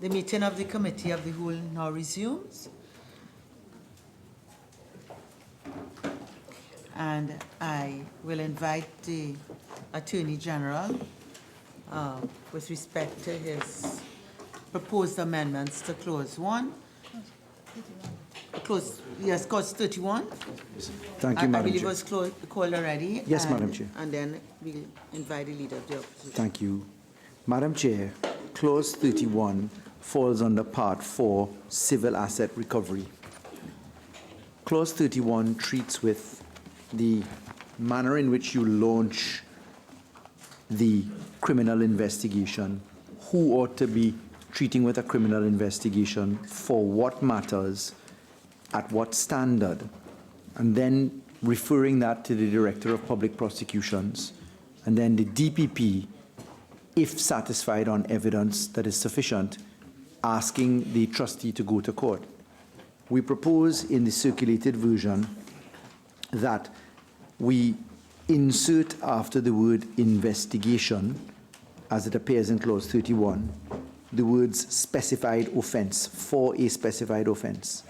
The meeting of the Committee of the Whole now resumes. And I will invite the Attorney General with respect to his proposed amendments to Clause 1. Clause 31. Thank you, Madam I believe Chair. it was called already. Yes, Madam Chair. And then we'll invite the Leader of the Opposition. Thank you. Madam Chair, Clause 31 falls under Part 4, Civil Asset Recovery. Clause 31 treats with the manner in which you launch the criminal investigation, who ought to be treating with a criminal investigation, for what matters, at what standard, and then referring that to the Director of Public Prosecutions, and then the DPP, if satisfied on evidence that is sufficient, asking the trustee to go to court. We propose in the circulated version that we insert after the word investigation, as it appears in Clause 31, the words specified offense, for a specified offense.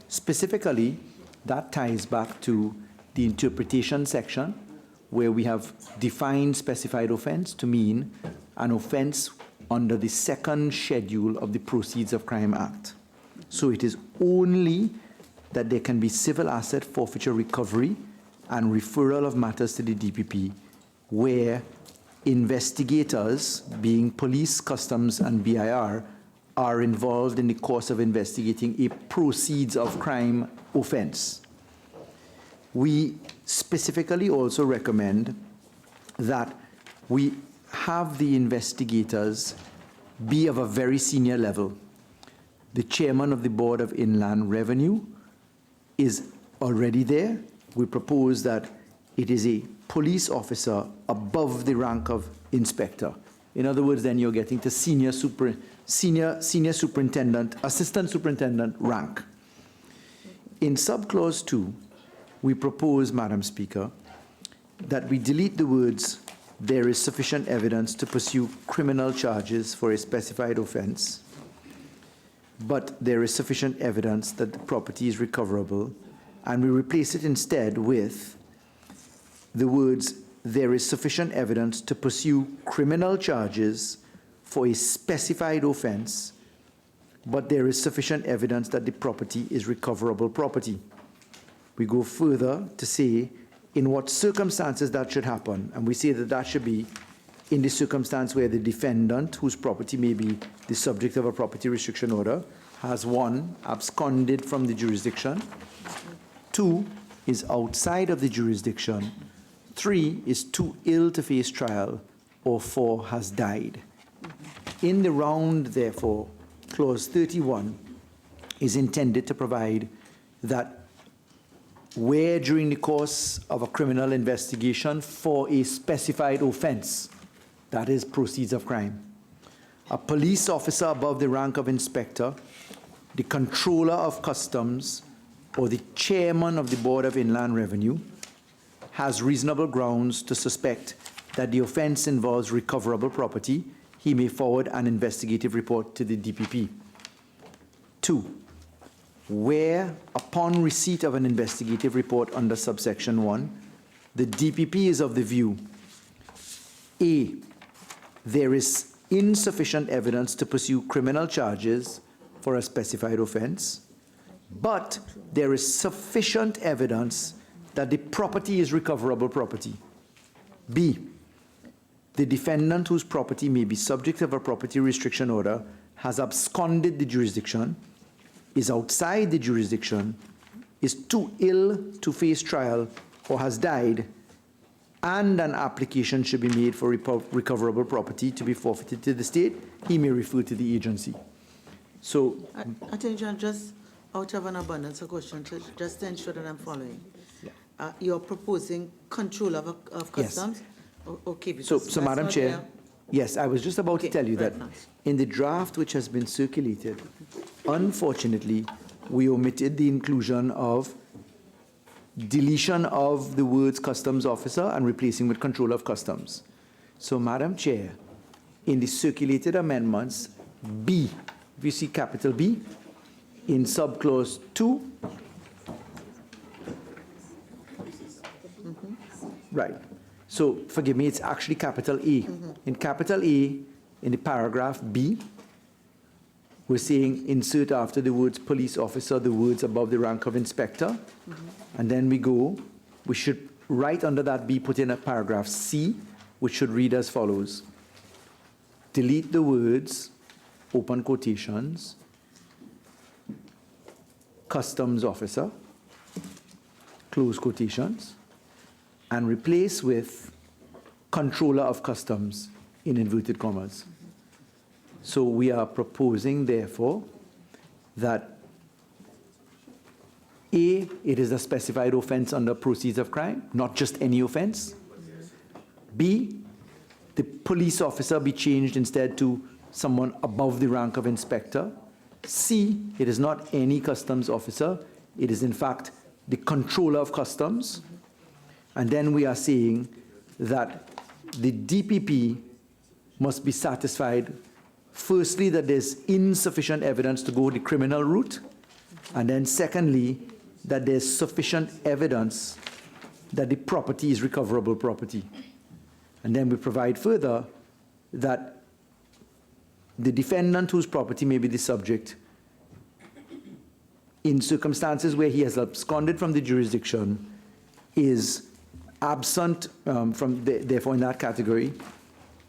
Specifically, that ties back to the interpretation section, where we have defined specified offense to mean an offense under the second schedule of the Proceeds of Crime Act. So it is only that there can be civil asset forfeiture recovery and referral of matters to the DPP where investigators, being police, customs, and BIR, are involved in the course of investigating a proceeds of crime offense. We specifically also recommend that we have the investigators be of a very senior level. The chairman of the Board of Inland Revenue is already there. We propose that it is a police officer above the rank of inspector. In other words, then you're getting to senior superintendent, assistant superintendent rank. In subclause 2, we propose, Madam Speaker, that we delete the words "there is sufficient evidence to pursue criminal charges for a specified offense," but "there is sufficient evidence that the property is recoverable," and we replace it instead with the words "there is sufficient evidence to pursue criminal charges for a specified offense, but there is sufficient evidence that the property is recoverable property." We go further to say in what circumstances that should happen, and we say that that should be in the circumstance where the defendant, whose property may be the subject of a property restriction order, has 1, absconded from the jurisdiction, 2, is outside of the jurisdiction, 3, is too ill to face trial, or 4, has died. In the round, therefore, Clause 31 is intended to provide that where during the course of a criminal investigation for a specified offense, that is proceeds of crime, a police officer above the rank of inspector, the controller of customs, or the chairman of the Board of Inland Revenue has reasonable grounds to suspect that the offense involves recoverable property, he may forward an investigative report to the DPP. 2, where upon receipt of an investigative report under subsection 1, the DPP is of the view, A, there is insufficient evidence to pursue criminal charges for a specified offense, but there is sufficient evidence that the property is recoverable property. B, the defendant whose property may be subject of a property restriction order has absconded the jurisdiction, is outside the jurisdiction, is too ill to face trial, or has died, and an application should be made for recoverable property to be forfeited to the state, he may refer to the agency. So, Attorney General, just out of an abundance of questions, just to ensure that I'm following. Yeah. You're proposing control of customs? Yes. Okay. So Madam Chair, yes, I was just about to tell you that in the draft which has been circulated, unfortunately, we omitted the inclusion of deletion of the words customs officer and replacing with control of customs. So, Madam Chair, in the circulated amendments, B, if you see capital B, in subclause 2, right. So forgive me, it's actually capital A. In capital A, in the paragraph B, we're saying insert after the words police officer the words above the rank of inspector. And then we should right under that B put in a paragraph C, which should read as follows. Delete the words, open quotations, customs officer, close quotations, and replace with controller of customs in inverted commas. So we are proposing, therefore, that A, it is a specified offense under proceeds of crime, not just any offense. B, the police officer be changed instead to someone above the rank of inspector. C, it is not any customs officer. It is, in fact, the controller of customs. And then we are saying that the DPP must be satisfied, firstly, that there's insufficient evidence to go the criminal route, and then secondly, that there's sufficient evidence that the property is recoverable property. And then we provide further that the defendant whose property may be the subject, in circumstances where he has absconded from the jurisdiction, is absent therefore in that category,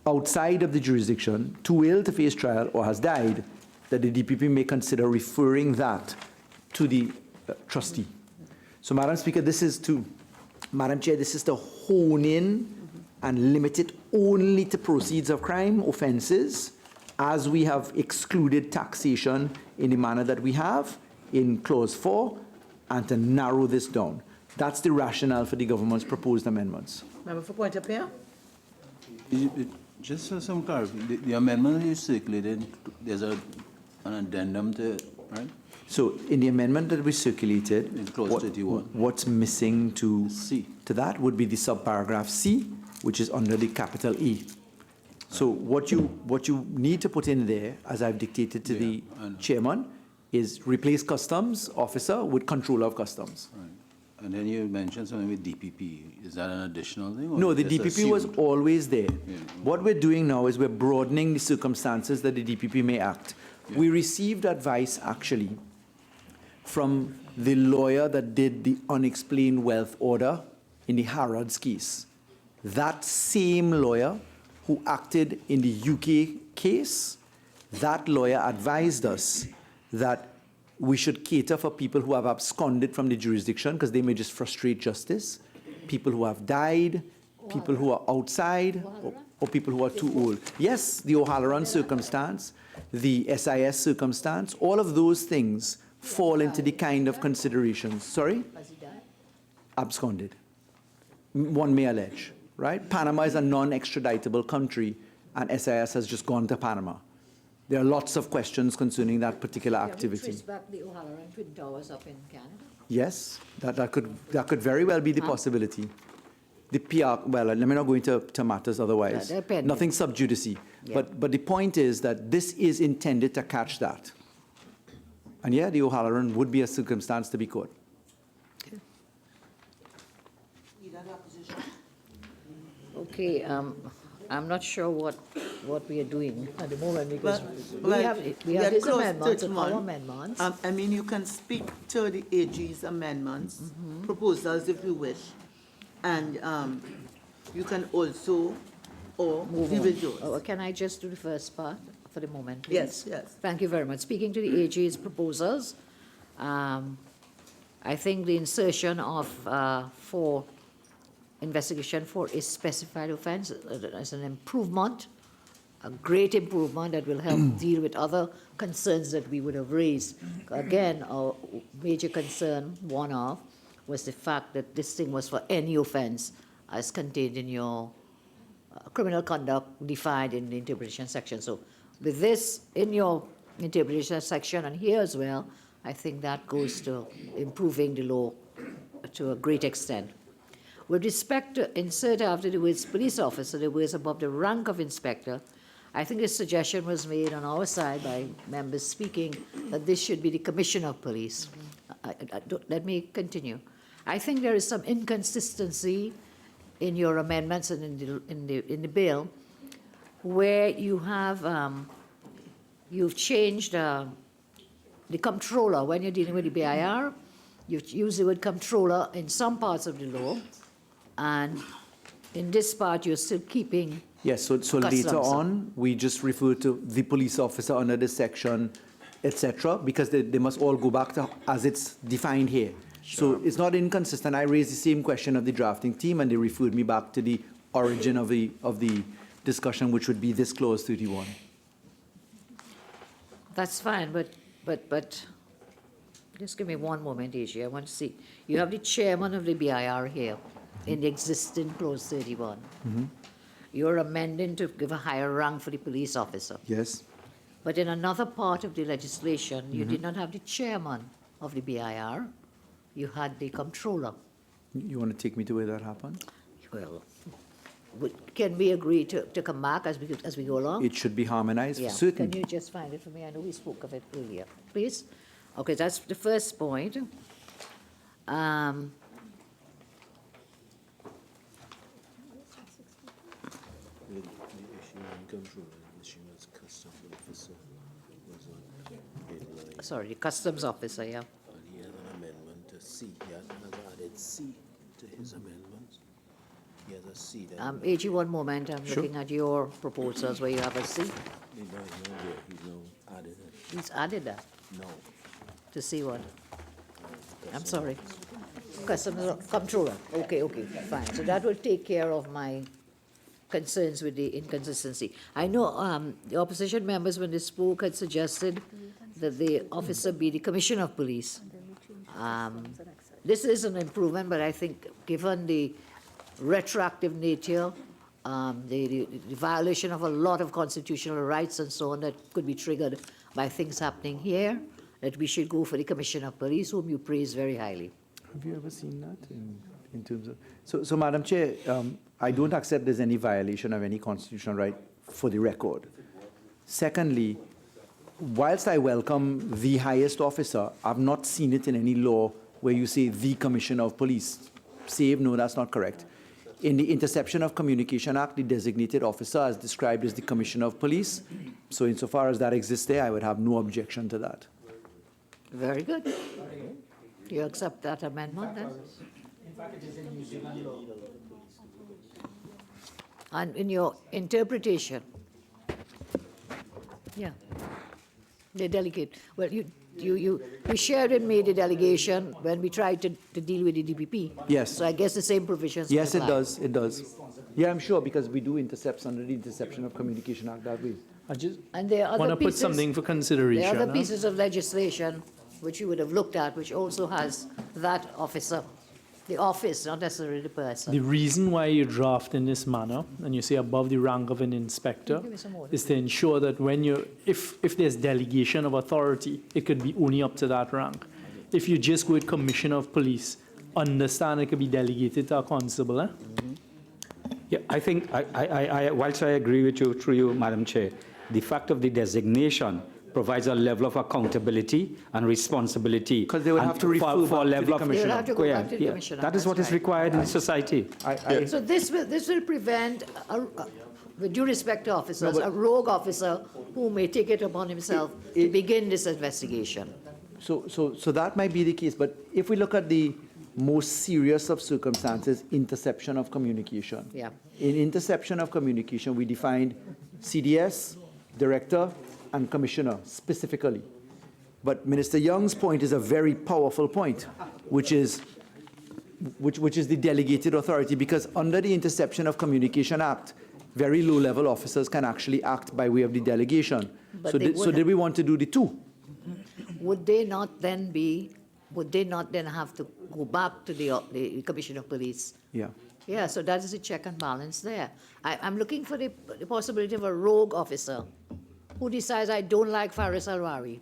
outside of the jurisdiction, too ill to face trial, or has died, that the DPP may consider referring that to the trustee. So, Madam Speaker, Madam Chair, this is to hone in and limit it only to proceeds of crime offenses, as we have excluded taxation in the manner that we have in Clause 4, and to narrow this down. That's the rationale for the government's proposed amendments. Member for Point of View? Just for some clarity, the amendment that you circulated, there's an addendum to it, right? So in the amendment that we circulated, In Clause 31. What's missing to C. to that would be the subparagraph C, which is under the capital E. So what you need to put in there, as I've dictated to the chairman, is replace customs officer with controller of customs. Right. And then you mentioned something with DPP. Is that an additional thing? Or No, the just DPP was assumed? always there. Yeah. What we're doing now is we're broadening the circumstances that the DPP may act. Yeah. We received advice, actually, from the lawyer that did the unexplained wealth order in the Harrods case. That same lawyer who acted in the UK case, that lawyer advised us that we should cater for people who have absconded from the jurisdiction because they may just frustrate justice, people who have died, people who are outside, or people who are too old. Yes, the O'Halloran circumstance, the SIS circumstance, all of those things fall into the kind of considerations. Sorry? Absconded. One may allege, right? Panama is a non-extraditable country, and SIS has just gone to Panama. There are lots of questions concerning that particular activity. Trace back the O'Halloran Twin Towers up in Canada. Yes, that could very well be the possibility. The PR, well, let me not go into matters otherwise. they're pending. Nothing sub judice. Yeah. But the point is that this is intended to catch that. And yeah, the O'Halloran would be a circumstance to be caught. Okay, I'm not sure what we are doing at the moment because Well, we have these clause amendments and 31. our amendments. I mean, you can speak to the AG's amendments, proposals if you wish, and you can also, or Move we on. will do it. Can I just do the first part for the moment, please? Yes, yes. Thank you very much. Speaking to the AG's proposals, I think the insertion of for investigation for a specified offense is an improvement, a great improvement that will help deal with other concerns that we would have raised. Again, our major concern, one of, was the fact that this thing was for any offense as contained in your criminal conduct defined in the interpretation section. So with this in your interpretation section and here as well, I think that goes to improving the law to a great extent. With respect to insert after the words police officer, the words above the rank of inspector, I think a suggestion was made on our side by members speaking that this should be the Commissioner of Police. Let me continue. I think there is some inconsistency in your amendments and in the bill where you have, you've changed the comptroller. When you're dealing with the BIR, you've used the word comptroller in some parts of the law, and in this part, you're still keeping. Yes, so later customs. on, we just refer to the police officer under this section, etc., because they must all go back to as it's defined here. So it's not inconsistent. I raised the same question of the drafting team, and they referred me back to the origin of the discussion, which would be this clause 31. That's fine, but just give me one moment, AG. I want to see. You have the chairman of the BIR here in the existing clause 31. You're amending to give a higher rank for the police officer. Yes? But in another part of the legislation, you did not have the chairman of the BIR. You had the comptroller. You want to take me to where that happened? Well, can we agree to come back as we go along? It should be harmonized, Yeah. for certain. Can you just find it for me? I know we spoke of it earlier. Please? Okay, that's the first point. The issue on control, the issue as custom officer was on deadline, Sorry, the customs officer, yeah. and he had an amendment to C. He has added C to his amendments. He has a C that. AG, one moment, I'm Sure. looking at your proposals where you have a C. He's now added it. He's added that, No. to see what? I'm sorry. Customs comptroller, okay, fine. So that will take care of my concerns with the inconsistency. I know the opposition members, when they spoke, had suggested that the officer be the Commissioner of Police. This is an improvement, but I think given the retroactive nature, the violation of a lot of constitutional rights and so on that could be triggered by things happening here, that we should go for the Commissioner of Police, whom you praise very highly. Have you ever seen that in terms of... So Madam Chair, I don't accept there's any violation of any constitutional right for the record. Secondly, whilst I welcome the highest officer, I've not seen it in any law where you say the Commissioner of Police. Save, no, that's not correct. In the Interception of Communication Act, the designated officer is described as the Commissioner of Police. So insofar as that exists there, I would have no objection to that. Very good. You accept that amendment then? And in your interpretation, yeah, they delegate. Well, you shared with me the delegation when we tried to deal with the DPP. Yes. So I guess the same provisions Yes, it apply. does, it does. Yeah, I'm sure, because we do intercepts under the Interception of Communication Act that way. I just And there are want other to put pieces. something for There consideration. are other huh? pieces of legislation which you would have looked at, which also has that officer, the office, not necessarily the person. The reason why you draft in this manner, and you say above the rank of an inspector, Give me some more. is to ensure that when you, if there's delegation of authority, it could be only up to that rank. If you just go with Commissioner of Police, understand it could be delegated to a constable. Eh? Yeah, I think, whilst I agree with you, through you, Madam Chair, the fact of the designation provides a level of accountability and responsibility. 'Cause they would and have to refer back to the level of- They would Commissioner. have to go back to the Yeah, commissioner. that is what that's is right. required in society. So this will prevent, with due respect to officers, a rogue officer who may take it upon himself to begin this investigation. So that might be the case, but if we look at the most serious of circumstances, interception of communication. Yeah. In interception of communication, we defined CDS, director, and commissioner specifically. But Minister Young's point is a very powerful point, which is the delegated authority, because under the Interception of Communication Act, very low-level officers can actually act by way of the delegation. But So they so did we want to do the two? Would they not then have to go back to the Commissioner of Police? Yeah. Yeah, so that is a check and balance there. I'm looking for the possibility of a rogue officer who decides, I don't like Faris Alwari,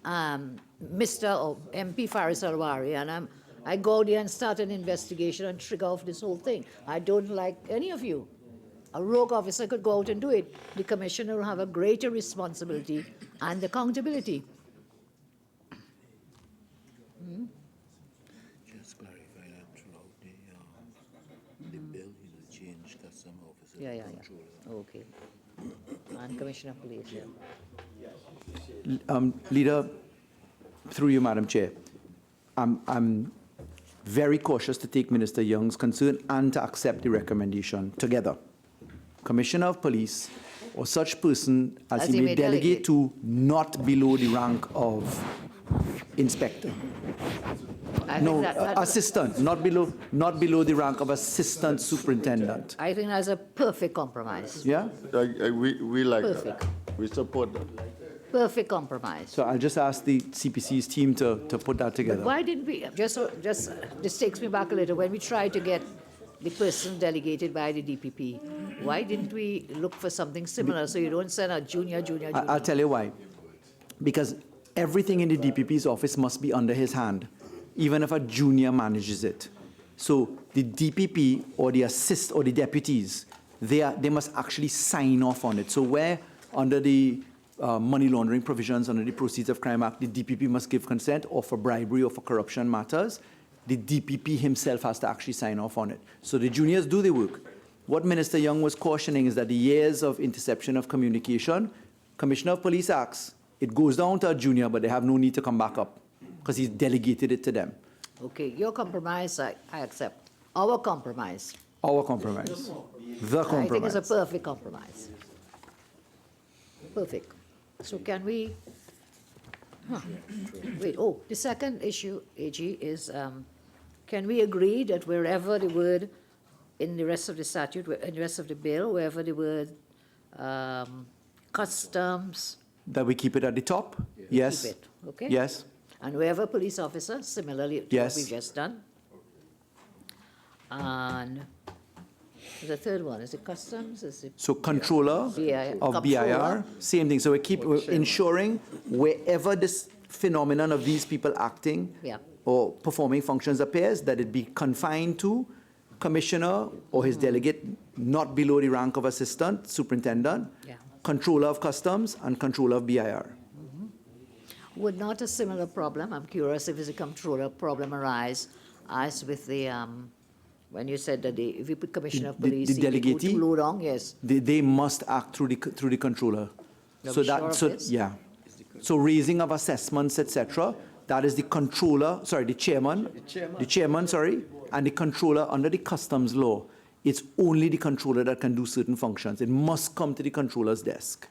Mr. or MP Faris Alwari, and I go there and start an investigation and trigger off this whole thing. I don't like any of you. A rogue officer could go out and do it. The commissioner will have a greater responsibility and accountability. Just clarify that throughout the bill, change custom officer Yeah, to yeah, yeah. controller. Okay. And Commissioner of Police, yeah. Leader, through you, Madam Chair, I'm very cautious to take Minister Young's concern and to accept the recommendation together. Commissioner of Police or such person as he may delegate to not below the rank of inspector. I No, think that- assistant, not below the rank of assistant superintendent. I think that's a perfect compromise. Yeah? We like Perfect. that. We support that. Perfect compromise. So I'll just ask the CPC's team to put that together. Why didn't we, this takes me back a little, when we tried to get the person delegated by the DPP, why didn't we look for something similar so you don't send a junior? I'll tell you why. Because everything in the DPP's office must be under his hand, even if a junior manages it. So the DPP or the assist or the deputies, they must actually sign off on it. So where under the money laundering provisions under the Proceeds of Crime Act, the DPP must give consent, or for bribery or for corruption matters, the DPP himself has to actually sign off on it. So the juniors do the work. What Minister Young was cautioning is that the years of interception of communication, Commissioner of Police acts, it goes down to a junior, but they have no need to come back up because he's delegated it to them. Okay, your compromise, I accept. Our compromise. Our compromise. The I think it's a compromise. perfect compromise. Perfect. So can we, wait, the second issue, AG, is can we agree that wherever the word, in the rest of the statute, in the rest of the bill, wherever the word customs, That we keep it at the top? Yes. keep it, okay? Yes. And wherever police officer, similarly to what Yes. we've just done. And the third one, is it customs, is it? So controller BIR, of BIR, comptroller. same thing. So we're ensuring wherever this phenomenon of these people acting Yeah. or performing functions appears, that it be confined to commissioner or his delegate, not below the rank of assistant superintendent, Yeah. controller of customs, and controller of BIR. Would not a similar problem, I'm curious if it's a controller problem, arise as with the, when you said that if you put commissioner of The- police, the if you go delegatee? too low down, yes. They must act through the controller. You're So sure of this? yeah. So raising of assessments, etc., that is the controller, sorry, the chairman, and the controller under the customs law. It's only the controller that can do certain functions. It must come to the controller's desk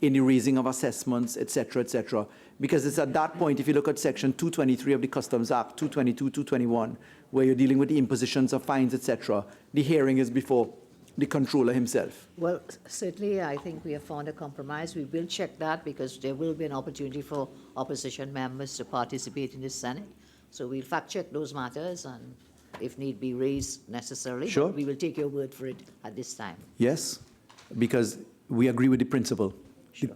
in the raising of assessments, etc., because it's at that point, if you look at section 223 of the Customs Act, 222, 221, where you're dealing with the impositions of fines, etc., the hearing is before the controller himself. Well, certainly, I think we have found a compromise. We will check that because there will be an opportunity for opposition members to participate in the Senate. So we'll fact check those matters and if need be raised necessarily. Sure. But we will take your word for it at this time. Yes, because we agree with the principle.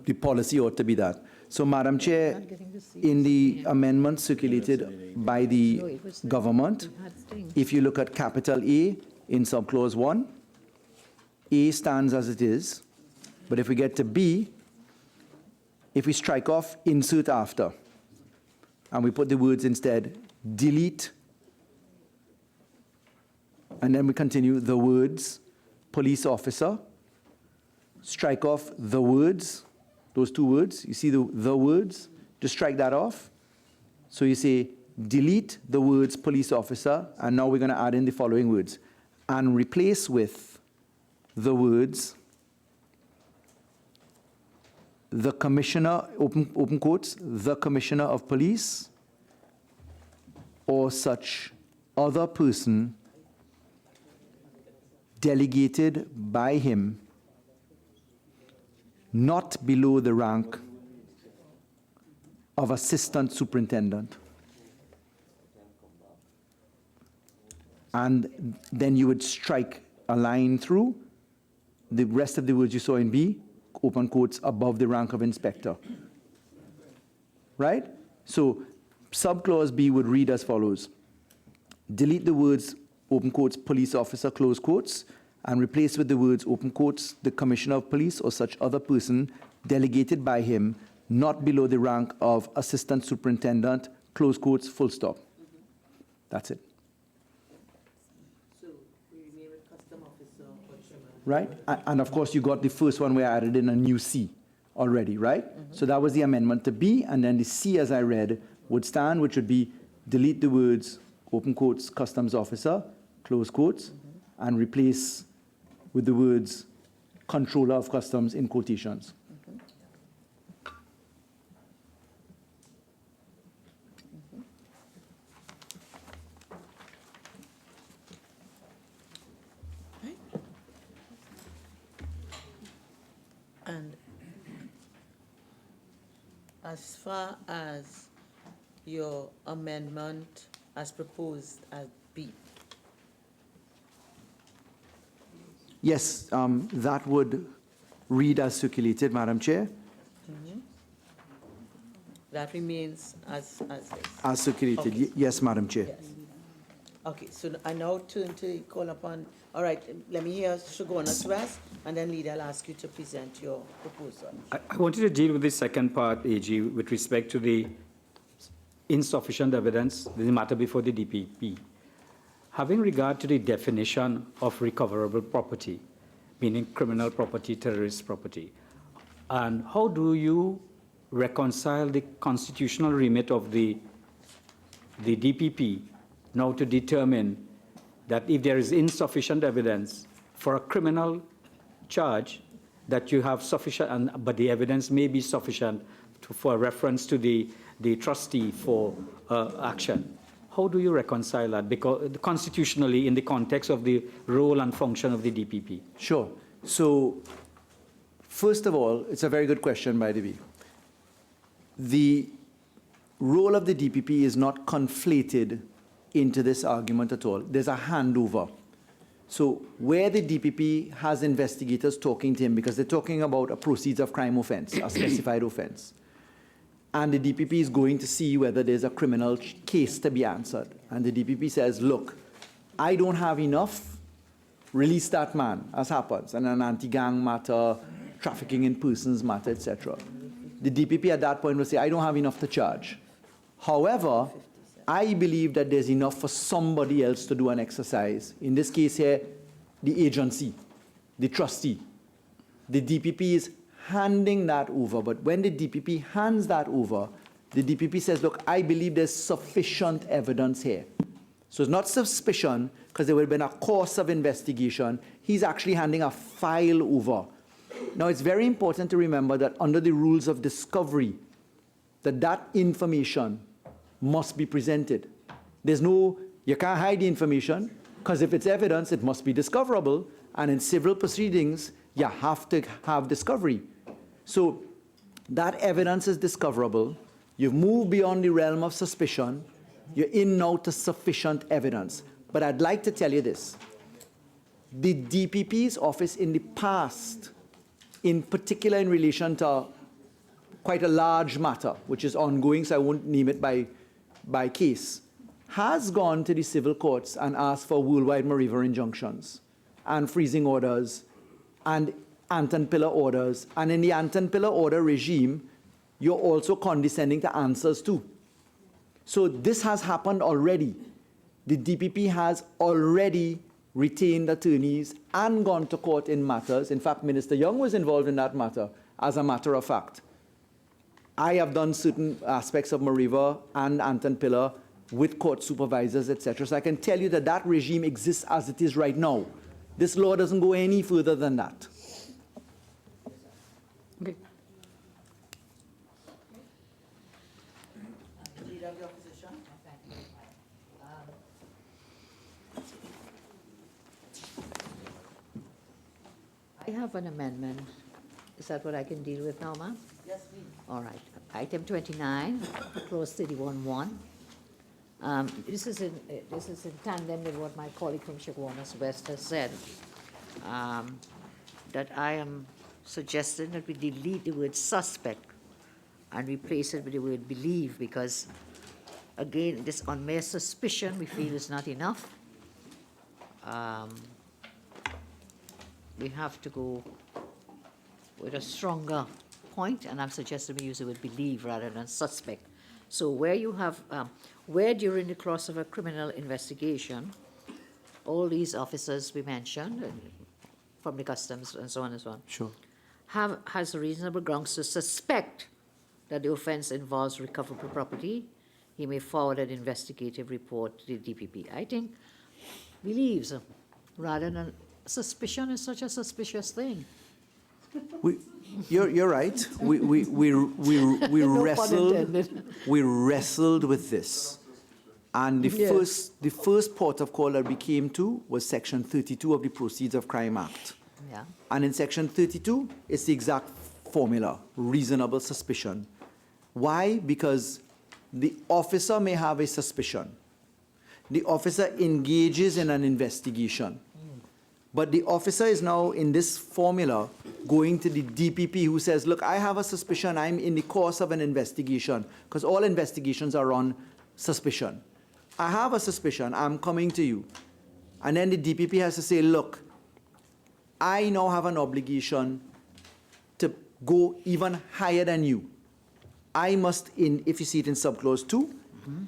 The policy ought to be that. So, Madam Chair, Not getting to see in the amendment circulated by the No, it was there. government, We had things. if you look at capital A in subclause 1, A stands as it is, but if we get to B, if we strike off insert after, and we put the words instead, delete, and then we continue the words police officer, strike off the words, those two words, you see the words, just strike that off. So you say delete the words police officer, and now we're going to add in the following words, and replace with the words the commissioner, open quotes, the commissioner of police, or such other person delegated by him, not below the rank of assistant superintendent. And then you would strike a line through the rest of the words you saw in B, open quotes, above the rank of inspector. Right? So subclause B would read as follows. Delete the words, open quotes, police officer, close quotes, and replace with the words, open quotes, the Commissioner of Police or such other person delegated by him, not below the rank of Assistant Superintendent, close quotes, full stop. That's it. So we remain with custom officer or chairman. Right? And of course, you got the first one where I added in a new C already, right? So that was the amendment to B, and then the C, as I read, would stand, which would be delete the words, open quotes, customs officer, close quotes, and replace with the words, controller of customs in quotations. And as far as your amendment as proposed as B, Yes, that would read as circulated, Madam Chair, that remains as this? as circulated. Okay. Yes, Madam Chair. Yes. Okay, so I now turn to call upon, all right, let me hear Shogunas West, and then Leader, I'll ask you to present your proposal. I wanted to deal with the second part, AG, with respect to the insufficient evidence, the matter before the DPP. Having regard to the definition of recoverable property, meaning criminal property, terrorist property, and how do you reconcile the constitutional remit of the DPP now to determine that if there is insufficient evidence for a criminal charge, that you have sufficient, but the evidence may be sufficient for reference to the trustee for action. How do you reconcile that? Because constitutionally, in the context of the role and function of the DPP. Sure. So, first of all, it's a very good question, by the way. The role of the DPP is not conflated into this argument at all. There's a handover. So where the DPP has investigators talking to him, because they're talking about a proceeds of crime offense, a specified offense, and the DPP is going to see whether there's a criminal case to be answered. And the DPP says, look, I don't have enough, release that man, as happens, and an anti-gang matter, trafficking in persons matter, etc. The DPP at that point will say, I don't have enough to charge. However, I believe that there's enough for somebody else to do an exercise. In this case here, the agency, the trustee. The DPP is handing that over, but when the DPP hands that over, the DPP says, look, I believe there's sufficient evidence here. So it's not suspicion, because there would have been a course of investigation. He's actually handing a file over. Now, it's very important to remember that under the rules of discovery, that information must be presented. There's no, you can't hide the information, because if it's evidence, it must be discoverable, and in civil proceedings, you have to have discovery. So that evidence is discoverable. You've moved beyond the realm of suspicion. You're in now to sufficient evidence. But I'd like to tell you this. The DPP's office in the past, in particular in relation to quite a large matter, which is ongoing, so I won't name it by case, has gone to the civil courts and asked for worldwide Mariva injunctions and freezing orders and Anton Pillar orders. And in the Anton Pillar order regime, you're also condescending to answers too. So this has happened already. The DPP has already retained attorneys and gone to court in matters. In fact, Minister Young was involved in that matter, as a matter of fact. I have done certain aspects of Mariva and Anton Pillar with court supervisors, etc. So I can tell you that that regime exists as it is right now. This law doesn't go any further than that. Okay. Leader of the opposition. I have an amendment. Is that what I can deal with now, ma'am? Yes, please. All right. Item 29, clause 31(1). This is in tandem with what my colleague from Chaguanas West has said, that I am suggesting that we delete the word suspect and replace it with the word believe, because, again, this on mere suspicion we feel is not enough. we have to go with a stronger point, and I'm suggesting we use the word believe rather than suspect. So where you have, where during the course of a criminal investigation, all these officers we mentioned, from the customs and so on, Sure. has reasonable grounds to suspect that the offense involves recoverable property, he may forward an investigative report to the DPP. I think believes rather than suspicion is such a suspicious thing. You're right. We No pun wrestled. intended. We wrestled with this, and the first port of call that we came to was Section 32 of the Proceeds of Crime Act. Yeah. And in Section 32, it's the exact formula: reasonable suspicion. Why? Because the officer may have a suspicion. The officer engages in an investigation. But the officer is now, in this formula, going to the DPP who says, look, I have a suspicion, I'm in the course of an investigation, because all investigations are on suspicion. I have a suspicion, I'm coming to you. And then the DPP has to say, look, I now have an obligation to go even higher than you. I must, if you see it in subclause 2,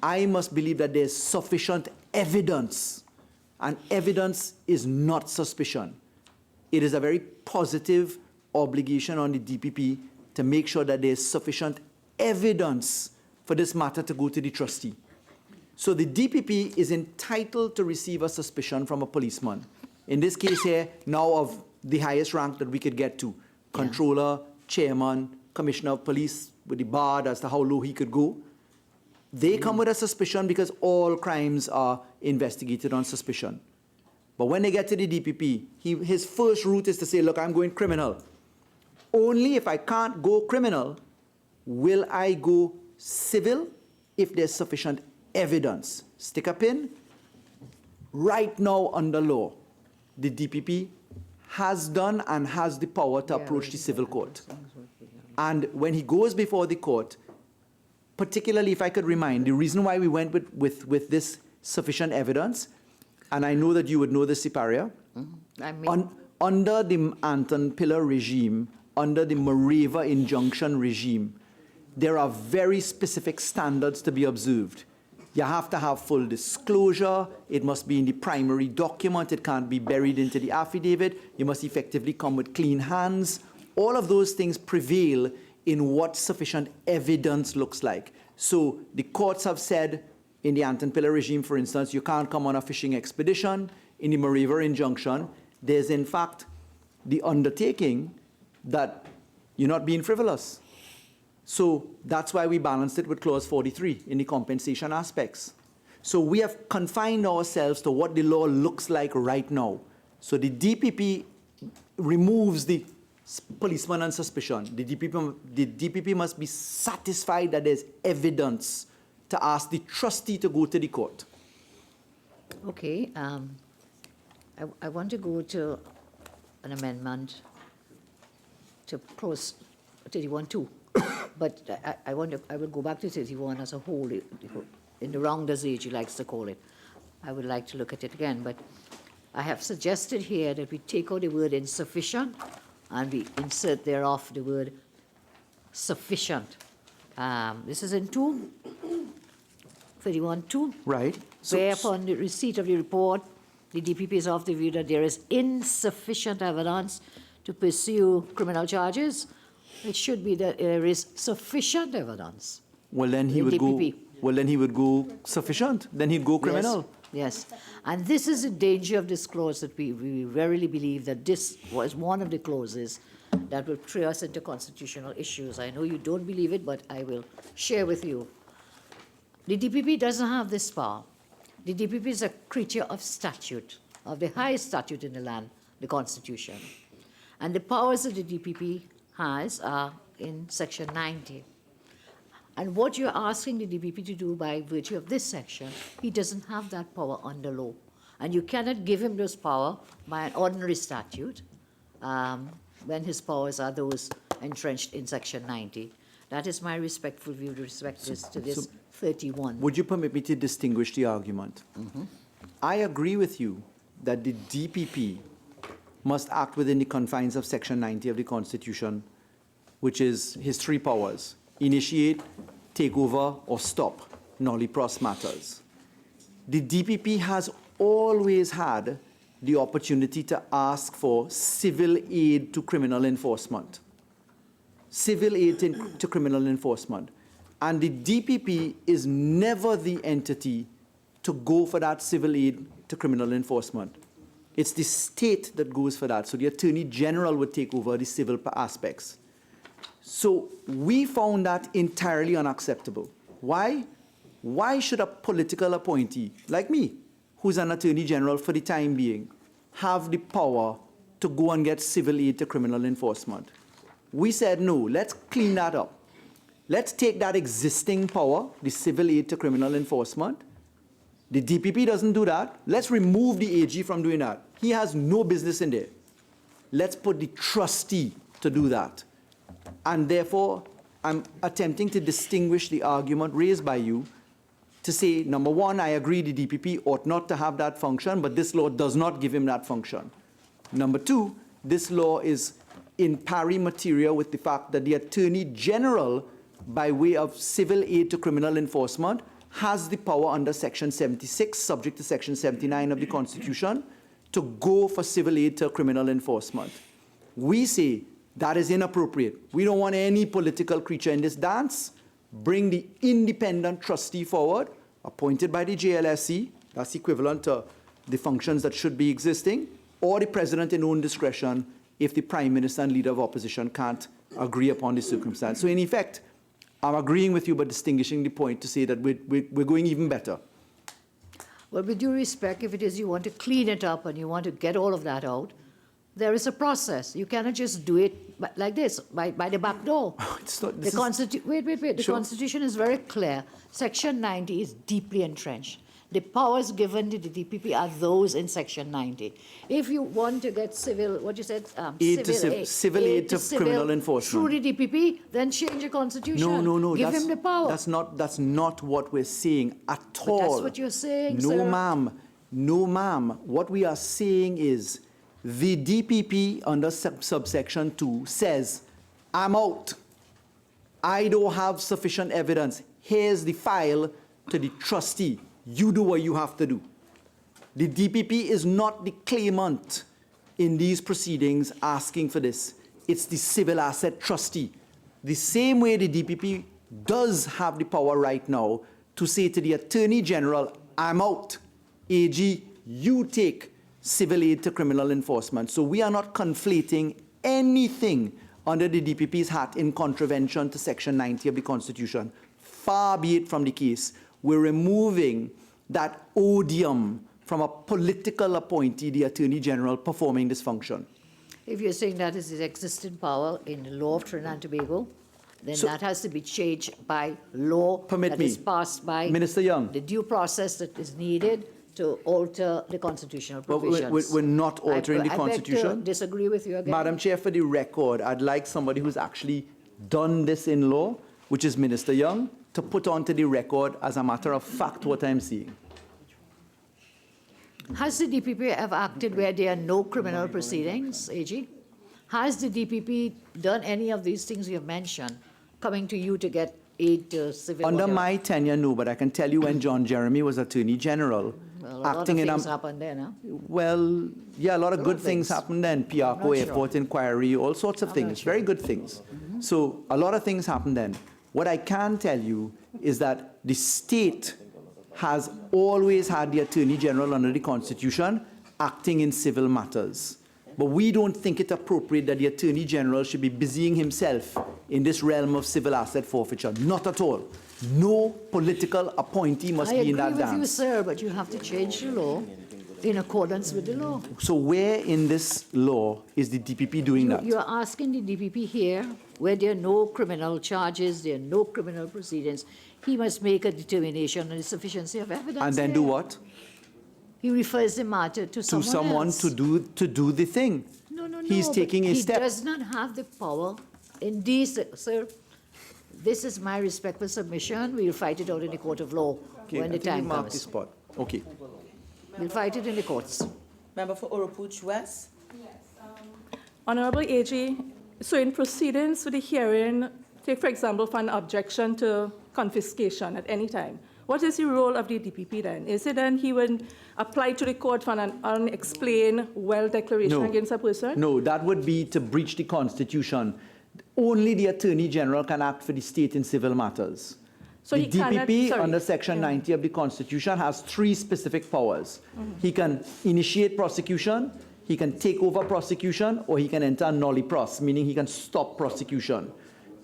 I must believe that there's sufficient evidence. And evidence is not suspicion. It is a very positive obligation on the DPP to make sure that there's sufficient evidence for this matter to go to the trustee. So the DPP is entitled to receive a suspicion from a policeman. In this case here, now of the highest rank that we could get to, controller, chairman, commissioner of police, with the bar as to how low he could go. They come with a suspicion because all crimes are investigated on suspicion. But when they get to the DPP, his first route is to say, look, I'm going criminal. Only if I can't go criminal will I go civil if there's sufficient evidence. Stick a pin. Right now under law, the DPP has done and has the power to approach the civil court. And when he goes before the court, particularly if I could remind, the reason why we went with this sufficient evidence, and I know that you would know this, Siparia, under the Anton Pillar regime, under the Mareva injunction regime, there are very specific standards to be observed. You have to have full disclosure. It must be in the primary document. It can't be buried into the affidavit. You must effectively come with clean hands. All of those things prevail in what sufficient evidence looks like. So the courts have said in the Anton Pillar regime, for instance, you can't come on a fishing expedition. In the Mareva injunction, there's in fact the undertaking that you're not being frivolous. So that's why we balanced it with clause 43 in the compensation aspects. So we have confined ourselves to what the law looks like right now. So the DPP removes the policeman on suspicion. The DPP must be satisfied that there's evidence to ask the trustee to go to the court. Okay, I want to go to an amendment to clause 31.2, but I will go back to 31 as a whole, in the round as AG likes to call it. I would like to look at it again, but I have suggested here that we take out the word insufficient and we insert thereof the word sufficient. This is in 31.2. Right. Where upon the receipt of the report, the DPP is of the view that there is insufficient evidence to pursue criminal charges. It should be that there is sufficient evidence. Well, then he would DPP. go. Well, then he would go sufficient. Then he'd go criminal. Yes. And this is the danger of this clause, that we verily believe that this was one of the clauses that will throw us into constitutional issues. I know you don't believe it, but I will share with you. The DPP doesn't have this power. The DPP is a creature of statute, of the highest statute in the land, the Constitution. And the powers that the DPP has are in Section 90. And what you're asking the DPP to do by virtue of this section, he doesn't have that power under law. And you cannot give him this power by an ordinary statute when his powers are those entrenched in Section 90. That is my respectful view with respect to this 31. Would you permit me to distinguish the argument? I agree with you that the DPP must act within the confines of Section 90 of the Constitution, which is his three powers: initiate, take over, or stop nolli-pros matters. The DPP has always had the opportunity to ask for civil aid to criminal enforcement. Civil aid to criminal enforcement. And the DPP is never the entity to go for that civil aid to criminal enforcement. It's the state that goes for that. So the Attorney General would take over the civil aspects. So we found that entirely unacceptable. Why? Why should a political appointee like me, who's an Attorney General for the time being, have the power to go and get civil aid to criminal enforcement? We said, no, let's clean that up. Let's take that existing power, the civil aid to criminal enforcement. The DPP doesn't do that. Let's remove the AG from doing that. He has no business in there. Let's put the trustee to do that. And therefore, I'm attempting to distinguish the argument raised by you to say, number one, I agree the DPP ought not to have that function, but this law does not give him that function. Number two, this law is in pari materia with the fact that the Attorney General, by way of civil aid to criminal enforcement, has the power under Section 76, subject to Section 79 of the Constitution, to go for civil aid to criminal enforcement. We say that is inappropriate. We don't want any political creature in this dance. Bring the independent trustee forward, appointed by the JLSC, that's equivalent to the functions that should be existing, or the president in own discretion if the prime minister and leader of opposition can't agree upon the circumstance. So in effect, I'm agreeing with you, but distinguishing the point to say that we're going even better. Well, with due respect, if it is you want to clean it up and you want to get all of that out, there is a process. You cannot just do it like this, by the back door. It's not, Wait. The Sure. Constitution is very clear. Section 90 is deeply entrenched. The powers given to the DPP are those in Section 90. If you want to get civil, what you said, civil aid to criminal enforcement. through the DPP, then change the Constitution. No. Give him the power. That's not what we're saying at all. But that's what you're saying, No, sir. ma'am. No, ma'am. What we are saying is the DPP under subsection 2 says, I'm out. I don't have sufficient evidence. Here's the file to the trustee. You do what you have to do. The DPP is not the claimant in these proceedings asking for this. It's the civil asset trustee. The same way the DPP does have the power right now to say to the Attorney General, I'm out. AG, you take civil aid to criminal enforcement. So we are not conflating anything under the DPP's hat in contravention to Section 90 of the Constitution. Far be it from the case. We're removing that odium from a political appointee, the Attorney General, performing this function. If you're saying that is his existing power in the law of Trinidad and Tobago, then So- that has to be changed by law Permit that me. is passed by Minister Young. the due process that is needed to alter the constitutional But provisions. we're not altering the I beg to Constitution. disagree with you again. Madam Chair, for the record, I'd like somebody who's actually done this in law, which is Minister Young, to put onto the record as a matter of fact what I'm seeing. Has the DPP ever acted where there are no criminal proceedings, AG? Has the DPP done any of these things you have mentioned, coming to you to get aid to civil Under whatever? my tenure, no, but I can tell you when John Jeremy was Attorney General, Well, a lot of acting in things a... happened there, no? Well, yeah, a lot of A lot good of things things. happened then. I'm Piarco not sure. Airport inquiry, all sorts of I'm things, not sure. very good things. So a lot of things happened then. What I can tell you is that the state has always had the Attorney General under the Constitution acting in civil matters. But we don't think it appropriate that the Attorney General should be busying himself in this realm of civil asset forfeiture. Not at all. No political appointee must be in that I agree with you, dance. sir, but you have to change the law in accordance with the law. So where in this law is the DPP doing that? You are asking the DPP here, where there are no criminal charges, there are no criminal proceedings, he must make a determination on the sufficiency of evidence. And then do what? He refers the matter to To someone someone else. to do the thing. No. He's but taking a step. He does not have the power in these, sir. This is my respectful submission. We'll fight it out in the court of law Okay, when I the think we time marked the comes. spot. Okay. We'll fight it in the courts. Member for Oropuch West? Yes. Honorable AG, so in proceedings with the hearing, take for example for an objection to confiscation at any time, what is the role of the DPP then? Is it then he would apply to the court for an unexplained well declaration No. against a person? No, that would be to breach the Constitution. Only the Attorney General can act for the state in civil matters. So the he cannot- DPP, sorry. under Section 90 of the Constitution, has 3 specific powers. He can initiate prosecution, he can take over prosecution, or he can enter nolli pros, meaning he can stop prosecution.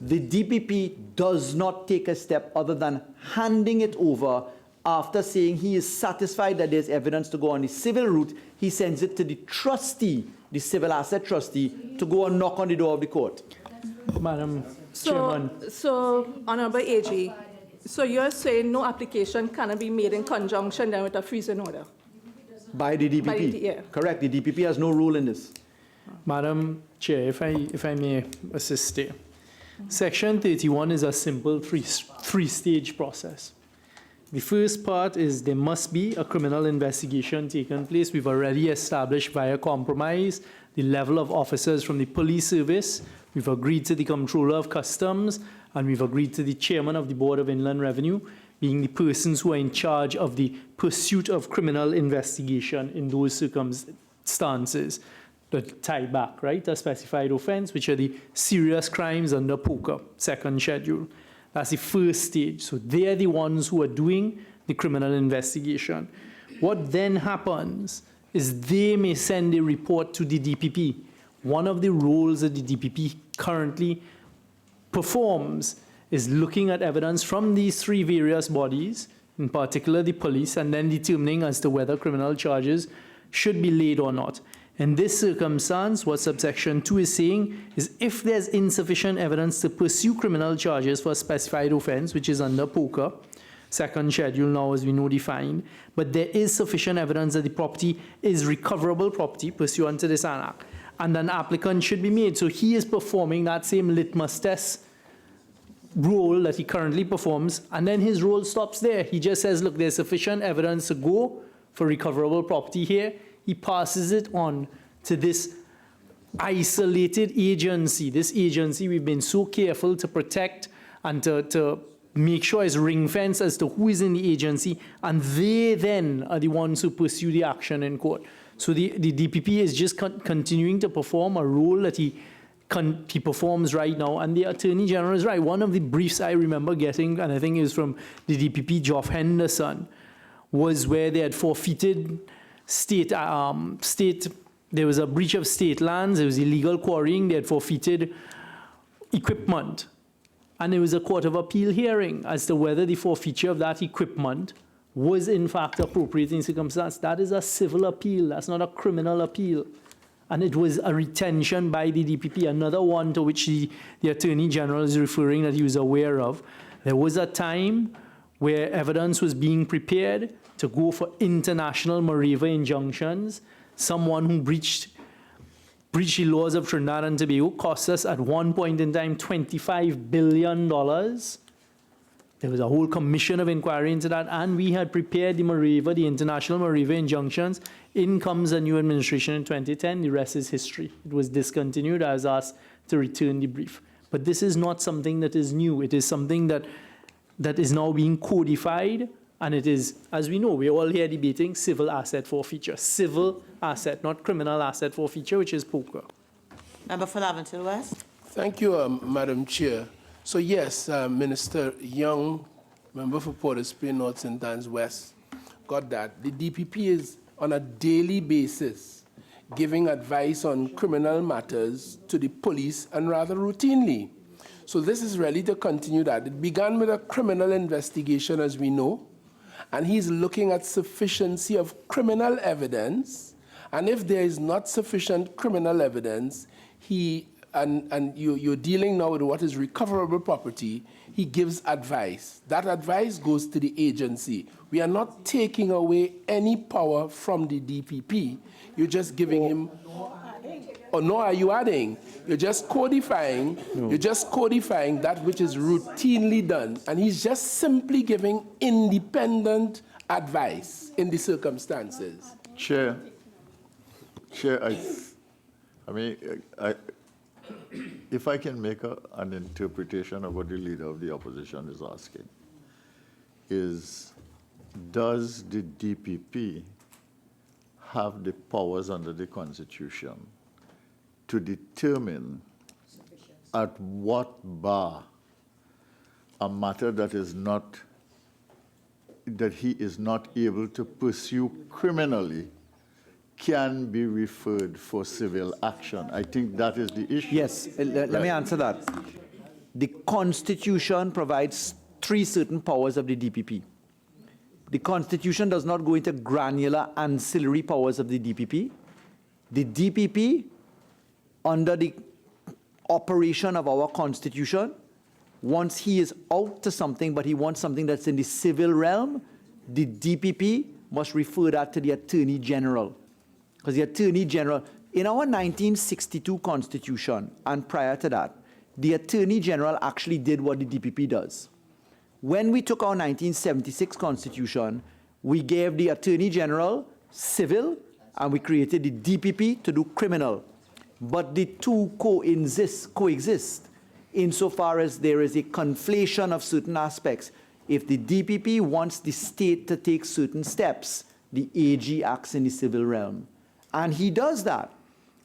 The DPP does not take a step other than handing it over after saying he is satisfied that there's evidence to go on the civil route. He sends it to the trustee, the civil asset trustee, to go and knock on the door of the court. Madam Chairman. So, Honorable AG, so you're saying no application cannot be made in conjunction then with a freezing order? By the DPP. By the- yeah. Correct. The DPP has no rule in this. Madam Chair, if I may assist here. Section 31 is a simple three-stage process. The first part is there must be a criminal investigation taken place. We've already established via compromise the level of officers from the police service. We've agreed to the Comptroller of Customs, and we've agreed to the Chairman of the Board of Inland Revenue, being the persons who are in charge of the pursuit of criminal investigation in those circumstances that tie back, right, a specified offense, which are the serious crimes under POCA, second schedule. That's the first stage. So they're the ones who are doing the criminal investigation. What then happens is they may send a report to the DPP. One of the roles that the DPP currently performs is looking at evidence from these 3 various bodies, in particular the police, and then determining as to whether criminal charges should be laid or not. In this circumstance, what subsection 2 is saying is if there's insufficient evidence to pursue criminal charges for a specified offense, which is under POCA, second schedule now as we know defined, but there is sufficient evidence that the property is recoverable property pursuant to this act, and an applicant should be made. So he is performing that same litmus test role that he currently performs, and then his role stops there. He just says, look, there's sufficient evidence to go for recoverable property here. He passes it on to this isolated agency, this agency we've been so careful to protect and to make sure is ring-fenced as to who is in the agency, and they then are the ones who pursue the action in court. So the DPP is just continuing to perform a role that he performs right now, and the Attorney General is right. One of the briefs I remember getting, and I think it was from the DPP, Geoff Henderson, was where they had forfeited there was a breach of state lands, there was illegal quarrying, they had forfeited equipment. And there was a Court of Appeal hearing as to whether the forfeiture of that equipment was in fact appropriate in circumstance. That is a civil appeal, that's not a criminal appeal. And it was a retention by the DPP, another one to which the Attorney General is referring that he was aware of. There was a time where evidence was being prepared to go for international Mareva injunctions. Someone who breached the laws of Trinidad and Tobago cost us at one point in time $25 billion. There was a whole commission of inquiry into that, and we had prepared the Mareva, the international Mareva injunctions. In comes a new administration in 2010. The rest is history. It was discontinued. I was asked to return the brief. But this is not something that is new. It is something that is now being codified, and it is, as we know, we're all here debating civil asset forfeiture. Civil asset, not criminal asset forfeiture, which is POCA. Member for Laventille West. Thank you, Madam Chair. So yes, Minister Young, member for Port of Spain, North St. Anne's West, got that. The DPP is on a daily basis giving advice on criminal matters to the police, and rather routinely. So this is really to continue that. It began with a criminal investigation, as we know, and he's looking at sufficiency of criminal evidence, and if there is not sufficient criminal evidence, you're dealing now with what is recoverable property, he gives advice. That advice goes to the agency. We are not taking away any power from the DPP. You're just giving him, or nor are you adding. You're just codifying. No. You're just codifying that which is routinely done, and he's just simply giving independent advice in the circumstances. Chair, I mean, if I can make an interpretation of what the leader of the opposition is asking, does the DPP have the powers under the Constitution to determine at what bar a matter that he is not able to pursue criminally can be referred for civil action? I think that is the issue. Yes, let me answer that. The Constitution provides 3 certain powers of the DPP. The Constitution does not go into granular ancillary powers of the DPP. The DPP, under the operation of our Constitution, once he is out to something, but he wants something that's in the civil realm, the DPP must refer that to the Attorney General. Because the Attorney General, in our 1962 Constitution, and prior to that, the Attorney General actually did what the DPP does. When we took our 1976 Constitution, we gave the Attorney General civil, and we created the DPP to do criminal. But the two coexist insofar as there is a conflation of certain aspects. If the DPP wants the state to take certain steps, the AG acts in the civil realm. And he does that.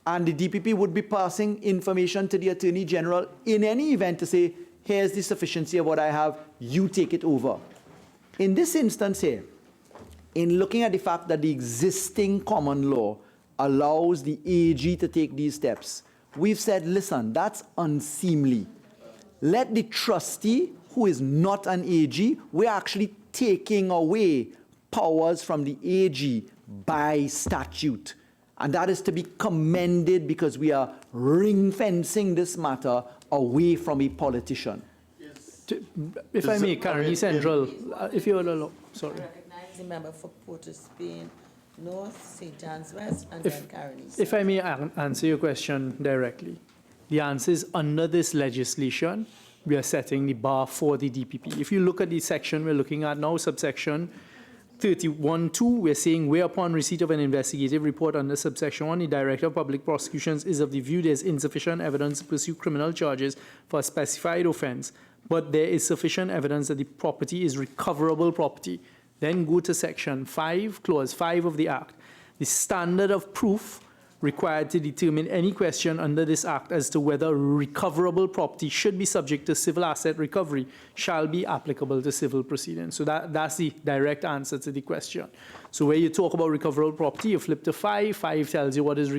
And the DPP would be passing information to the Attorney General in any event to say, here's the sufficiency of what I have, you take it over. In this instance here, in looking at the fact that the existing common law allows the AG to take these steps, we've said, listen, that's unseemly. Let the trustee, who is not an AG, we're actually taking away powers from the AG by statute. And that is to be commended because we are ring-fencing this matter away from a politician. If I may, Carney Central, if you will allow, sorry. Recognize the member for Port of Spain North, St. John's West, and then Carney. If I may answer your question directly, the answer is under this legislation, we are setting the bar for the DPP. If you look at the section we're looking at now, subsection 31.2, we're saying whereupon receipt of an investigative report under subsection 1, the Director of Public Prosecutions is of the view there is insufficient evidence to pursue criminal charges for a specified offense, but there is sufficient evidence that the property is recoverable property. Then go to section 5, clause 5 of the Act. The standard of proof required to determine any question under this Act as to whether recoverable property should be subject to civil asset recovery shall be applicable to civil proceedings. So that's the direct answer to the question. So where you talk about recoverable property, you flip to 5. 5 tells you what is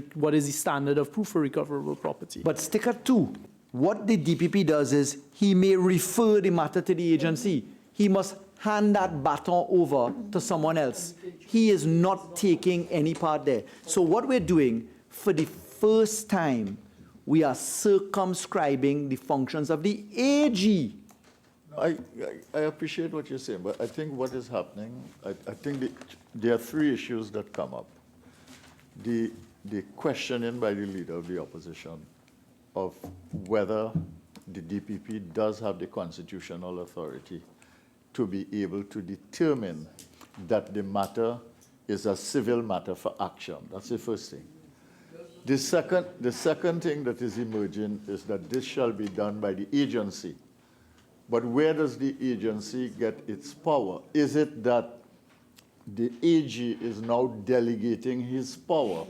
the standard of proof for recoverable property. But stick at 2. What the DPP does is he may refer the matter to the agency. He must hand that baton over to someone else. He is not taking any part there. So what we're doing, for the first time, we are circumscribing the functions of the AG. I appreciate what you're saying, but I think what is happening, I think there are 3 issues that come up. The questioning by the leader of the opposition of whether the DPP does have the constitutional authority to be able to determine that the matter is a civil matter for action. That's the first thing. The second thing that is emerging is that this shall be done by the agency. But where does the agency get its power? Is it that the AG is now delegating his power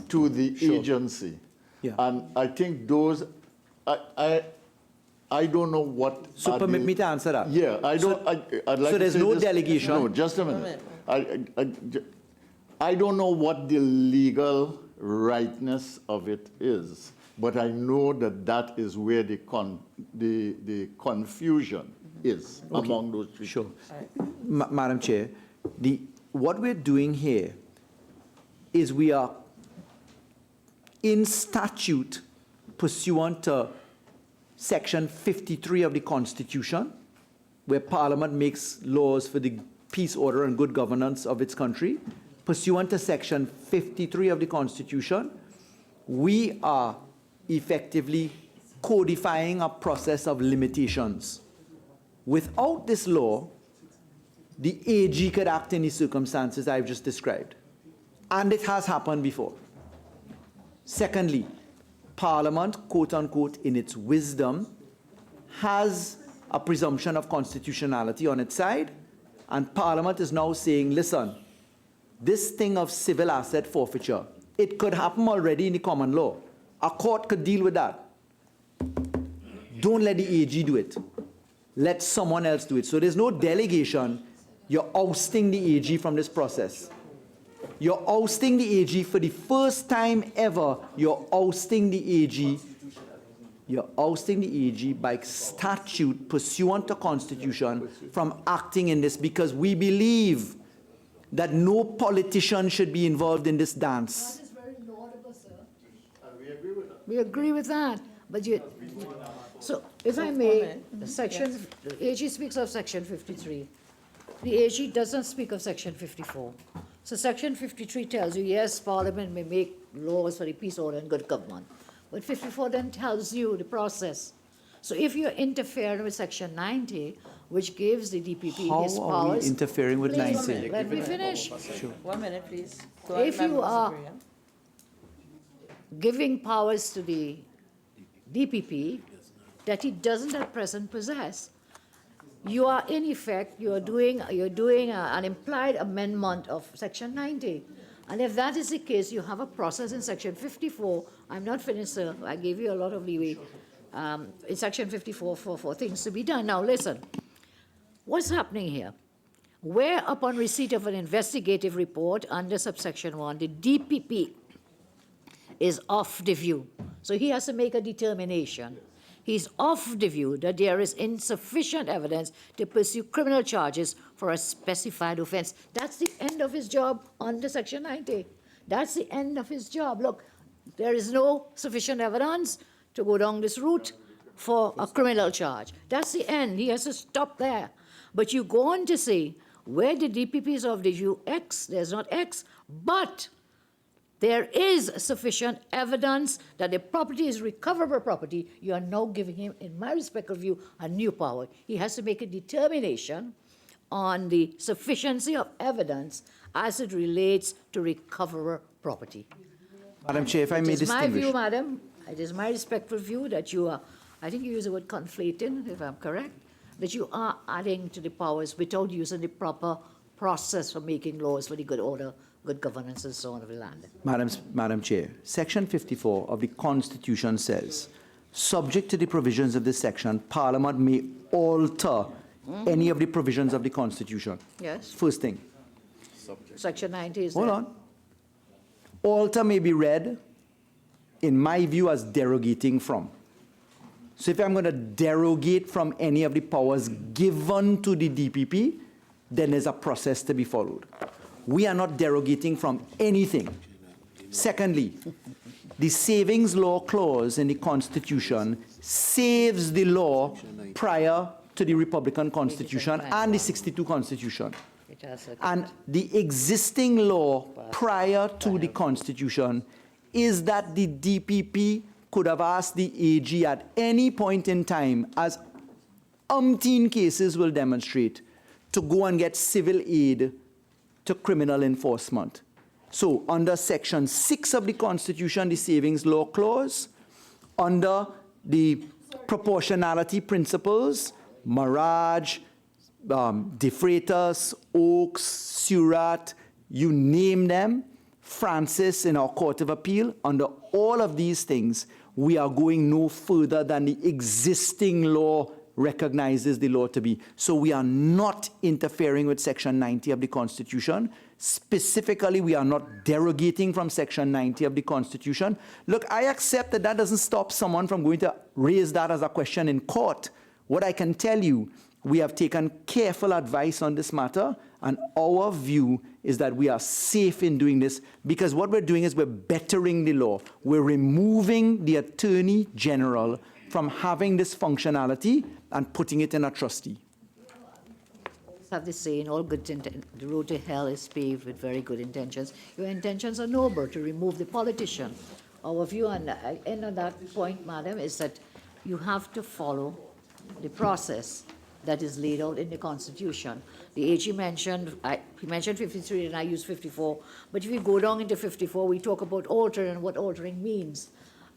to the agency? Yeah. And I think those, I don't know what. So permit me to answer that. Yeah, I'd like so to there's say no this. delegation? No, just a minute. I don't know what the legal rightness of it is, but I know that that is where the confusion is among those 3. Sure. Madam Chair, what we're doing here is we are in statute pursuant to Section 53 of the Constitution, where Parliament makes laws for the peace, order, and good governance of its country. Pursuant to Section 53 of the Constitution, we are effectively codifying a process of limitations. Without this law, the AG could act in the circumstances I've just described. And it has happened before. Secondly, Parliament, quote unquote, in its wisdom, has a presumption of constitutionality on its side, and Parliament is now saying, listen, this thing of civil asset forfeiture, it could happen already in the common law. A court could deal with that. Don't let the AG do it. Let someone else do it. So there's no delegation. You're ousting the AG from this process. You're ousting the AG for the first time ever. You're ousting the AG. You're ousting the AG by statute pursuant to Constitution from acting in this, because we believe that no politician should be involved in this dance. That is very laudable, sir. We agree with that. But so if I may, section, the AG speaks of section 53. The AG doesn't speak of section 54. So section 53 tells you, yes, Parliament may make laws for the peace, order, and good government. But 54 then tells you the process. So if you're interfering with section 90, which gives the DPP his powers. How are we interfering with Please, 90? let me finish. Sure. 1 minute, please. If you are giving powers to the DPP that he doesn't at present possess, you are in effect, you're doing an implied amendment of section 90. And if that is the case, you have a process in section 54. I'm not finished, sir. I gave you a lot of leeway in section 54 for things to be done. Now listen, what's happening here? Where upon receipt of an investigative report under subsection 1, the DPP is off the view. So he has to make a determination. He's off the view that there is insufficient evidence to pursue criminal charges for a specified offense. That's the end of his job under section 90. That's the end of his job. Look, there is no sufficient evidence to go down this route for a criminal charge. That's the end. He has to stop there. But you go on to say, where the DPP is of the view X, there's not X, but there is sufficient evidence that the property is recoverable property, you are now giving him, in my respectful view, a new power. He has to make a determination on the sufficiency of evidence as it relates to recoverable property. Madam Chair, if I may It is my distinguish. view, madam, it is my respectful view that you are, I think you use the word conflating, if I'm correct, that you are adding to the powers without using the proper process for making laws for the good order, good governance, and so on of the land. Madam Chair, Section 54 of the Constitution says, subject to the provisions of this section, Parliament may alter any of the provisions of the Constitution. Yes. First thing. Section 90 is Hold there. on. Alter may be read, in my view, as derogating from. So if I'm going to derogate from any of the powers given to the DPP, then there's a process to be followed. We are not derogating from anything. Secondly, the savings law clause in the Constitution saves the law prior to the Republican Constitution and the 62 Constitution. It has a And the existing law prior to the Constitution is that the DPP could have asked the AG at any point in time, as umpteen cases will demonstrate, to go and get civil aid to criminal enforcement. So under Section 6 of the Constitution, the Savings Law Clause, under the proportionality principles, Maraj, De Freitas, Oaks, Surat, you name them, Francis in our Court of Appeal, under all of these things, we are going no further than the existing law recognizes the law to be. So we are not interfering with Section 90 of the Constitution. Specifically, we are not derogating from Section 90 of the Constitution. Look, I accept that that doesn't stop someone from going to raise that as a question in court. What I can tell you, we have taken careful advice on this matter, and our view is that we are safe in doing this, because what we're doing is we're bettering the law. We're removing the Attorney General from having this functionality and putting it in a trustee. Have the saying, all good the road to hell is paved with very good intentions. Your intentions are noble, to remove the politician. Our view, and I end on that point, madam, is that you have to follow the process that is laid out in the Constitution. The AG mentioned, he mentioned 53 and I used 54, but if you go down into 54, we talk about altering and what altering means.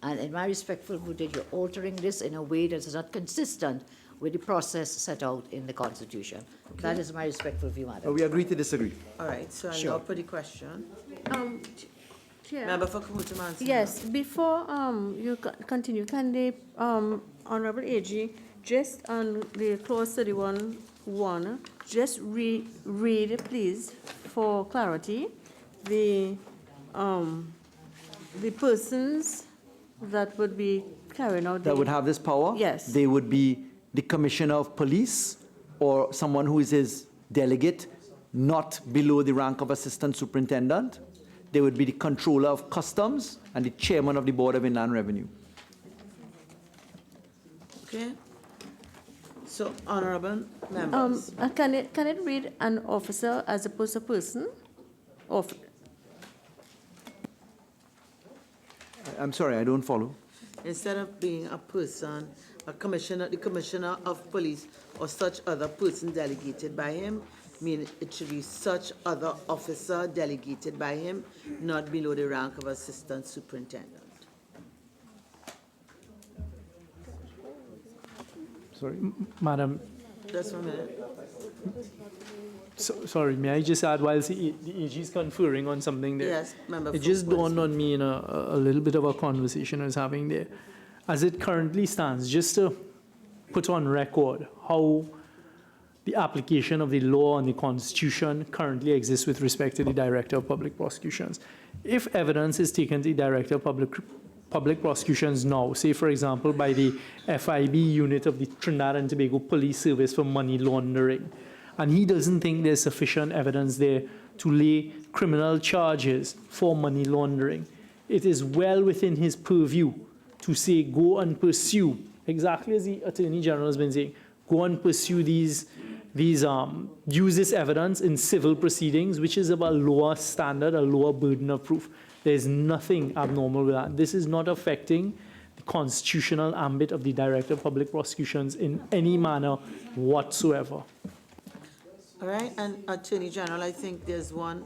And in my respectful view, that you're altering this in a way that is not consistent with the process set out in the Constitution. That is my respectful view, Madam. We agree to disagree. All right, so I'll now put the question. Chair. Member for Kamuta Mansi. Yes, before you continue, can the Honorable AG just on the clause 31(1), just read, please, for clarity, the persons that would be carrying out That would have this power? Yes. They would be the Commissioner of Police or someone who is his delegate, not below the rank of Assistant Superintendent. They would be the Controller of Customs and the Chairman of the Board of Inland Revenue. Okay. So, honorable members. can it read an officer as opposed to person? I'm sorry, I don't follow. Instead of being a person, a commissioner, the Commissioner of Police or such other person delegated by him, mean it should be such other officer delegated by him, not below the rank of Assistant Superintendent. Sorry, Madam, Just 1 minute. sorry, may I just add, whilst the AG is conferring on something there? Yes, member. It just dawned on me in a little bit of a conversation I was having there. As it currently stands, just to put on record how the application of the law and the Constitution currently exists with respect to the Director of Public Prosecutions. If evidence is taken to the Director of Public Prosecutions now, say for example by the FIB unit of the Trinidad and Tobago Police Service for money laundering, and he doesn't think there's sufficient evidence there to lay criminal charges for money laundering, it is well within his purview to say go and pursue, exactly as the Attorney General has been saying, go and pursue use this evidence in civil proceedings, which is of a lower standard, a lower burden of proof. There's nothing abnormal with that. This is not affecting the constitutional ambit of the Director of Public Prosecutions in any manner whatsoever. All right, and Attorney General, I think there's one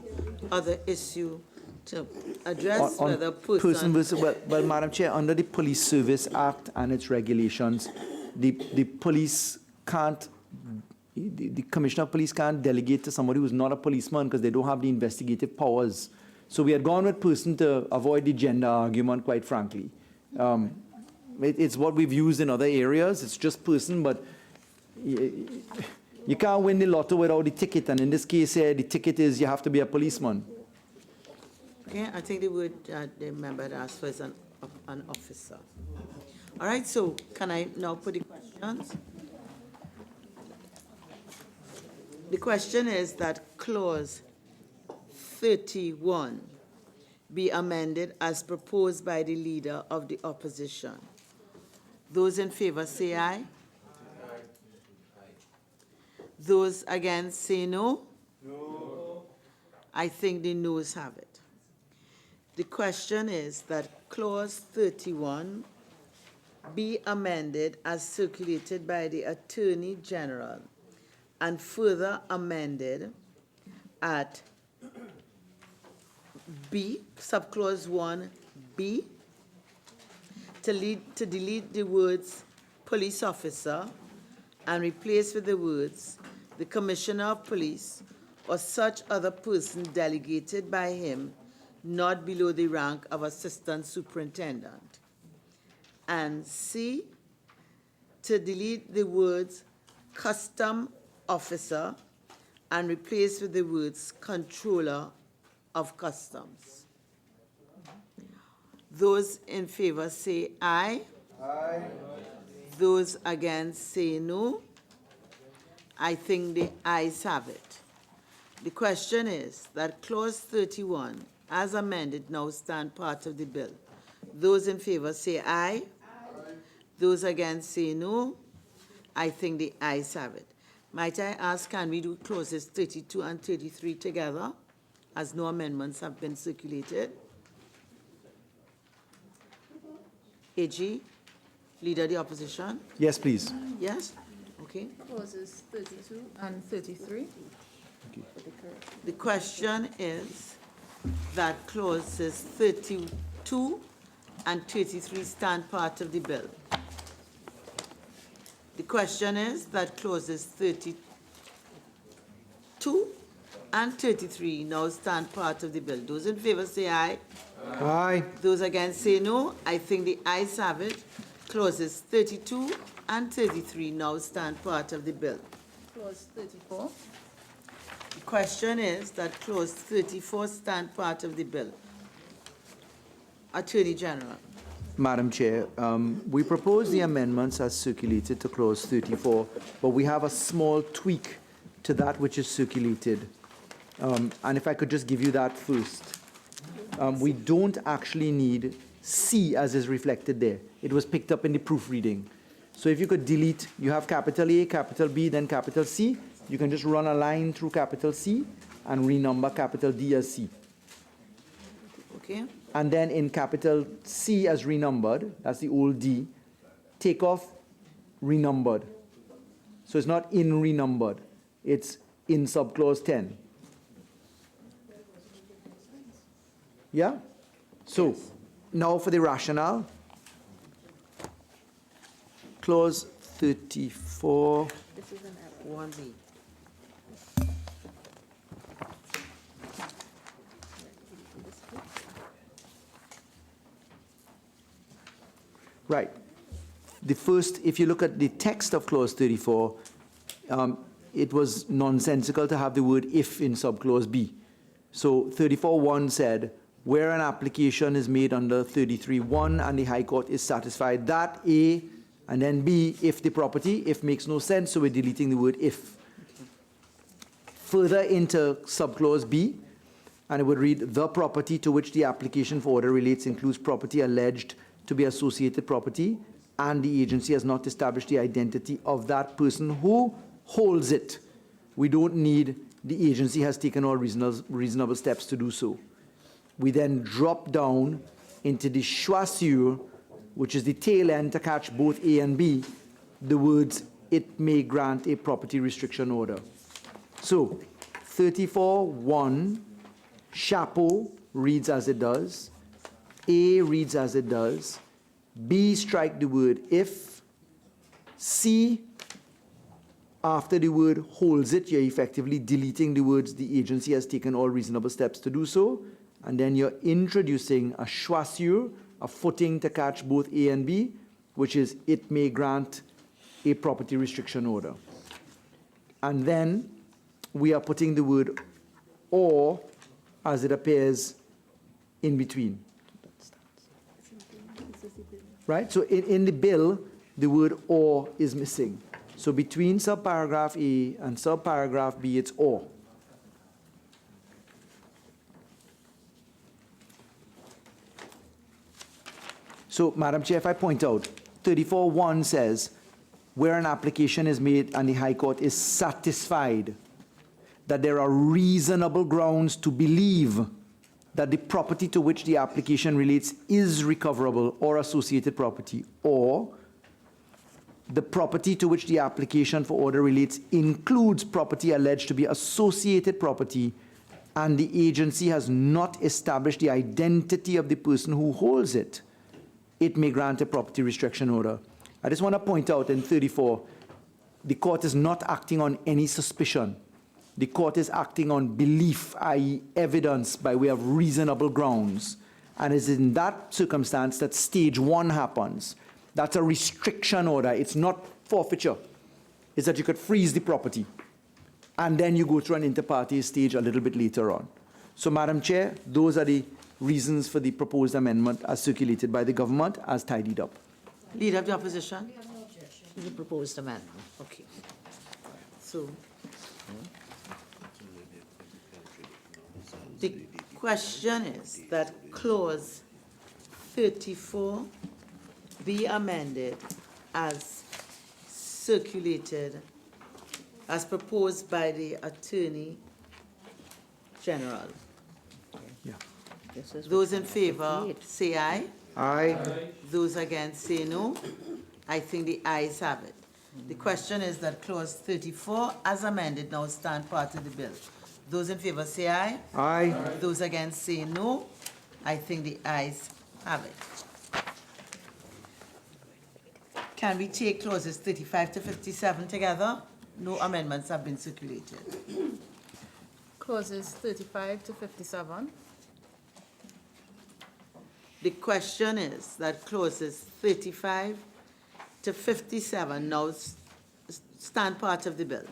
other issue to address, On whether person versus, well, Madam Chair, under the Police Service Act and its regulations, the police can't, the Commissioner of Police can't delegate to somebody who's not a policeman because they don't have the investigative powers. So we had gone with person to avoid the gender argument, quite frankly. It's what we've used in other areas. It's just person, but you can't win the lotto without the ticket. And in this case here, the ticket is you have to be a policeman. Okay, I think the word the member had asked for is an officer. All right, so can I now put the questions? The question is that clause 31 be amended as proposed by the leader of the opposition. Those in favor say aye. Those against say no. No. I think the noes have it. The question is that clause 31 be amended as circulated by the Attorney General and further amended at B, subclause 1B, to delete the words police officer and replace with the words the Commissioner of Police or such other person delegated by him not below the rank of Assistant Superintendent. And C, to delete the words custom officer and replace with the words Controller of Customs. Those in favor say aye. Aye. Those against say no. I think the ayes have it. The question is that clause 31, as amended, now stand part of the bill. Those in favor say aye. Aye. Those against say no. I think the ayes have it. Might I ask, can we do clauses 32 and 33 together, as no amendments have been circulated? AG, Leader of the Opposition? Yes, please. Yes? Okay. Clauses 32 and 33. The question is that clauses 32 and 33 stand part of the bill. The question is that clauses 32 and 33 now stand part of the bill. Those in favor say aye. Aye. Those against say no. I think the ayes have it. Clauses 32 and 33 now stand part of the bill. Clause 34. The question is that clause 34 stand part of the bill. Attorney General. Madam Chair, we propose the amendments as circulated to clause 34, but we have a small tweak to that which is circulated. And if I could just give you that first. We don't actually need C as is reflected there. It was picked up in the proofreading. So if you could delete, you have capital A, capital B, then capital C. You can just run a line through capital C and renumber capital D as C. Okay? And then in capital C as renumbered, that's the old D, take off renumbered. So it's not in renumbered, it's in subclause 10. Yeah? So now for the rationale. Clause 34. This is an error. 1B. Right. The first, if you look at the text of clause 34, it was nonsensical to have the word if in subclause B. So 34.1 said, where an application is made under 33.1 and the High Court is satisfied that A, and then B, if the property, if makes no sense, so we're deleting the word if. Further into subclause B, and it would read, the property to which the application for order relates includes property alleged to be associated property, and the agency has not established the identity of that person who holds it. We don't need the agency has taken all reasonable steps to do so. We then drop down into the choisir, which is the tail end to catch both A and B, the words, it may grant a property restriction order. So, 34.1, chapeau reads as it does, A reads as it does, B strike the word if, C, after the word holds it, you're effectively deleting the words the agency has taken all reasonable steps to do so, and then you're introducing a choisir, a footing to catch both A and B, which is it may grant a property restriction order. And then we are putting the word or as it appears in between. Right? So in the bill, the word or is missing. So between subparagraph A and subparagraph B, it's or. So, Madam Chair, if I point out, 34.1 says, where an application is made and the High Court is satisfied that there are reasonable grounds to believe that the property to which the application relates is recoverable or associated property, or the property to which the application for order relates includes property alleged to be associated property, and the agency has not established the identity of the person who holds it, it may grant a property restriction order. I just want to point out in 34, the court is not acting on any suspicion. The court is acting on belief, i.e. evidence by way of reasonable grounds. And it's in that circumstance that stage 1 happens. That's a restriction order. It's not forfeiture. It's that you could freeze the property. And then you go through an inter partes stage a little bit later on. So, Madam Chair, those are the reasons for the proposed amendment as circulated by the government as tidied up. Leader of the opposition. To the proposed amendment. Okay. So, the question is that clause 34 be amended as circulated, as proposed by the Attorney General. Yeah. Those in favor say aye. Aye. Those against say no. I think the ayes have it. The question is that clause 34 as amended now stand part of the bill. Those in favor say aye. Aye. Those against say no. I think the ayes have it. Can we take clauses 35 to 57 together? No amendments have been circulated. Clauses 35 to 57. The question is that clauses 35 to 57 now stand part of the bill.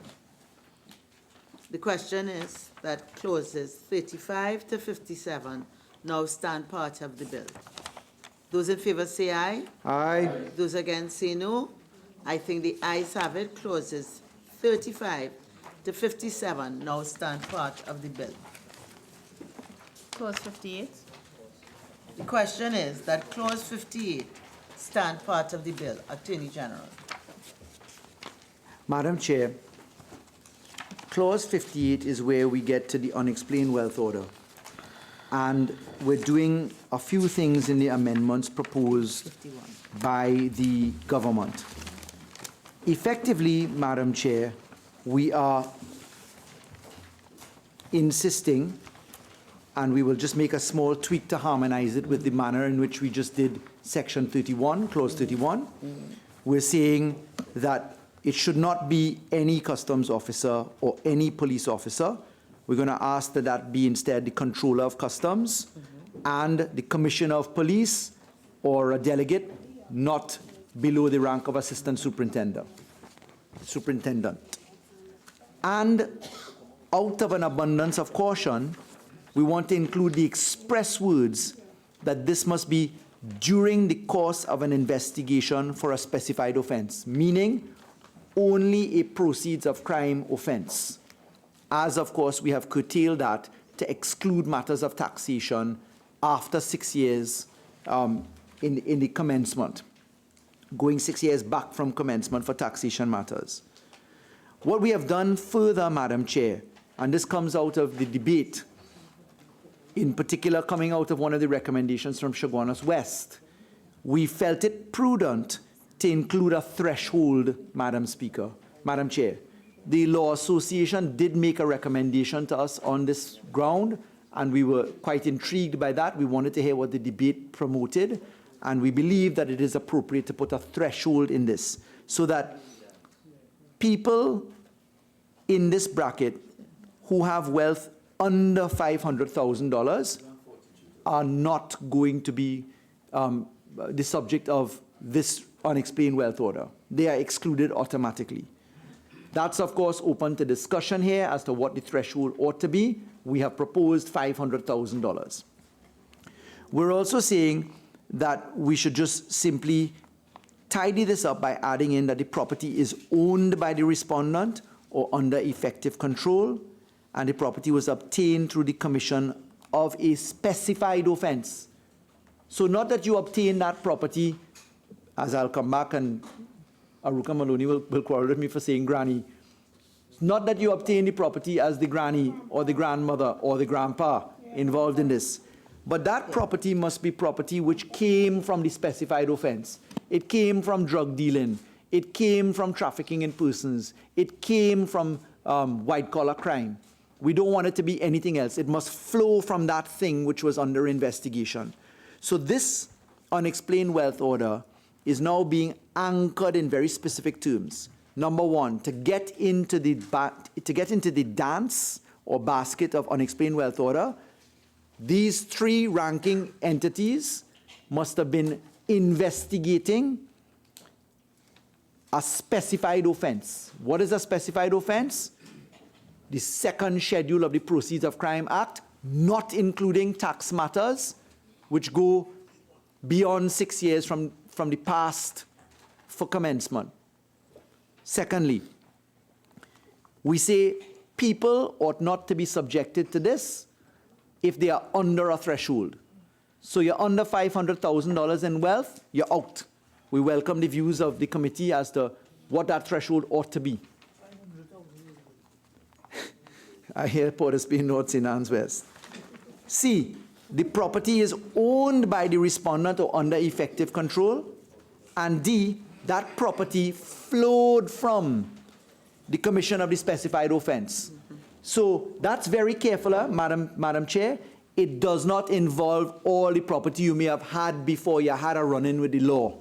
The question is that clauses 35 to 57 now stand part of the bill. Those in favor say aye. Aye. Those against say no. I think the ayes have it. Clauses 35 to 57 now stand part of the bill. Clause 58. The question is that clause 58 stand part of the bill. Attorney General. Madam Chair, clause 58 is where we get to the unexplained wealth order. And we're doing a few things in the amendments proposed 51. by the government. Effectively, Madam Chair, we are insisting, and we will just make a small tweak to harmonize it with the manner in which we just did section 31, clause 31. We're saying that it should not be any customs officer or any police officer. We're going to ask that that be instead the controller of customs and the commissioner of police or a delegate not below the rank of assistant superintendent. And out of an abundance of caution, we want to include the express words that this must be during the course of an investigation for a specified offense, meaning only a proceeds of crime offense. As, of course, we have curtailed that to exclude matters of taxation after 6 years in the commencement, going 6 years back from commencement for taxation matters. What we have done further, Madam Chair, and this comes out of the debate, in particular coming out of one of the recommendations from Chaguanas West, we felt it prudent to include a threshold, Madam Chair. The Law Association did make a recommendation to us on this ground, and we were quite intrigued by that. We wanted to hear what the debate promoted, and we believe that it is appropriate to put a threshold in this so that people in this bracket who have wealth under $500,000 are not going to be the subject of this unexplained wealth order. They are excluded automatically. That's, of course, open to discussion here as to what the threshold ought to be. We have proposed $500,000. We're also saying that we should just simply tidy this up by adding in that the property is owned by the respondent or under effective control, and the property was obtained through the commission of a specified offense. So not that you obtain that property, as I'll come back and Aruka Maloney will quarrel with me for saying granny. Not that you obtain the property as the granny or the grandmother or the grandpa involved in this, but that property must be property which came from the specified offense. It came from drug dealing. It came from trafficking in persons. It came from white-collar crime. We don't want it to be anything else. It must flow from that thing which was under investigation. So this unexplained wealth order is now being anchored in very specific terms. Number one, to get into the dance or basket of unexplained wealth order, these three ranking entities must have been investigating a specified offense. What is a specified offense? The second schedule of the Proceeds of Crime Act, not including tax matters, which go beyond 6 years from the past for commencement. Secondly, we say people ought not to be subjected to this if they are under a threshold. So you're under $500,000 in wealth, you're out. We welcome the views of the committee as to what that threshold ought to be. I hear Port of Spain North, St. Anne's West. C, the property is owned by the respondent or under effective control. And D, that property flowed from the commission of the specified offense. So that's very careful, Madam Chair. It does not involve all the property you may have had before you had a run-in with the law.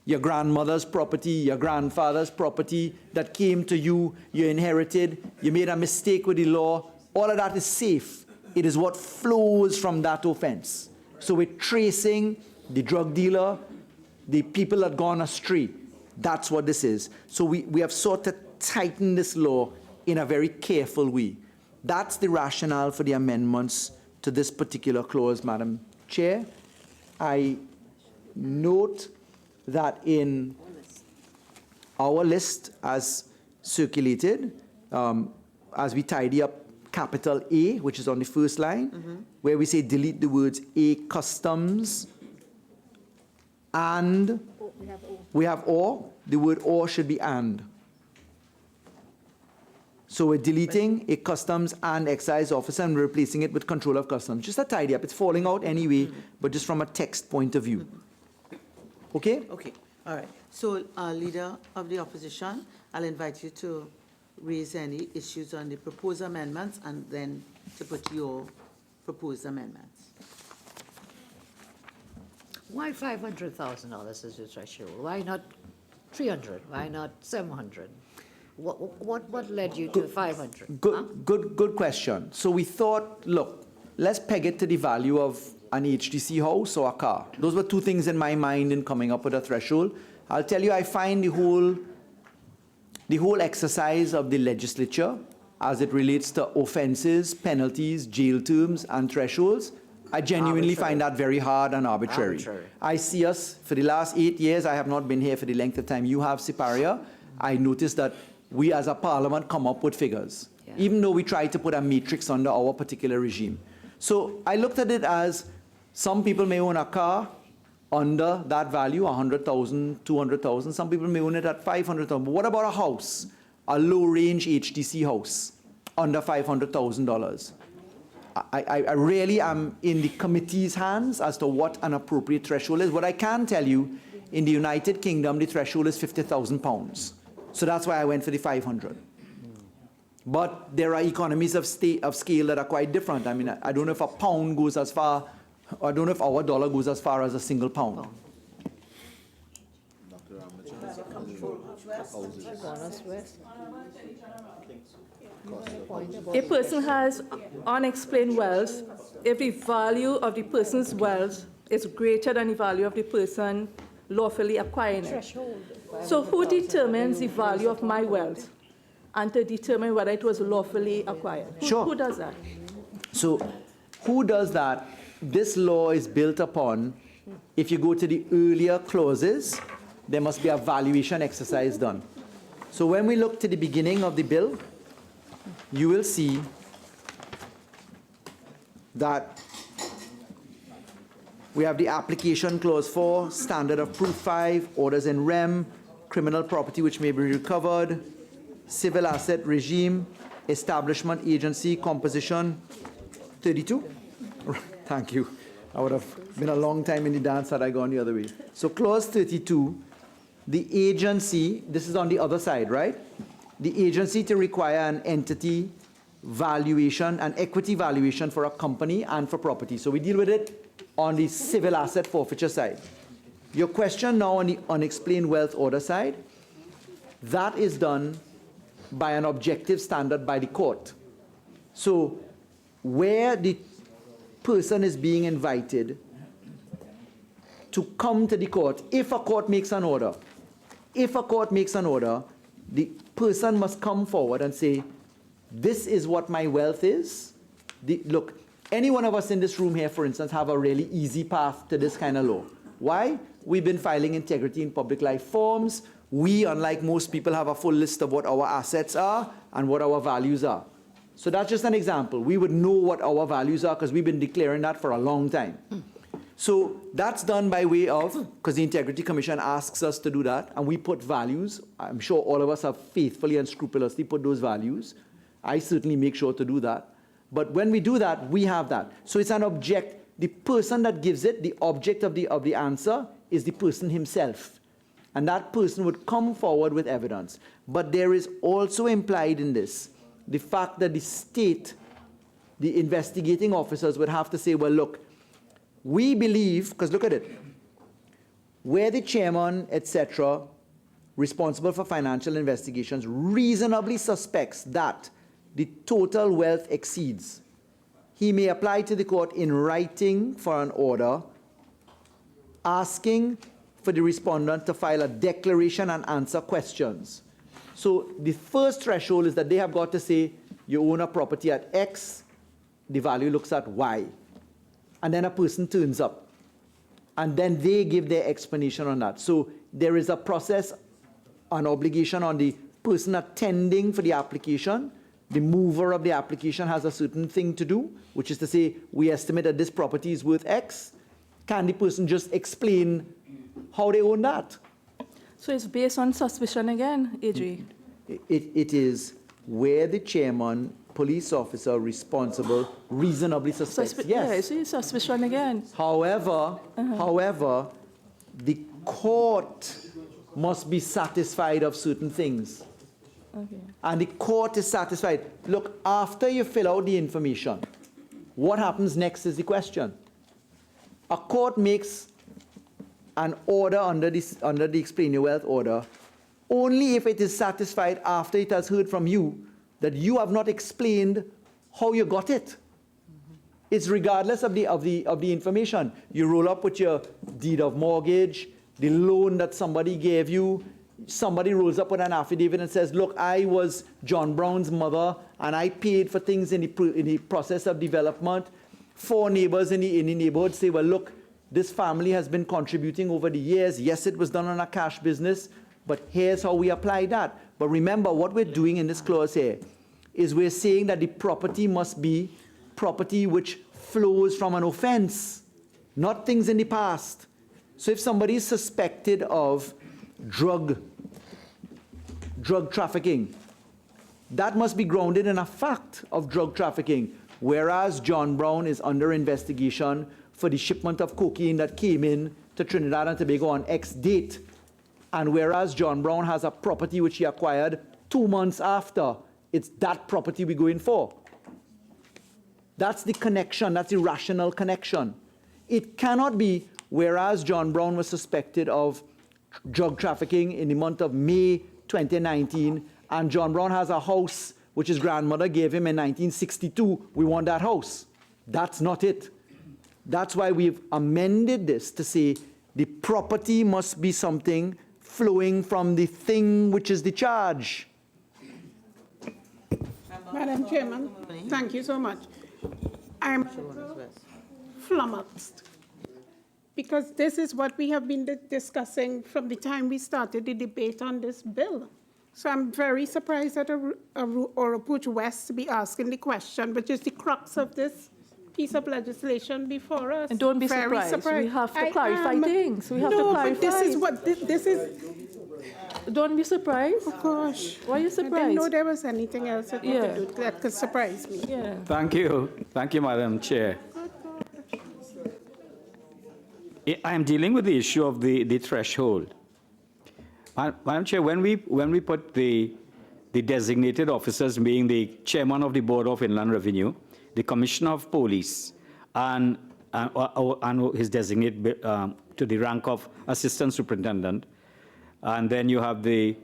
your grandmother's property, your grandfather's property that came to you, you inherited, you made a mistake with the law, all of that is safe. It is what flows from that offense. So we're tracing the drug dealer, the people that gone astray. That's what this is. So we have sought to tighten this law in a very careful way. That's the rationale for the amendments to this particular clause, Madam Chair. I note that in our list as circulated, as we tidy up capital A, which is on the first line, where we say delete the words A customs and we have or, the word or should be and. So we're deleting a customs and excise officer and replacing it with control of customs. Just a tidy up. It's falling out anyway, but just from a text point of view. Okay? Okay, all right. So, Leader of the Opposition, I'll invite you to raise any issues on the proposed amendments and then to put your proposed amendments. Why $500,000 is your threshold? Why not 300? Why not 700? What led you to 500? Good question. So we thought, look, let's peg it to the value of an HTC house or a car. Those were two things in my mind in coming up with a threshold. I'll tell you, I find the whole exercise of the legislature as it relates to offenses, penalties, jail terms, and thresholds, I genuinely find that very hard and arbitrary. I see us, for the last 8 years, I have not been here for the length of time you have, Siparia. I noticed that we as a parliament come up with figures, even though we try to put a matrix under our particular regime. So I looked at it as some people may own a car under that value, 100,000, 200,000. Some people may own it at 500,000. But what about a house, a low-range HTC house, under $500,000? I really am in the committee's hands as to what an appropriate threshold is. What I can tell you, in the United Kingdom, the threshold is £50,000. So that's why I went for the 500. But there are economies of scale that are quite different. I mean, I don't know if a pound goes as far, I don't know if our dollar goes as far as a single pound. A person has unexplained wealth if the value of the person's wealth is greater than the value of the person lawfully acquiring it. So who determines the value of my wealth and to determine whether it was lawfully acquired? Who does that? So who does that? This law is built upon, if you go to the earlier clauses, there must be a valuation exercise done. So when we look to the beginning of the bill, you will see that we have the application clause 4, standard of proof 5, orders in rem, criminal property which may be recovered, civil asset regime, establishment agency composition 32. Thank you. I would have been a long time in the dance had I gone the other way. So clause 32, the agency, this is on the other side, right? The agency to require an entity valuation, an equity valuation for a company and for property. So we deal with it on the civil asset forfeiture side. Your question now on the unexplained wealth order side, that is done by an objective standard by the court. So where the person is being invited to come to the court, if a court makes an order, the person must come forward and say, this is what my wealth is. Look, any one of us in this room here, for instance, have a really easy path to this kind of law. Why? We've been filing integrity in public life forms. We, unlike most people, have a full list of what our assets are and what our values are. So that's just an example. We would know what our values are because we've been declaring that for a long time. So that's done by way of, because the Integrity Commission asks us to do that, and we put values. I'm sure all of us have faithfully and scrupulously put those values. I certainly make sure to do that. But when we do that, we have that. So it's an object. The person that gives it, the object of the answer, is the person himself. And that person would come forward with evidence. But there is also implied in this the fact that the state, the investigating officers would have to say, well, look, we believe, because look at it, where the chairman, etc., responsible for financial investigations reasonably suspects that the total wealth exceeds, he may apply to the court in writing for an order asking for the respondent to file a declaration and answer questions. So the first threshold is that they have got to say, you own a property at X, the value looks at Y. And then a person turns up. And then they give their explanation on that. So there is a process, an obligation on the person attending for the application. The mover of the application has a certain thing to do, which is to say, we estimate that this property is worth X. Can the person just explain how they own that? So it's based on suspicion again, AG? It is where the chairman, police officer responsible reasonably suspects. Yeah, Yes. see, suspicion again. However, the court must be satisfied of certain things. Okay. And the court is satisfied. Look, after you fill out the information, what happens next is the question. A court makes an order under the Explain Your Wealth order only if it is satisfied after it has heard from you that you have not explained how you got it. It's regardless of the information. You roll up with your deed of mortgage, the loan that somebody gave you. Somebody rolls up with an affidavit and says, look, I was John Brown's mother and I paid for things in the process of development. 4 neighbors in the neighborhood say, well, look, this family has been contributing over the years. Yes, it was done on a cash business, but here's how we apply that. But remember, what we're doing in this clause here is we're saying that the property must be property which flows from an offense, not things in the past. So if somebody is suspected of drug trafficking, that must be grounded in a fact of drug trafficking, whereas John Brown is under investigation for the shipment of cocaine that came in to Trinidad and Tobago on X date, and whereas John Brown has a property which he acquired 2 months after, it's that property we're going for. That's the connection, that's the rational connection. It cannot be, whereas John Brown was suspected of drug trafficking in the month of May 2019, and John Brown has a house which his grandmother gave him in 1962, we want that house. That's not it. That's why we've amended this to say the property must be something flowing from the thing which is the charge. Madam Chairman, thank you so much. I'm flummoxed because this is what we have been discussing from the time we started the debate on this bill. So I'm very surprised that Orapooch West be asking the question, which is the crux of this piece of legislation before us. And don't be Very surprised. We have to clarify things. We have to No, clarify. but this is what, this is, Don't be surprised. oh gosh. Why are you I didn't know surprised? there was anything else that we Yeah. could do that could surprise me. Yeah. Thank you. Thank you, Madam Chair. I am dealing with the issue of the threshold. Madam Chair, when we put the designated officers being the chairman of the Board of Inland Revenue, the Commissioner of Police, and his designate to the rank of Assistant Superintendent, and then you have the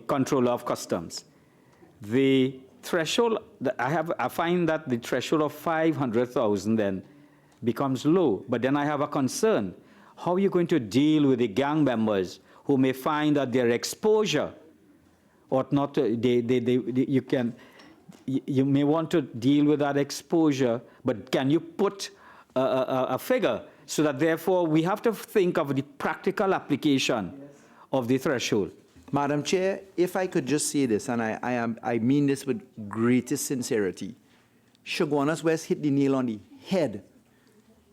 Controller of Customs. The threshold, I find that the threshold of 500,000 then becomes low, but then I have a concern. How are you going to deal with the gang members who may find that their exposure ought not to, you may want to deal with that exposure, but can you put a figure so that therefore we have to think of the practical application of the threshold? Madam Chair, if I could just say this, and I mean this with greatest sincerity, Shagwanas West hit the nail on the head.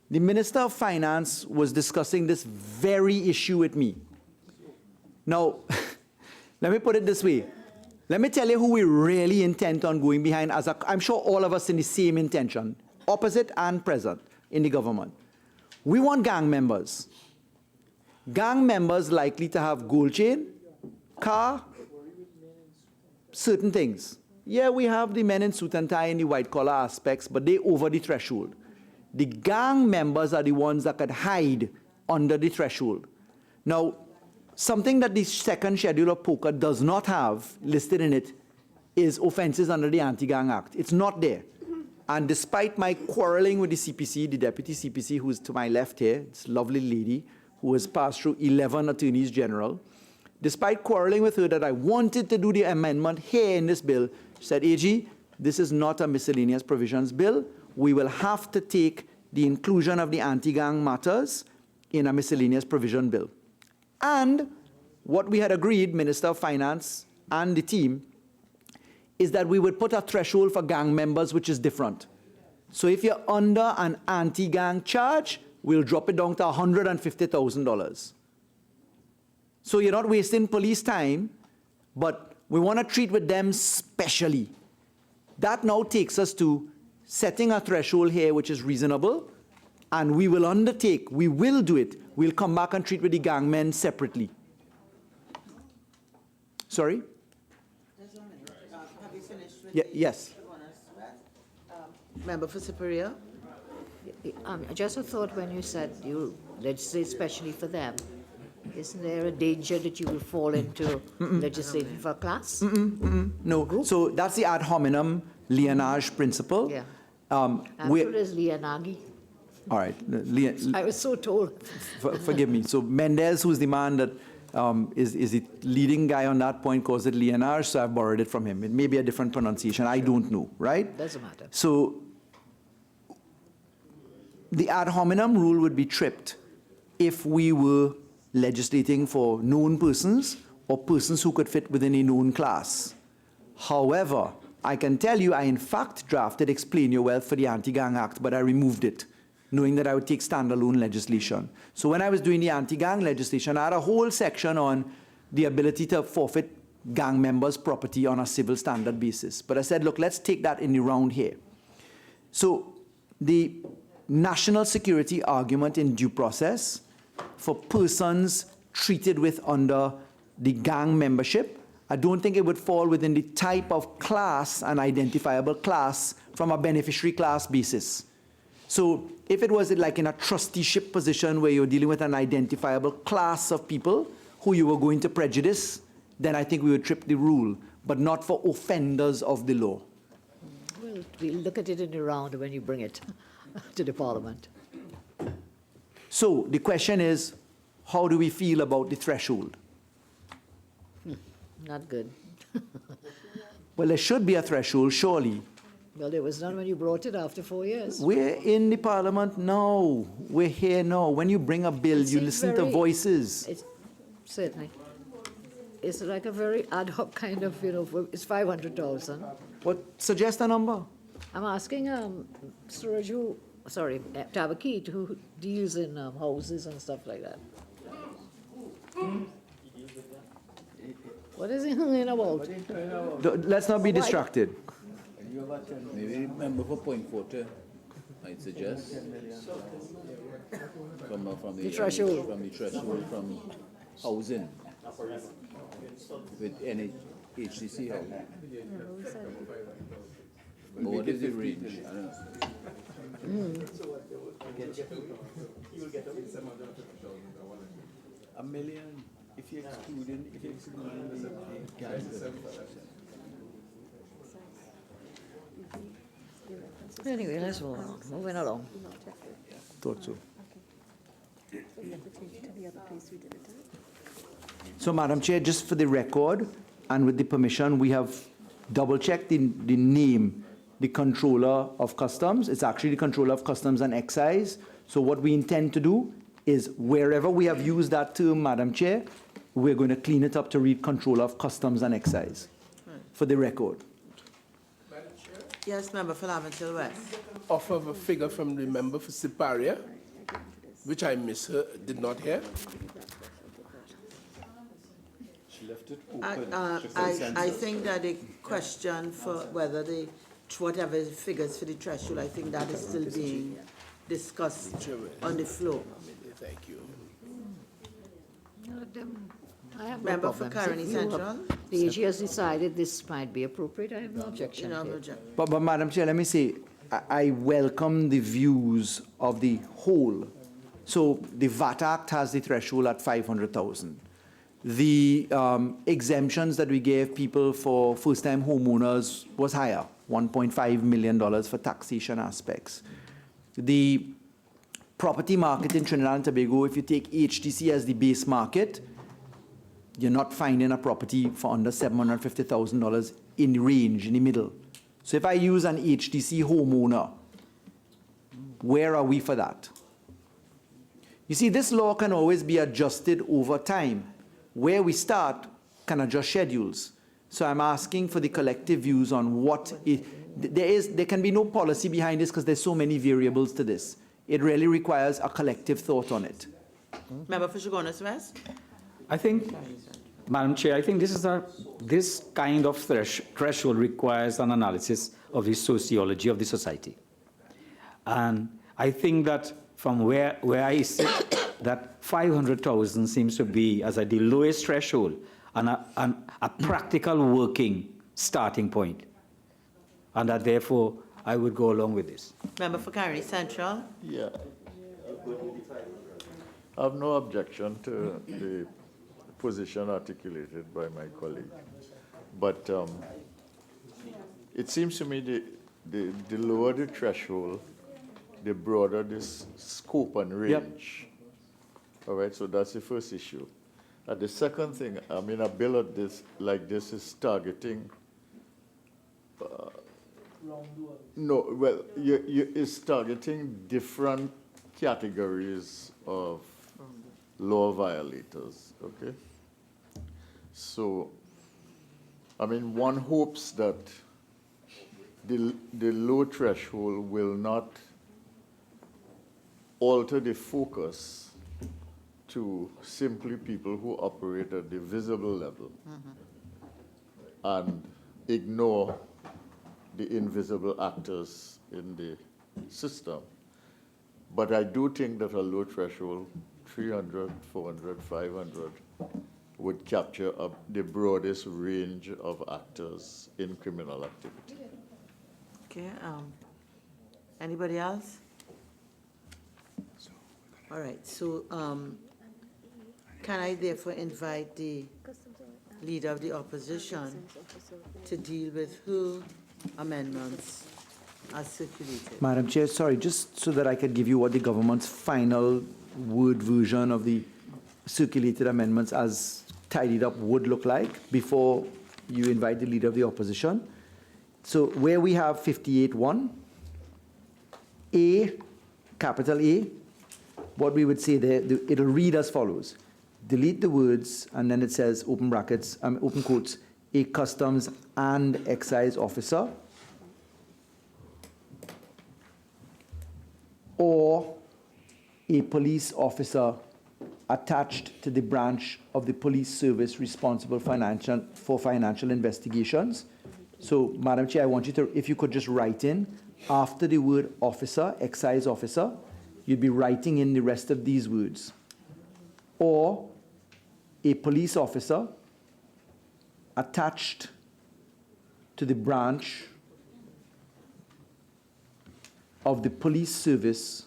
The Minister of Finance was discussing this very issue with me. Now, let me put it this way. Let me tell you who we really intend on going behind. I'm sure all of us in the same intention, opposite and present in the government. We want gang members. Gang members likely to have gold chain, car, certain things. Yeah, we have the men in suit and tie in the white collar aspects, but they over the threshold. The gang members are the ones that could hide under the threshold. Now, something that the second schedule of poker does not have listed in it is offenses under the Anti-Gang Act. It's not there. And despite my quarreling with the CPC, the deputy CPC who's to my left here, this lovely lady who has passed through 11 attorneys general, despite quarreling with her that I wanted to do the amendment here in this bill, she said, AG, this is not a miscellaneous provisions bill. We will have to take the inclusion of the anti-gang matters in a miscellaneous provision bill. And what we had agreed, Minister of Finance and the team, is that we would put a threshold for gang members, which is different. So if you're under an anti-gang charge, we'll drop it down to $150,000. So you're not wasting police time, but we want to treat with them specially. That now takes us to setting a threshold here which is reasonable, and we will undertake, we will do it. We'll come back and treat with the gang men separately. Sorry? Have you finished with Yes. Member for Superior? Just a thought when you said you legislate specially for them. Isn't there a danger that you will fall into legislating for a class? No. So that's the ad hominem lienage principle. Yeah. I'm sure there's Lianagi. All right. I was so told. Forgive me. So Mendez, who's the man that is the leading guy on that point, calls it lienage, so I've borrowed it from him. It may be a different pronunciation. I don't know, right? Doesn't matter. So the ad hominem rule would be tripped if we were legislating for known persons or persons who could fit within a known class. However, I can tell you I in fact drafted Explain Your Wealth for the Anti-Gang Act, but I removed it, knowing that I would take standalone legislation. So when I was doing the anti-gang legislation, I had a whole section on the ability to forfeit gang members' property on a civil standard basis. But I said, look, let's take that in the round here. So the national security argument in due process for persons treated with under the gang membership, I don't think it would fall within the type of class, an identifiable class, from a beneficiary class basis. So if it was like in a trusteeship position where you're dealing with an identifiable class of people who you were going to prejudice, then I think we would trip the rule, but not for offenders of the law. Well, we'll look at it in the round when you bring it to the Parliament. So the question is, how do we feel about the threshold? Not good. Well, there should be a threshold, surely. Well, there was none when you brought it after 4 years. We're in the Parliament now. We're here now. When you bring a bill, you listen to voices. Certainly. It's like a very ad hoc kind of, it's 500,000. What? Suggest a number. I'm asking Tabakit, who deals in houses and stuff like that. What is he hanging about? Let's not be distracted. Maybe member for Point Quarter, I'd suggest. From the threshold. From the threshold from housing. With any HCC housing. But what is the range? I don't know. $1 million if you're excluding the gas. Anyway, let's move on. Moving along. Thought so. So, Madam Chair, just for the record and with the permission, we have double-checked the name, the Controller of Customs. It's actually the Controller of Customs and Excise. So what we intend to do is wherever we have used that term, Madam Chair, we're going to clean it up to read Controller of Customs and Excise for the record. Yes, Member for Laventille West. Off of a figure from the member for Siparia, which I did not hear. She left it I think that the question for whether whatever figures for the threshold, I think that is still being discussed on the floor. Thank you. I have no Member for problems. Caroni If you Central. The AG has decided this might be appropriate. I have no objection No to it. objection. But Madam Chair, let me say, I welcome the views of the whole So the VAT Act has the threshold at 500,000. The exemptions that we gave people for first-time homeowners was higher, $1.5 million for taxation aspects. The property market in Trinidad and Tobago, if you take HTC as the base market, you're not finding a property for under $750,000 in the range, in the middle. So if I use an HTC homeowner, where are we for that? You see, this law can always be adjusted over time. Where we start can adjust schedules. So I'm asking for the collective views on what there can be no policy behind this because there's so many variables to this. It really requires a collective thought on it. Member for Chaguanas West? I think, Madam Chair, I think this kind of threshold requires an analysis of the sociology of the society. And I think that from where I sit, that 500,000 seems to be, as the lowest threshold, and a practical working starting point. And that therefore, I would go along with this. Member for Carey Central? Yeah. I have no objection to the position articulated by my colleague. But it seems to me the lower the threshold, the broader this scope and range. Yep. All right, so that's the first issue. And the second thing, I mean, a bill like this is targeting. It's targeting different categories of law violators. Okay. So, I mean, one hopes that the low threshold will not alter the focus to simply people who operate at the visible level and ignore the invisible actors in the system. But I do think that a low threshold, 300, 400, 500, would capture the broadest range of actors in criminal activity. Okay, anybody else? All right, so can I therefore invite the Leader of the Opposition to deal with her amendments as circulated? Madam Chair, sorry, just so that I could give you what the government's final word version of the circulated amendments as tidied up would look like before you invite the Leader of the Opposition. So where we have 58.1, A, capital A, what we would say there, it'll read as follows. Delete the words, and then it says, open brackets, open quotes, a customs and excise officer, or a police officer attached to the branch of the police service responsible for financial investigations. So, Madam Chair, I want you to, if you could just write in, after the word officer, excise officer, you'd be writing in the rest of these words. Or a police officer attached to the branch of the police service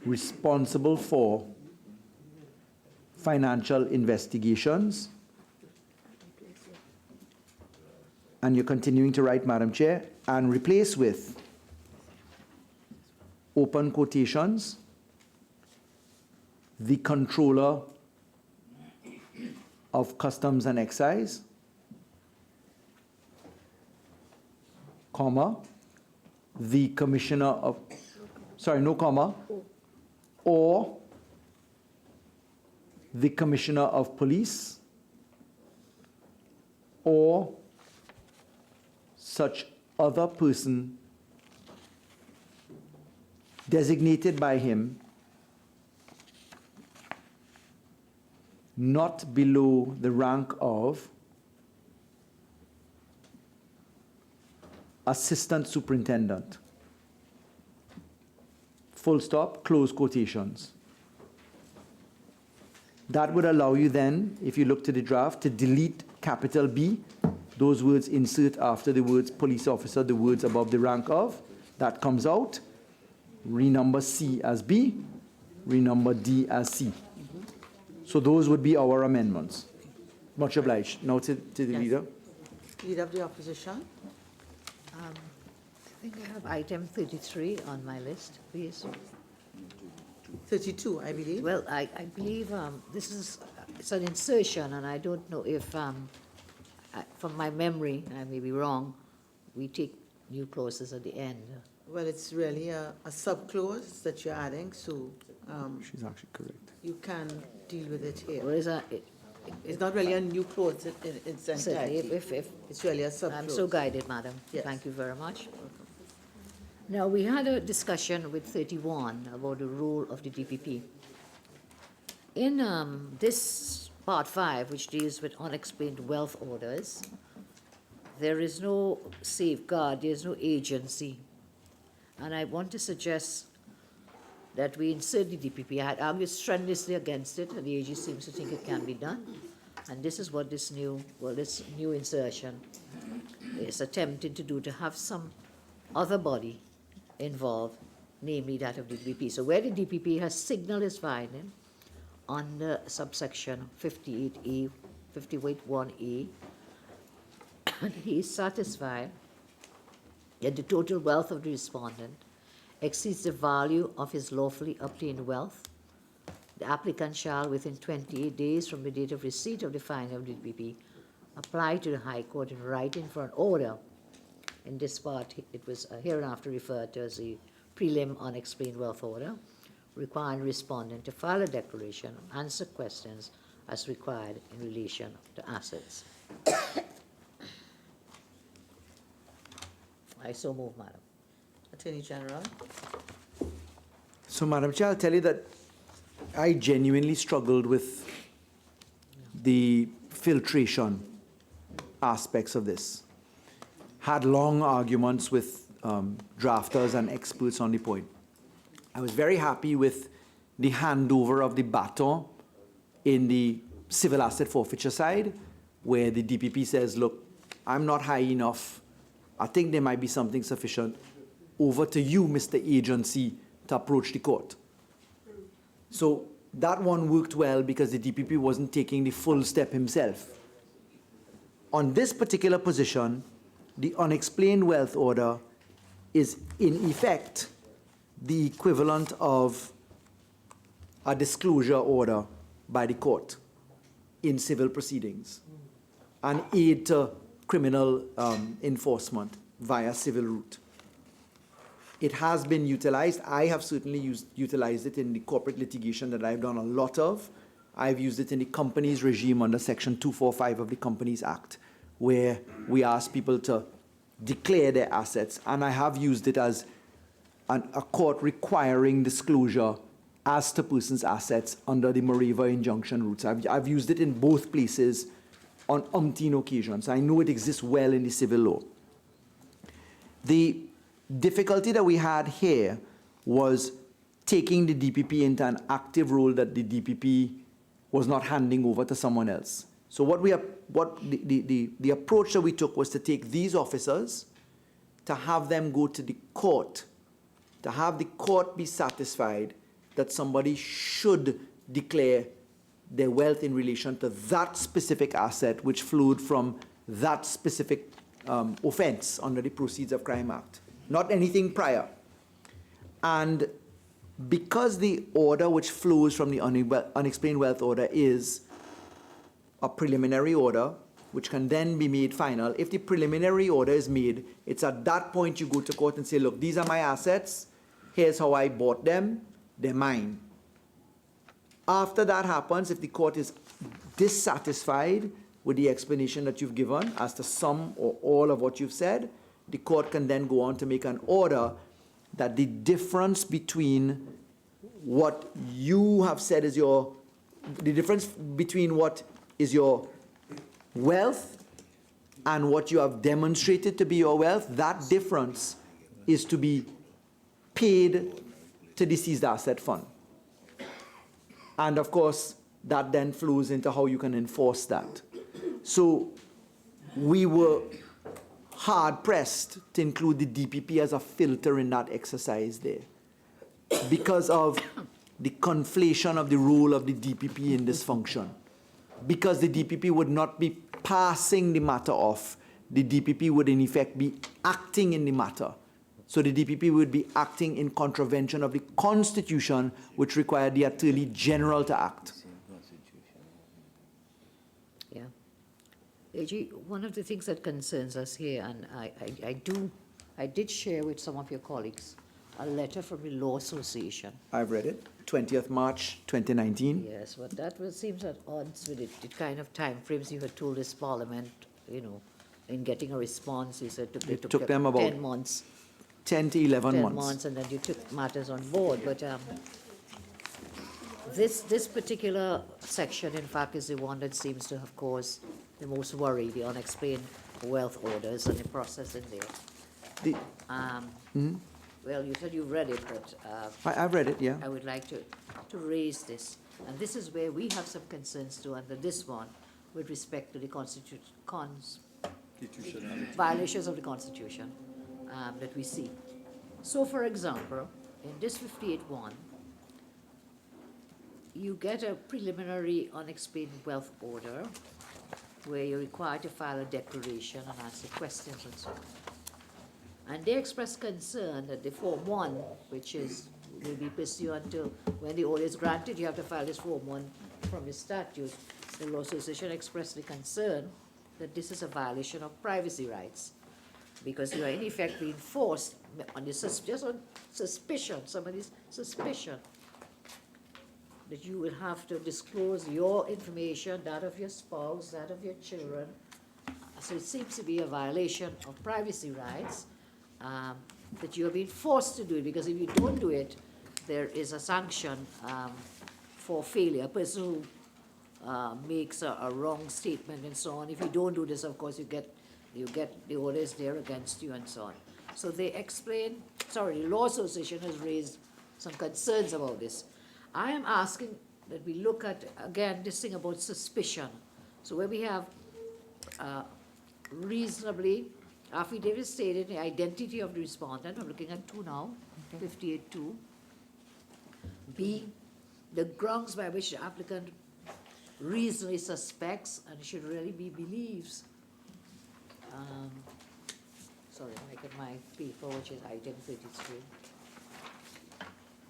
responsible for financial investigations. And you're continuing to write, Madam Chair, and replace with open quotations, the controller of customs and excise, comma, the commissioner of, sorry, no comma, or the commissioner of police, or such other person designated by him not below the rank of assistant superintendent. Full stop, close quotations. That would allow you then, if you look to the draft, to delete capital B, those words insert after the words police officer, the words above the rank of, that comes out. renumber C as B, renumber D as C. So those would be our amendments. Much obliged. Now to the Yes. leader. Leader of the opposition. I think I have item 33 on my list, please. 32, I believe. Well, I believe this is, it's an insertion, and I don't know if, from my memory, I may be wrong, we take new clauses at the end. Well, it's really a sub-clause that you're adding, so She's actually correct. you can deal with it Or here. is that, It's not really a new clause in its certainly, entirety. if It's really a sub-clause. I'm so guided, madam. Yes. Thank you very much. Now, we had a discussion with 31 about the role of the DPP. In this part 5, which deals with unexplained wealth orders, there is no safeguard, there is no agency. And I want to suggest that we insert the DPP. I had argued strenuously against it, and the AG seems to think it can be done. And this is what this new insertion is attempting to do, to have some other body involved, namely that of the DPP. So where the DPP has signaled its finding under subsection 58A, 58(1)A, and he is satisfied that the total wealth of the respondent exceeds the value of his lawfully obtained wealth, the applicant shall, within 28 days from the date of receipt of the finding of the DPP, apply to the High Court in writing for an order. In this part, it was hereinafter referred to as the prelim unexplained wealth order, requiring the respondent to file a declaration, answer questions as required in relation to assets. I so move, madam. Attorney General. So, Madam Chair, I'll tell you that I genuinely struggled with the filtration aspects of this. Had long arguments with drafters and experts on the point. I was very happy with the handover of the baton in the civil asset forfeiture side, where the DPP says, look, I'm not high enough. I think there might be something sufficient. Over to you, Mr. Agency, to approach the court. So that one worked well because the DPP wasn't taking the full step himself. On this particular position, the unexplained wealth order is in effect the equivalent of a disclosure order by the court in civil proceedings, an aid to criminal enforcement via civil route. It has been utilized. I have certainly utilized it in the corporate litigation that I've done a lot of. I've used it in the companies regime under Section 245 of the Companies Act, where we ask people to declare their assets, and I have used it as a court requiring disclosure as to persons' assets under the Moreva injunction routes. I've used it in both places on umpteen occasions. I know it exists well in the civil law. The difficulty that we had here was taking the DPP into an active role that the DPP was not handing over to someone else. So the approach that we took was to take these officers, to have them go to the court, to have the court be satisfied that somebody should declare their wealth in relation to that specific asset which flowed from that specific offense under the Proceeds of Crime Act, not anything prior. And because the order which flows from the unexplained wealth order is a preliminary order, which can then be made final. If the preliminary order is made, it's at that point you go to court and say, look, these are my assets, here's how I bought them, they're mine. After that happens, if the court is dissatisfied with the explanation that you've given as to some or all of what you've said, the court can then go on to make an order that the difference between what you have said is the difference between what is your wealth and what you have demonstrated to be your wealth, that difference is to be paid to the seized asset fund. And of course, that then flows into how you can enforce that. So we were hard pressed to include the DPP as a filter in that exercise there. because of the conflation of the role of the DPP in this function. Because the DPP would not be passing the matter off, the DPP would in effect be acting in the matter. So the DPP would be acting in contravention of the Constitution, which required the Attorney General to act. Yeah. AG, one of the things that concerns us here, and I did share with some of your colleagues a letter from the Law Association. I've read it, 20th March 2019. Yes, but that seems at odds with the kind of time frames you had told this Parliament, you know, in getting a response. You said it took them about 10 months. 10 to 11 10 months. months, and then you took matters on board. But this particular section, in fact, is the one that seems to have caused the most worry, the unexplained wealth orders and the process in there. Well, you said you read it, but I've read it, yeah. I would like to raise this. And this is where we have some concerns too, under this one, with respect to the violations of the Constitution that we see. So, for example, in this 58.1, you get a preliminary unexplained wealth order where you're required to file a declaration and answer questions and so on. And they express concern that the Form 1, which will be pursuant to when the order is granted, you have to file this Form 1 from the statute. The Law Association expressed the concern that this is a violation of privacy rights, because you are in effect being forced on just on suspicion, somebody's suspicion, that you will have to disclose your information, that of your spouse, that of your children. So it seems to be a violation of privacy rights, that you are being forced to do it, because if you don't do it, there is a sanction for failure. A person who makes a wrong statement and so on, if you don't do this, of course, you get the orders there against you and so on. So they explain, the Law Association has raised some concerns about this. I am asking that we look at, again, this thing about suspicion. So where we have reasonably, affidavit stated the identity of the respondent, I'm looking at 2 now, 58.2. B, the grounds by which the applicant reasonably suspects and should really be believes. Sorry, I get my paper, which is item 33.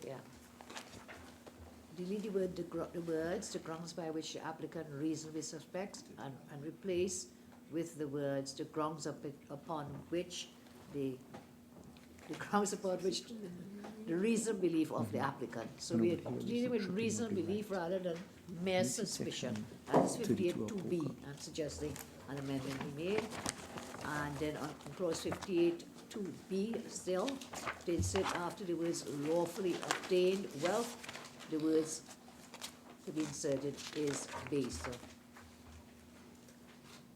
Yeah. Delete the words, the grounds by which the applicant reasonably suspects, and replace with the words, the grounds upon which the grounds upon which the reasonable belief of the applicant. So we are dealing with reasonable belief rather than mere suspicion. That's 58.2b. I'm suggesting an amendment be made. And then on clause 58.2b still, they said after the words lawfully obtained wealth, the words to be inserted is based. So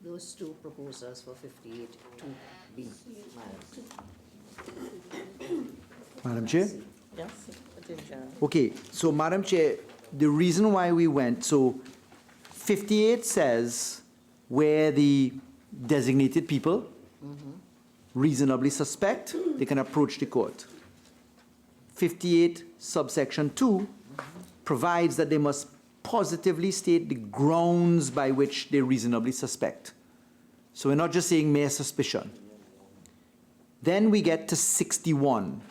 those two proposals for 58.2b, Madam Chair? Yes. Okay, so Madam Chair, the reason why we went, so 58 says where the designated people reasonably suspect, they can approach the court. 58 subsection 2 provides that they must positively state the grounds by which they reasonably suspect. So we're not just saying mere suspicion. Then we get to 61.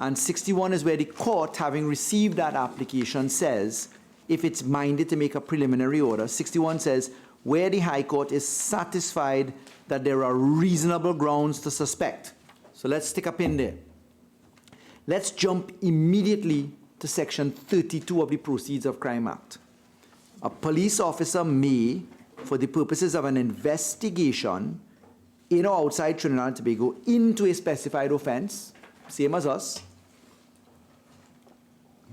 And 61 is where the court, having received that application, says, if it's minded to make a preliminary order, 61 says, where the High Court is satisfied that there are reasonable grounds to suspect. So let's stick a pin there. Let's jump immediately to section 32 of the Proceeds of Crime Act. A police officer may, for the purposes of an investigation in or outside Trinidad and Tobago into a specified offense, same as us,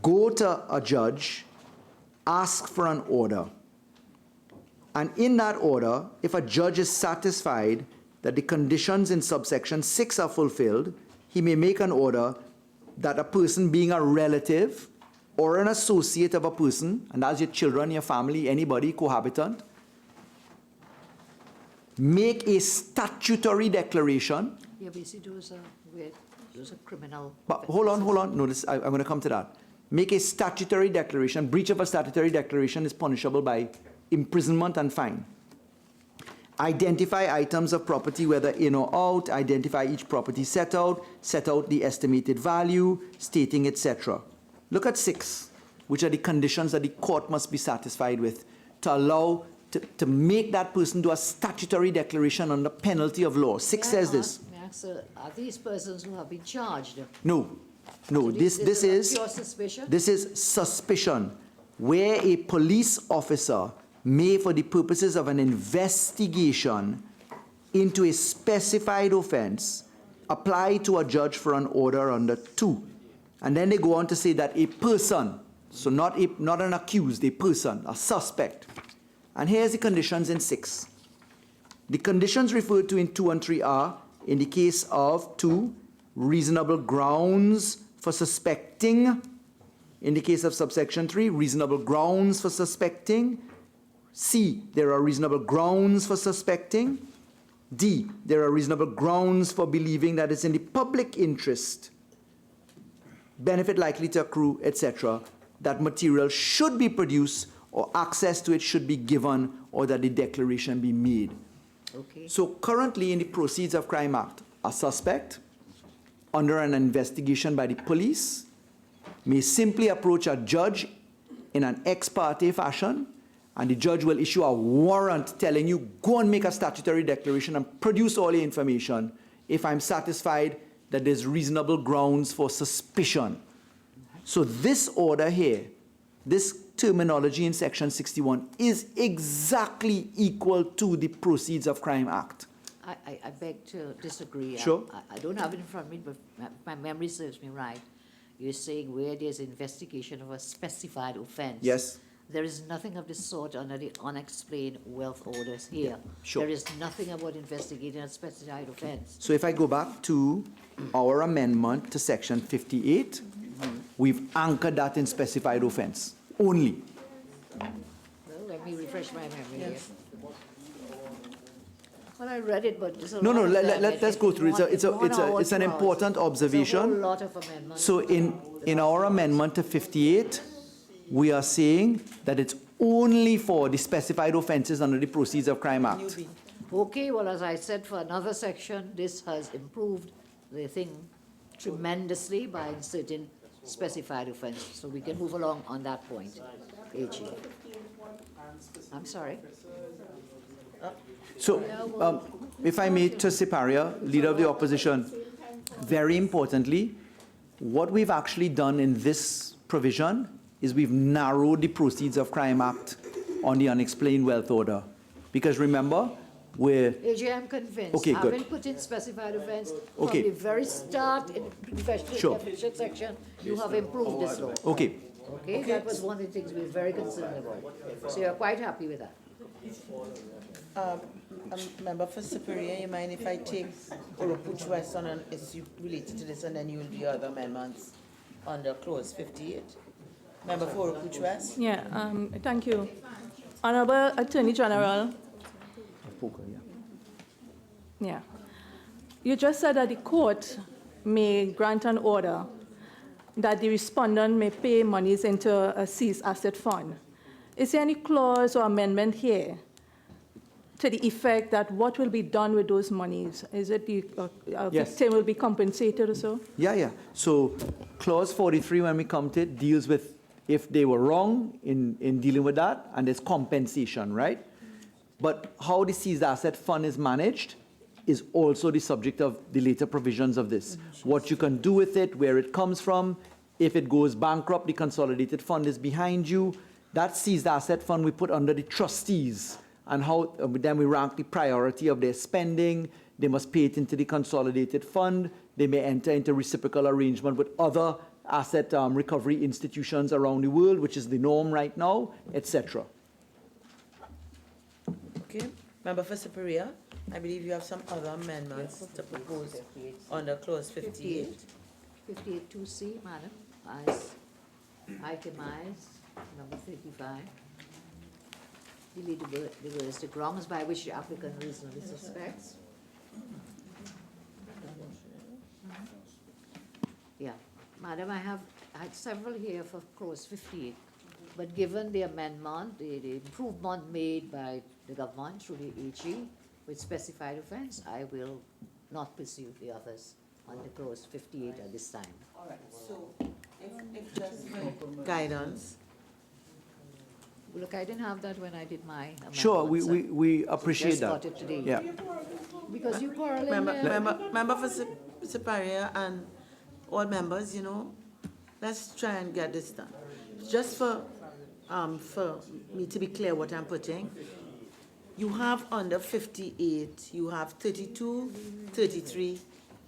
go to a judge, ask for an order. And in that order, if a judge is satisfied that the conditions in subsection 6 are fulfilled, he may make an order that a person being a relative or an associate of a person, and that's your children, your family, anybody, cohabitant, make a statutory declaration. Yeah, basically those are weird. those are criminal. But hold on. No, I'm going to come to that. Make a statutory declaration. Breach of a statutory declaration is punishable by imprisonment and fine. Identify items of property, whether in or out. Identify each property set out the estimated value, stating, etc. Look at 6, which are the conditions that the court must be satisfied with to allow, to make that person do a statutory declaration under penalty of law. 6 says this. May I ask, sir, are these persons who have been charged? No, So this is pure suspicion? This is suspicion, where a police officer may, for the purposes of an investigation into a specified offense, apply to a judge for an order under 2. And then they go on to say that a person, so not an accused, a person, a suspect. And here's the conditions in 6. The conditions referred to in 2 and 3 are, in the case of 2, reasonable grounds for suspecting. In the case of subsection 3, reasonable grounds for suspecting. C, there are reasonable grounds for suspecting. D, there are reasonable grounds for believing that it's in the public interest, benefit likely to accrue, etc., that material should be produced or access to it should be given or that the declaration be made. Okay. So currently in the Proceeds of Crime Act, a suspect under an investigation by the police may simply approach a judge in an ex parte fashion, and the judge will issue a warrant telling you, go and make a statutory declaration and produce all the information if I'm satisfied that there's reasonable grounds for suspicion. So this order here, this terminology in Section 61 is exactly equal to the Proceeds of Crime Act. I beg to disagree. Sure. I don't have it in front of me, but my memory serves me right. You're saying where there's investigation of a specified offense. Yes. There is nothing of the sort under the unexplained wealth orders here. Sure. There is nothing about investigating a specified offense. So if I go back to our amendment to Section 58, we've anchored that in specified offense only. Well, let me refresh my memory here. Well, I read it, but there's a lot No, of them. let's go through. It's an important observation. There's a whole lot of amendments. So in our amendment to 58, we are saying that it's only for the specified offenses under the Proceeds of Crime Act. Okay, well, as I said, for another section, this has improved the thing tremendously by inserting specified offense. So we can move along on that point. AG. I'm sorry. So, if I may, to Siparia, Leader of the Opposition, very importantly, what we've actually done in this provision is we've narrowed the Proceeds of Crime Act on the unexplained wealth order. Because remember, we're... AJ, I'm convinced. Okay, good. Having put in specified offense Okay. from the very start in the definition section, you have improved this law. Okay. Okay, that was one of the things we were very concerned about. So you're quite happy with that? Member for Superior, you mind if I take Oropuch West on an issue related to this, and then you will do other amendments under clause 58? Member for Oropuch West? Yeah, thank you. Honorable Attorney General. Yeah. You just said that the court may grant an order that the respondent may pay monies into a seized asset fund. Is there any clause or amendment here to the effect that what will be done with those monies? Is it the Yes. victim will be compensated or so? Yeah. So, clause 43, when we come to it, deals with if they were wrong in dealing with that, and there's compensation, right? But how the seized asset fund is managed is also the subject of the later provisions of this. What you can do with it, where it comes from, if it goes bankrupt, the consolidated fund is behind you. That seized asset fund we put under the trustees, and how then we rank the priority of their spending. They must pay it into the consolidated fund. They may enter into reciprocal arrangement with other asset recovery institutions around the world, which is the norm right now, etc. Okay. Member for Superior, I believe you have some other amendments to propose under clause 58. 58 2C, madam, as itemized, number 35. Delete the words, the grounds by which the applicant reasonably suspects. Yeah, Madam, I had several here for clause 58, but given the amendment, the improvement made by the government through the AG with specified offence, I will not pursue the others under clause 58 at this time. All right, so if just for guidance, Look, I didn't have that when I did my amendments. Sure, we appreciate Just that. got it today. Yeah. Because you quarrel in member for Superior and all members, you know, let's try and get this done. Just for me to be clear what I'm putting, you have under 58, you have 32, 33,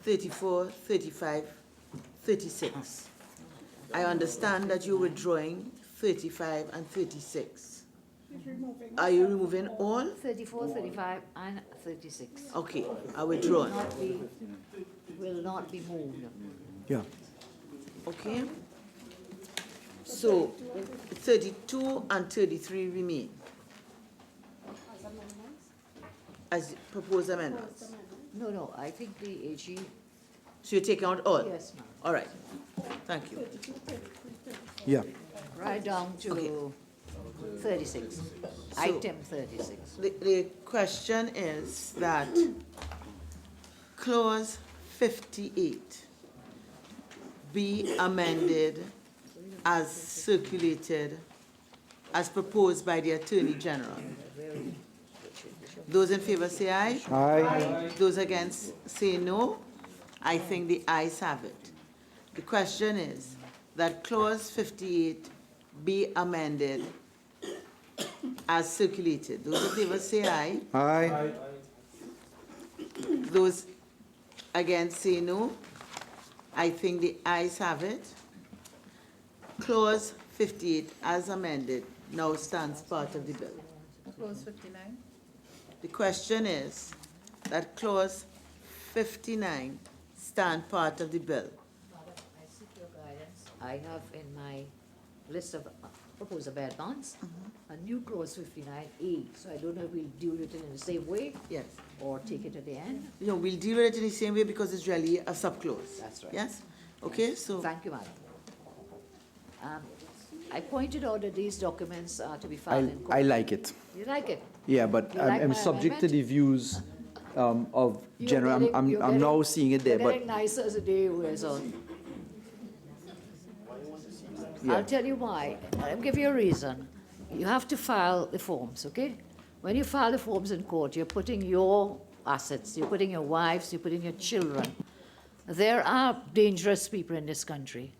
34, 35, 36. I understand that you're withdrawing 35 and 36. Are you removing all? 34, 35, and 36. Okay, I withdraw. Will not be moved. Yeah. Okay. So 32 and 33 remain as proposed amendments. No, I think the AG, So you take out all? yes, ma'am. All right. Thank you. Yeah. Right down to 36, item 36. The question is that clause 58 be amended as circulated, as proposed by the Attorney General. Those in favor say aye. Aye. Those against say no. I think the ayes have it. The question is that clause 58 be amended as circulated. Those in favor say aye. Aye. Those against say no. I think the ayes have it. Clause 58 as amended now stands part of the bill. Clause 59. The question is that clause 59 stand part of the bill. Madam, I seek your guidance. I have in my list of proposed amendments a new clause 59A. So I don't know if we'll deal with it in the same way Yes. or take it at the end. No, we'll deal with it in the same way because it's really a subclause. That's right. Yes? Okay, so. Thank you, Madam. I pointed out that these documents are to be filed in court. I like it. You like it? Yeah, but You like I'm my subject to amendment? the views of You're general. getting- you're I'm now getting- seeing it there, You're but getting nicer as the day wears on. yeah. I'll tell you why. I'll give you a reason. You have to file the forms, okay? When you file the forms in court, you're putting your assets, you're putting your wives, you're putting your children. There are dangerous people in this country.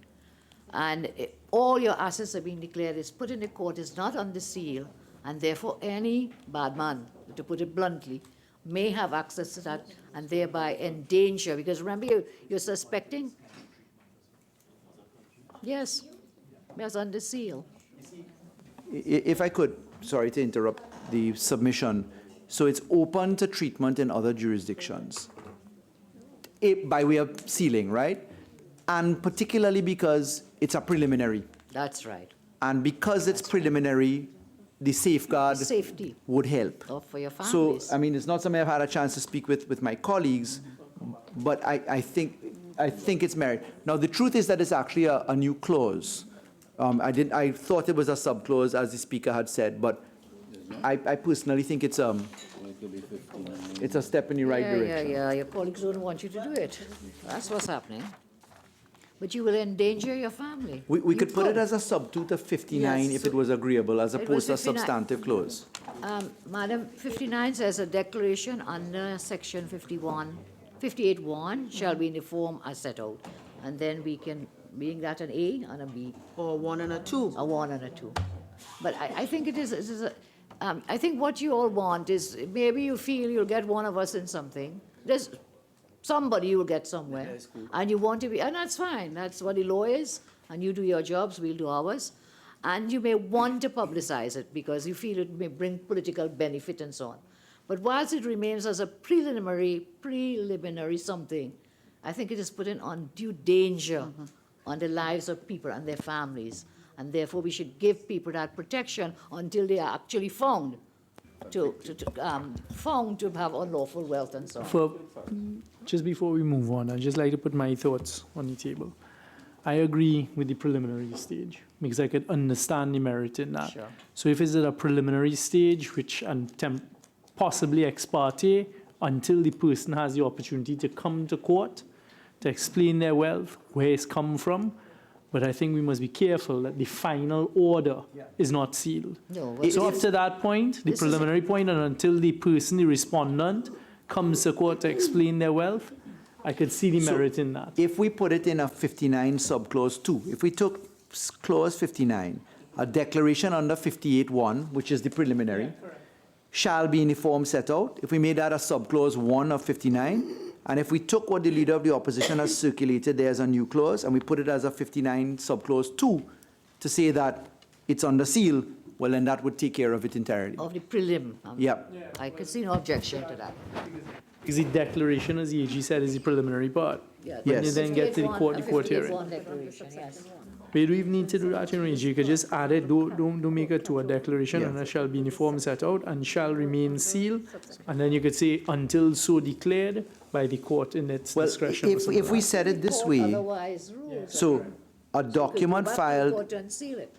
And all your assets are being declared. It's put in the court, it's not under seal, and therefore any bad man, to put it bluntly, may have access to that and thereby endanger. Because remember, you're suspecting? Yes, under seal. If I could, sorry to interrupt the submission. So it's open to treatment in other jurisdictions by way of sealing, right? And particularly because it's a preliminary. That's right. And because it's preliminary, the safeguard Safety would help. for your So, families. I mean, it's not something I've had a chance to speak with my colleagues, but I think it's merit. Now, the truth is that it's actually a new clause. I thought it was a subclause, as the speaker had said, but I personally think it's a step in the right direction. Yeah, your colleagues don't want you to do it. That's what's happening. But you will endanger your family. We You could put it as a substitute of 59 Yes, if it was agreeable, as It opposed was to a 59. substantive clause. Madam, 59 says a declaration under section 58(1) shall be in the form as set out. And then we can, being that an A and a B, Or 1 and a 2. a 1 and a 2. But I think it is I think what you all want is, maybe you feel you'll get one of us in something. There's somebody you will get somewhere. And you want to be, and that's fine. That's what the law is. And you do your jobs, we'll do ours. And you may want to publicize it because you feel it may bring political benefit and so on. But whilst it remains as a preliminary something, I think it is putting undue danger on the lives of people and their families. And therefore, we should give people that protection until they are actually found to have unlawful wealth and so on. Just before we move on, I'd just like to put my thoughts on the table. I agree with the preliminary stage because I could understand the merit in that. Sure. So if it's at a preliminary stage, which possibly ex parte, until the person has the opportunity to come to court to explain their wealth, where it's come from. But I think we must be careful that the final order is not sealed. No, So up to that point, the preliminary point, and until the person, the respondent, comes to court to explain their wealth, I could see the merit in that. If we put it in a 59 subclause 2, if we took clause 59, a declaration under 58.1, which is the preliminary, shall be in the form set out. If we made that a subclause 1 of 59, and if we took what the Leader of the Opposition has circulated there as a new clause, and we put it as a 59 subclause 2 to say that it's under seal, well, then that would take care of it entirely. Of the prelim. Yep. I could see no objection to that. Because the declaration, as the AG said, is the preliminary part. Yeah, When you Yes. then get to the court hearing. 58-1 declaration, yes. We don't even need to do that, AG. You could just add it, don't make it to a declaration, and it shall be in the form set out, and shall remain sealed. And then you could say, until so declared by the court in its Well, discretion. or something if we like said it this Court way, otherwise rules. so a document Go back to the filed, court to unseal it.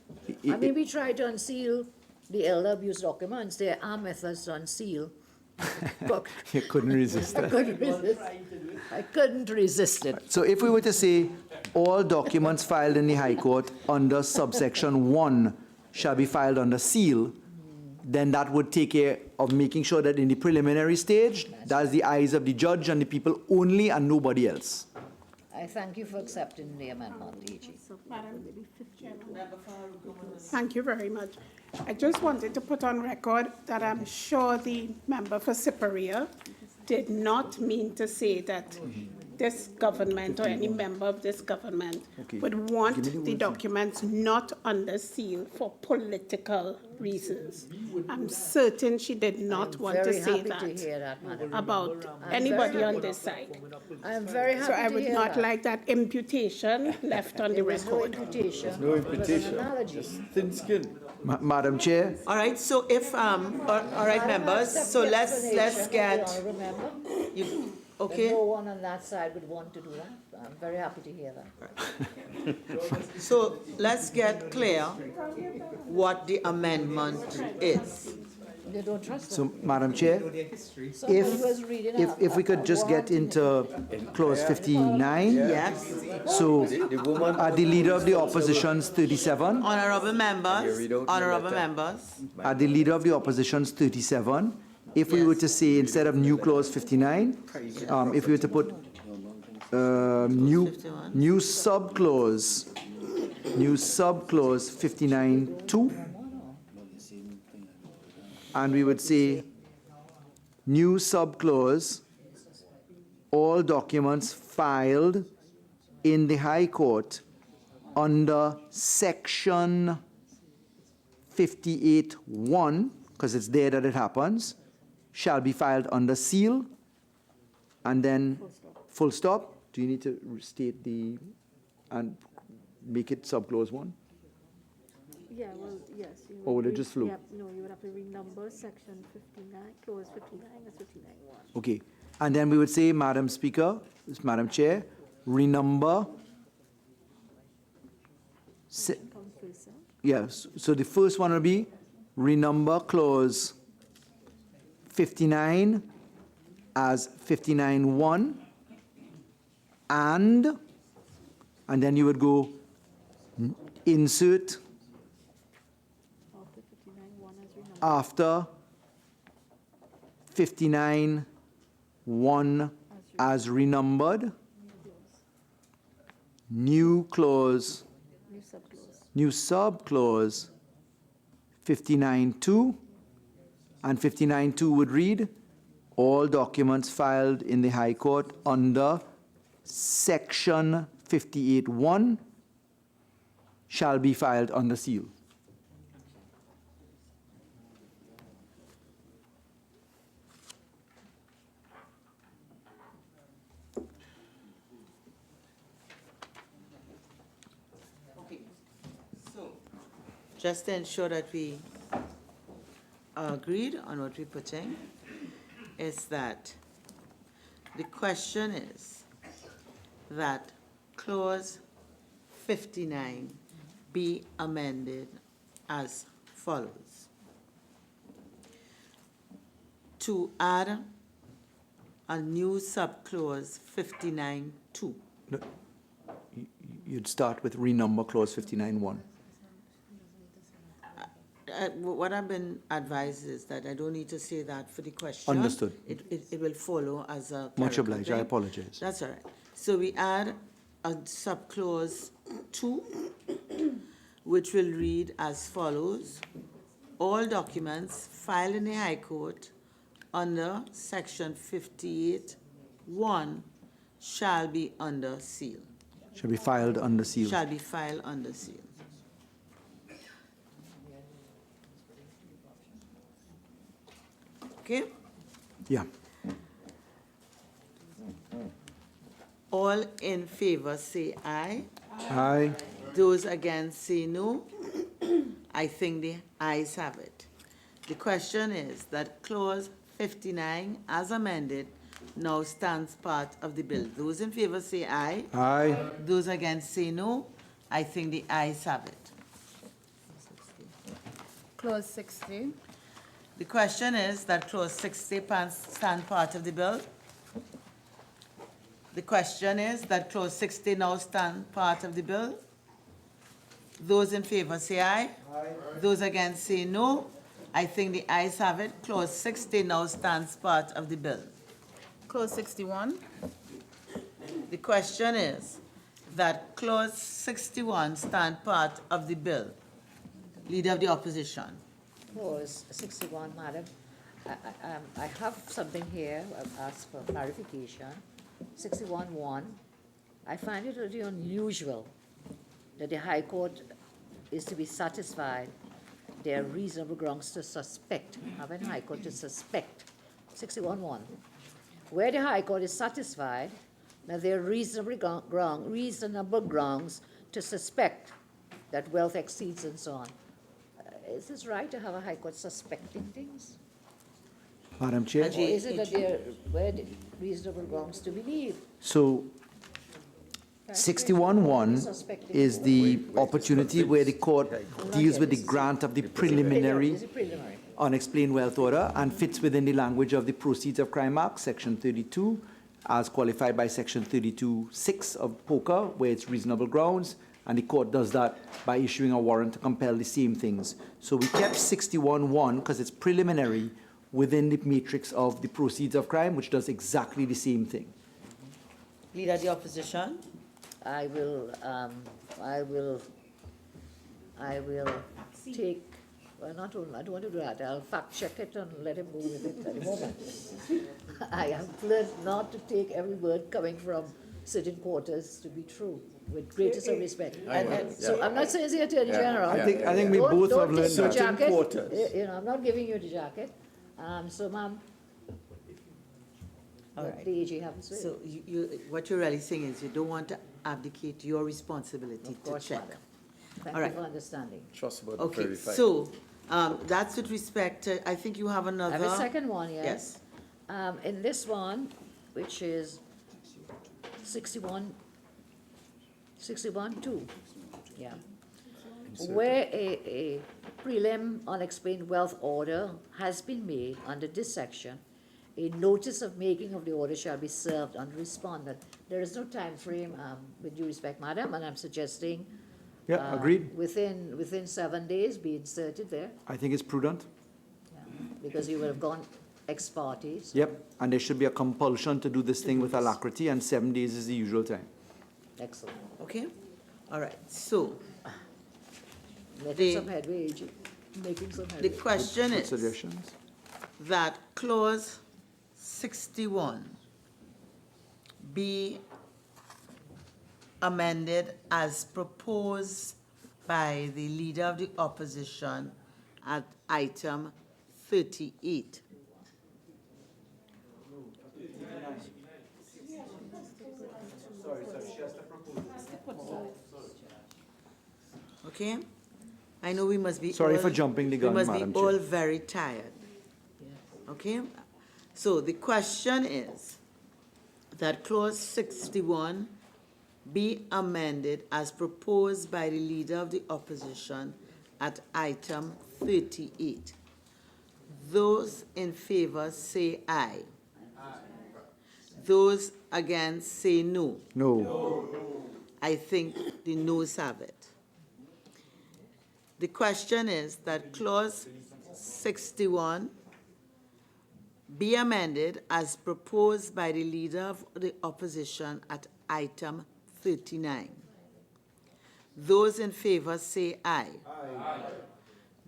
I mean, we tried to unseal the elder abuse documents. There are methods to unseal. But you couldn't resist I that. couldn't resist. I couldn't resist it. So if we were to say, all documents filed in the High Court under subsection 1 shall be filed under seal, then that would take care of making sure that in the preliminary stage, that's the eyes of the judge and the people only and nobody else. I thank you for accepting the amendment, AG. Thank you very much. I just wanted to put on record that I'm sure the member for Siparia did not mean to say that this government or any member of this government would want the documents not under seal for political reasons. I'm certain she did not want to Very say happy to that hear that, madam. about anybody on this side. I am very happy So I to would hear not that. like that imputation left on the There was no record. imputation. No It was imputation. an analogy. Thin skin. Madam Chair, All right, so if, all right, members, so let's get, you, okay? No one on that side would want to do that. I'm very happy to hear that. So let's get clear what the amendment is. They don't trust so them. Madam Chair, Somebody was reading out if we could just get into clause 59. Yes, So are the Leader of the Opposition's 37? honorable members, Are the Leader of the Opposition's 37? If we were to say, instead of new clause 59, if we were to put new subclause 59(2), and we would say new subclause, all documents filed in the High Court under section 58(1), because it's there that it happens, shall be filed under seal, and then full stop. Do you need to restate and make it subclause 1? Yeah, well, yes. Or would it just flow? No, you would have to renumber section 59, clause 59 as 59(1). Okay. And then we would say, Madam Speaker, Madam Chair, renumber. Yes, so the first one will be renumber clause 59 as 59(1), and then you would go insert after 59(1) as renumbered, new clause, new subclause 59(2), and 59(2) would read, all documents filed in the High Court under section 58(1) shall be filed under seal. Just to ensure that we are agreed on what we're putting, is that the question is that clause 59 be amended as follows. To add a new subclause 59(2). No, you'd start with renumber clause 59(1). What I've been advised is that I don't need to say that for the question. Understood. It will follow as a Much clerical obliged, I thing. apologize. That's all right. So we add a subclause 2, which will read as follows. All documents filed in the High Court under Section 58(1) shall be under seal. Shall be filed under seal. Shall be filed under seal. Okay? Yeah. All in favor say aye. Aye. Those against say no. I think the ayes have it. The question is that clause 59 as amended now stands part of the bill. Those in favor say aye. Aye. Those against say no. I think the ayes have it. Clause 60. The question is that clause 60 stand part of the bill. The question is that clause 60 now stand part of the bill. Those in favor say aye. Aye. Those against say no. I think the ayes have it. Clause 60 now stands part of the bill. Clause 61. The question is that clause 61 stand part of the bill. Leader of the opposition. Clause 61, Madam. I have something here. I've asked for clarification. 61(1). I find it really unusual that the High Court is to be satisfied there are reasonable grounds to suspect, having High Court to suspect. 61(1). Where the High Court is satisfied that there are reasonable grounds to suspect that wealth exceeds and so on. Is this right to have a High Court suspecting things? Madam Chair. Or is it that there were reasonable grounds to believe? So 61(1) is the opportunity where the court deals with the grant of the preliminary unexplained wealth order and fits within the language of the Proceeds of Crime Act, Section 32, as qualified by Section 32(6) of POCA, where it's reasonable grounds, and the court does that by issuing a warrant to compel the same things. So we kept 61(1) because it's preliminary within the matrix of the Proceeds of Crime, which does exactly the same thing. Leader of the opposition. I will take, well, not only, I don't want to do that, I'll fact check it and let him go with it at the moment. I have learned not to take every word coming from sitting quarters to be true, with greatest of respect. So I'm not saying it's the Attorney General. I think we both have learned Don't that. take the jacket. You know, I'm not giving you the jacket. So, ma'am, All right. the AG haven't said. So what you're really saying is you don't want to abdicate your responsibility Of to course, check. madam. Thank All you right. for understanding. Trust about Okay, 35. so that's with respect to, I think you have another. I have a second one, yes. Yes. In this one, which is 61(2), yeah. Where a prelim unexplained wealth order has been made under this section, a notice of making of the order shall be served on respondent. There is no time frame, with due respect, madam, and I'm suggesting Yeah, agreed. within 7 days be inserted there, I think it's prudent. because you would have gone ex parte. so- Yep, and there should be a compulsion to do this thing with alacrity, and 7 days is the usual time. Excellent. Okay, all right, so Making some headway, AG. Making some the headway. question Good is suggestions. that clause 61 be amended as proposed by the Leader of the Opposition at item 38. Okay? I know we must be Sorry all- for jumping the gun, We must Madam be Chair. all very tired. Okay? So the question is that clause 61 be amended as proposed by the Leader of the Opposition at item 38. Those in favor say aye. Those against say no. No. I think the noes have it. The question is that clause 61 be amended as proposed by the Leader of the Opposition at item 39. Those in favor say aye. Aye.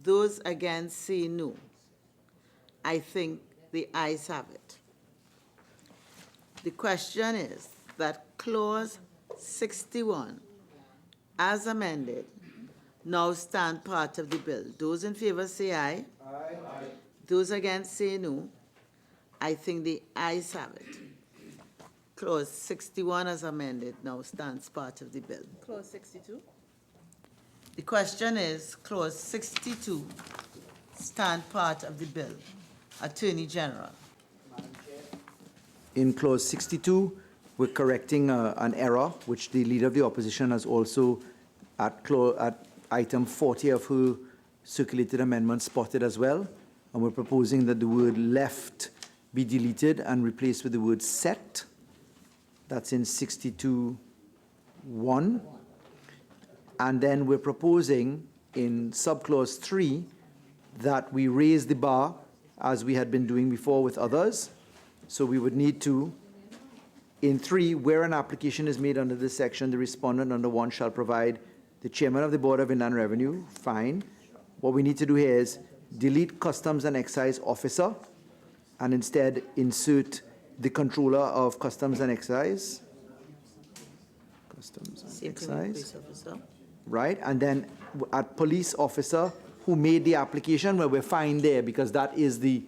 Those against say no. I think the ayes have it. The question is that clause 61, as amended, now stand part of the bill. Those in favor say aye. Aye. Those against say no. I think the ayes have it. Clause 61 as amended now stands part of the bill. Clause 62. The question is, clause 62 stand part of the bill. Attorney General. In clause 62, we're correcting an error, which the Leader of the Opposition has also, at item 40 of her circulated amendment, spotted as well. And we're proposing that the word left be deleted and replaced with the word set. That's in 62(1). And then we're proposing in subclause 3 that we raise the bar as we had been doing before with others. So we would need to, in 3, where an application is made under this section, the respondent under 1 shall provide the chairman of the Board of Inland Revenue. Fine. What we need to do here is delete Customs and Excise Officer and instead insert the Controller of Customs and Excise. Customs and Same thing with Excise. police officer. Right, and then at police officer who made the application, well, we're fine there because that is the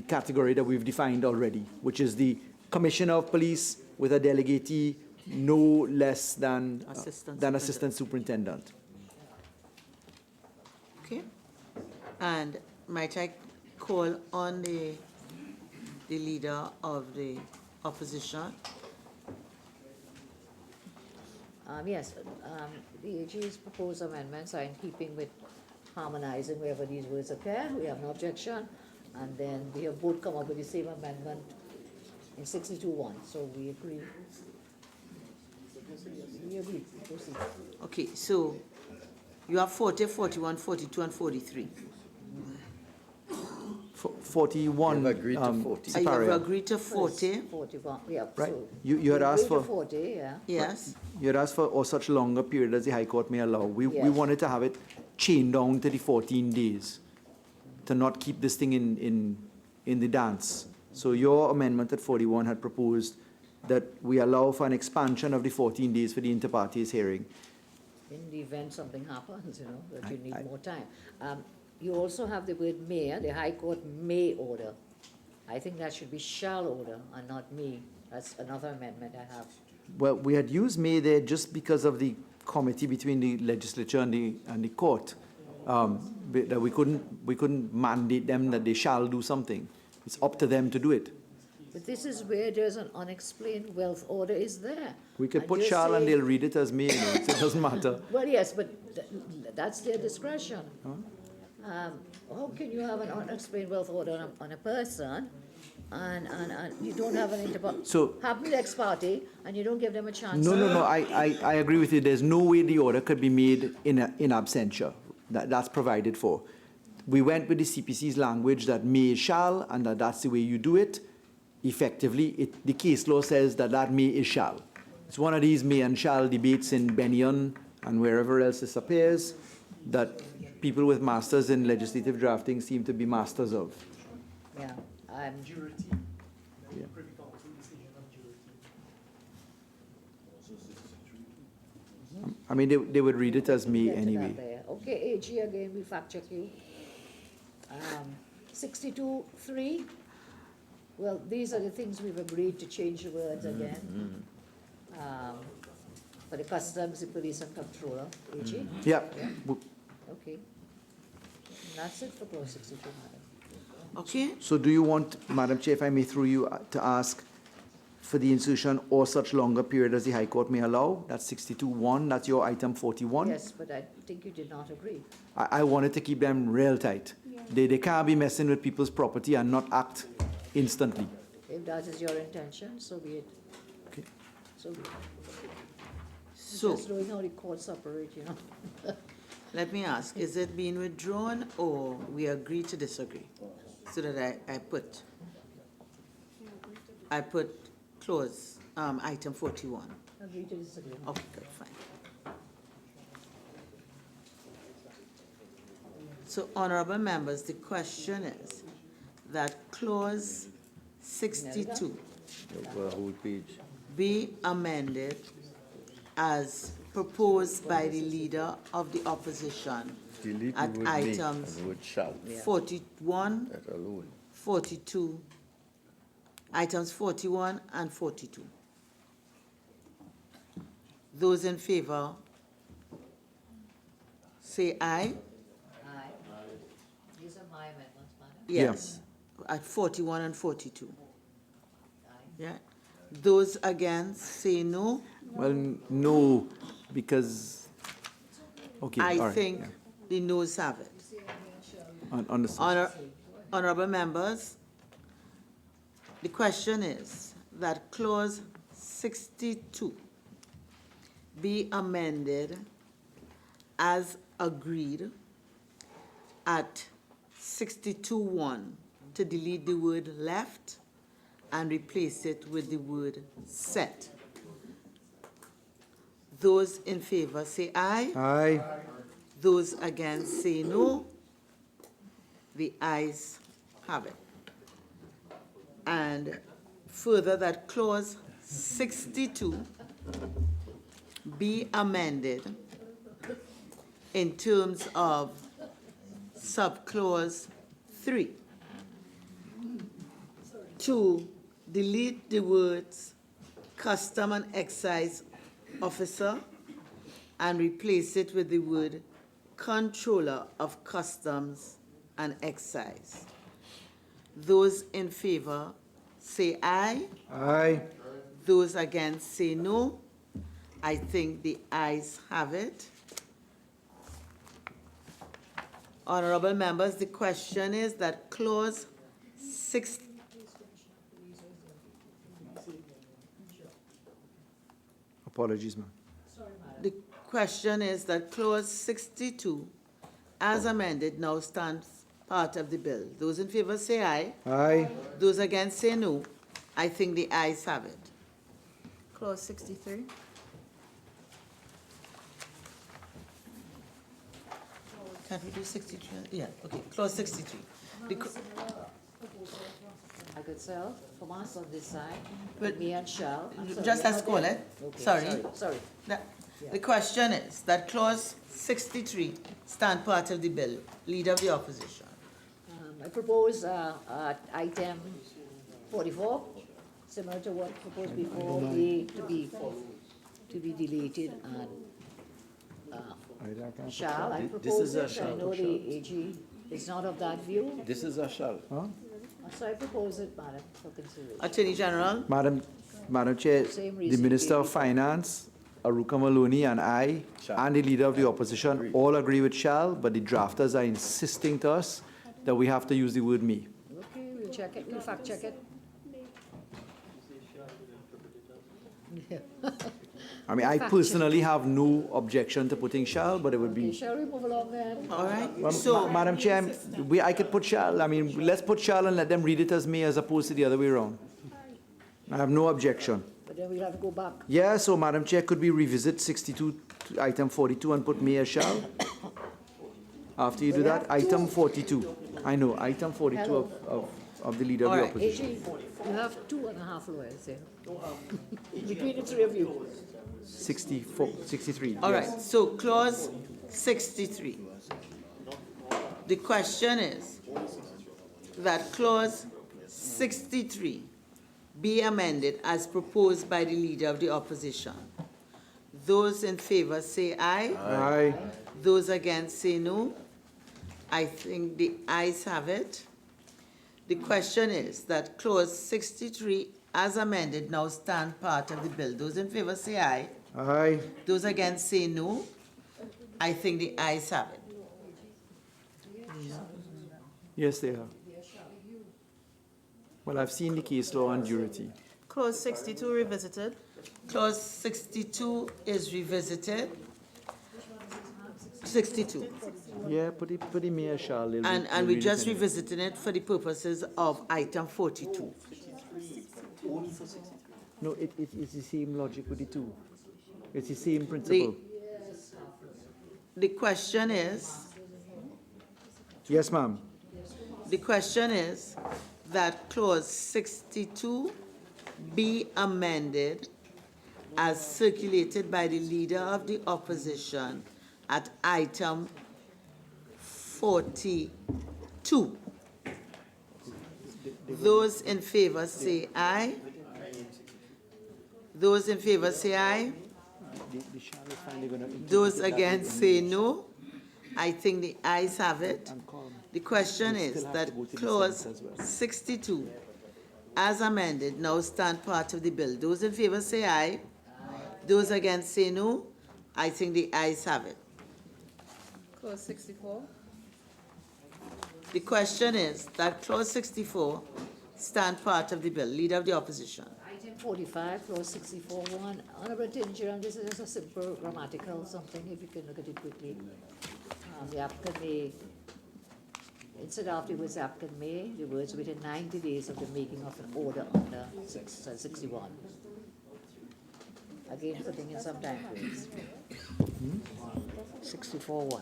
category that we've defined already, which is the commissioner of police with a delegatee no less than assistant superintendent. Okay. And might I call on the Leader of the Opposition? Yes, the AG's proposed amendments are in keeping with harmonizing wherever these words appear. We have no objection. And then we have both come up with the same amendment in 62(1). So we agree. We agree. Proceed. Okay, so you have 40, 41, 42, and 43. 41. You've agreed to 40. You have Siparia. agreed to 40. 41, yeah. Right. So You had asked agree to for 40, yeah. Yes. you had asked for or such longer period as the High Court may allow. We Yes. wanted to have it chained down to the 14 days to not keep this thing in the dance. So your amendment at 41 had proposed that we allow for an expansion of the 14 days for the inter partes hearing. In the event something happens, that you need more time. You also have the word may, the High Court may order. I think that should be shall order and not may. That's another amendment I have. Well, we had used may there just because of the committee between the legislature and the court. That we couldn't mandate them that they shall do something. It's up to them to do it. But this is where there's an unexplained wealth order is there. We could And put you're shall and saying- they'll read it as may, so it doesn't matter. Well, yes, but that's their discretion. How can you have an unexplained wealth order on a person and you don't have an So- happen to ex parte and you don't give them a chance? No, I agree with you. There's no way the order could be made in absentia. That's provided for. We went with the CPC's language that may is shall, and that's the way you do it. Effectively, the case law says that may is shall. It's one of these may and shall debates in Benyon and wherever else this appears that people with masters in legislative drafting seem to be masters of. Yeah, Jurity. Yeah. Privy Council decision on jurity. I mean, they would read it as may Get to that anyway. there. Okay, AG again, we fact check you. 62(3). Well, these are the things we've agreed to change the words again. For the customs, the police and controller. AG? Yeah. Okay. And that's it for clause 62, madam. Okay? So do you want, Madam Chair, if I may through you, to ask for the insertion or such longer period as the High Court may allow. That's 62.1, that's your item 41. Yes, but I think you did not agree. I wanted to keep them real tight. They can't be messing with people's property and not act instantly. If that is your intention, so be it. Okay. So be it. So, Just knowing how the courts operate, you know. let me ask, is it being withdrawn or we agree to disagree? So that I put clause, item 41. Agree to disagree. Okay, good, fine. So, honorable members, the question is that clause 62 Whole page. be amended as proposed by the leader of the opposition Delete the at word may items and word shall. 41, That alone. 42, items 41 and 42. Those in favor, say aye. Aye. These are my amendments, madam. Yes, at 41 and 42. Yeah. Those against, say no. Well, no, because, okay, all I right, think yeah. the noes have it. Understood. Honorable members, the question is that clause 62 be amended as agreed at 62.1 to delete the word left and replace it with the word set. Those in favor say aye. Aye. Those against say no. The ayes have it. And further, that clause 62 be amended in terms of subclause 3 to delete the words custom and excise officer and replace it with the word controller of customs and excise. Those in favor say aye. Aye. Those against say no. I think the ayes have it. Honorable members, the question is that clause 6. Apologies, ma'am. The question is that clause 62, as amended, now stands part of the bill. Those in favor say aye. Aye. Those against say no. I think the ayes have it. Clause 63. Can't we do 63? Yeah, okay. Clause 63. I could sell from us on this side, But- me and Shell. I'm sorry, Just you're let's not call there. it. Okay, Sorry. Sorry. The question is that clause 63 stand part of the bill. Leader of the opposition. I propose item 44, similar to what proposed before, to be deleted and shall. I propose it. I know the AG is not of that view. This is a shall. So I propose it, madam, for consideration. Attorney General. Madam Chair, Same the reason Minister of gave Finance, Aruka Maloney, and I, and the Leader of the Opposition all agree with shall, but the drafters are insisting to us that we have to use the word me. Okay, we'll check it, we'll fact check it. I mean, I personally have no objection to putting shall, but it would Okay, be. shall we move along then? All right. Well, So, Madam Chair, I could put shall. I mean, let's put shall and let them read it as may as opposed to the other way around. I have no objection. But then we'll have to go back. Yeah, so Madam Chair, could we revisit 62, to item 42 and put may as shall? After you do that, item 42. I know, item 42 of the Leader of All the right. Opposition. AG, you have 2.5 lawyers here. Between the three of you. 64, 63. all yes. right. So clause 63. The question is that clause 63 be amended as proposed by the Leader of the Opposition. Those in favor say aye. Aye. Those against say no. I think the ayes have it. The question is that clause 63 as amended, now stand part of the bill. Those in favor say aye. Aye. Those against say no. I think the ayes have it. Yes, they are. Well, I've seen the case law on durity. Clause 62 revisited. Clause 62 is revisited. 62. Yeah, put the mayor shall. they'll And they'll we read it just anyway. revisiting it for the purposes of item 42. No, it's the same logic with the two. It's the same principle. The question is, Yes, ma'am. the question is that clause 62 be amended as circulated by the leader of the opposition at item 42. Those in favor say aye. Those in favor say aye. The shall is finally going to. Those against say no. I think the ayes have it. The question is that clause 62, as amended, now stand part of the bill. Those in favor say aye. Those against say no. I think the ayes have it. Clause 64. The question is that clause 64 stand part of the bill. Leader of the opposition. Item 45, clause 64.1. Honorable Attorney General, this is just a simple grammatical something, if you can look at it quickly. The applicant may, instead of the words applicant may, the words within 90 days of the making of an order under 61. Again, putting in some time frames. 64.1.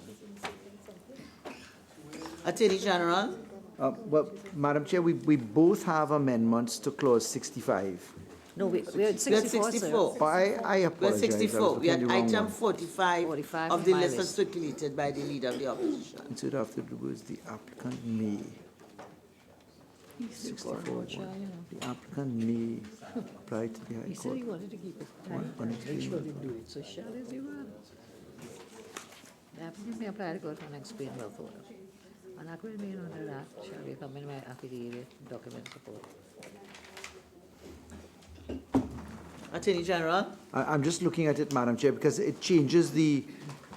Attorney General. Well, Madam Chair, we both have amendments to clause 65. No, we're at 64, We're at 64. But I We're apologize. at 64. We are had item 45 45 of on the my list list. circulated by the leader of the opposition. Instead after the words, the applicant may. 64. The applicant may apply to the He High said Court. he wanted to keep it One time, unexplained make sure wealth they do it, so shall is Iran. The applicant may apply to court for unexplained wealth order. An agreement under that shall be accompanied by affidavit, document support. Attorney General. I'm just looking at it, Madam Chair, because it changes the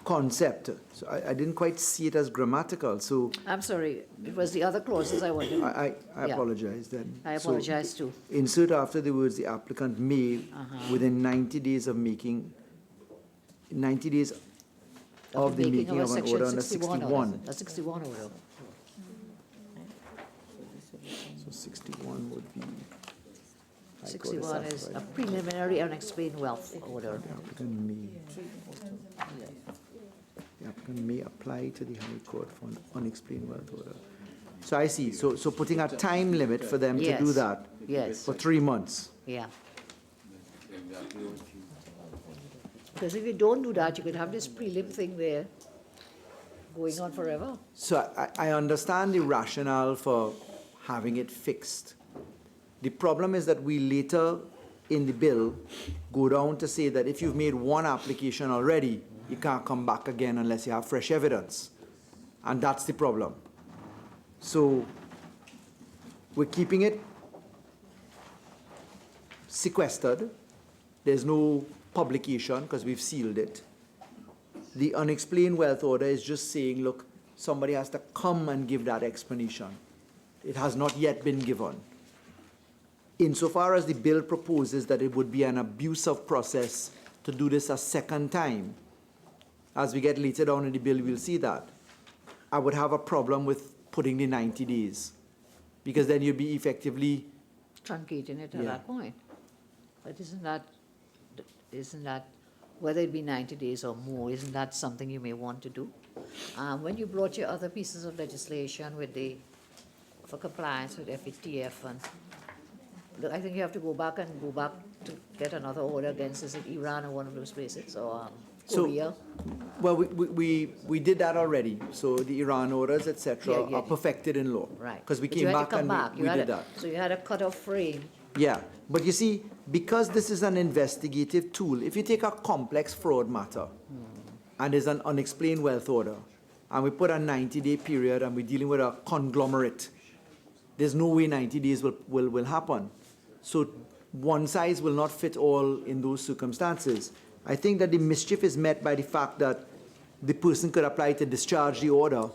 concept. So I didn't quite see it as grammatical, so I'm sorry, it was the other clauses I wanted. I Yeah. apologize then. I So apologize too. insert after the words, the applicant may, within 90 days of making, 90 days of the making a of an section order under 61 61. order, a 61 order. So 61 would be. High Court 61 is a satisfied. preliminary unexplained wealth order. The applicant may. The applicant may apply to the High Court for an unexplained wealth order. So I see, so putting a time limit for them to do Yes. that Yes, for 3 months. yeah. Because if you don't do that, you could have this prelim thing there going on forever. So I understand the rationale for having it fixed. The problem is that we later in the bill go down to say that if you've made one application already, you can't come back again unless you have fresh evidence. And that's the problem. So we're keeping it sequestered. There's no publication because we've sealed it. The unexplained wealth order is just saying, look, somebody has to come and give that explanation. It has not yet been given. Insofar as the bill proposes that it would be an abuse of process to do this a second time, as we get later down in the bill, we'll see that. I would have a problem with putting the 90 days, because then you'd be effectively, Truncating it at Yeah. that point. But isn't that, whether it be 90 days or more, isn't that something you may want to do? When you brought your other pieces of legislation with for compliance with FATF, and look, I think you have to go back to get another order against, is it Iran or one of those places, or So- Korea? well, we did that already. So the Iran orders, etc., Yeah, are perfected in law. Right. Because we But you came had to back come and back. we did that. So you had a cut-off frame. Yeah, but you see, because this is an investigative tool, if you take a complex fraud matter and there's an unexplained wealth order, and we put a 90-day period and we're dealing with a conglomerate, there's no way 90 days will happen. So one size will not fit all in those circumstances. I think that the mischief is met by the fact that the person could apply to discharge the order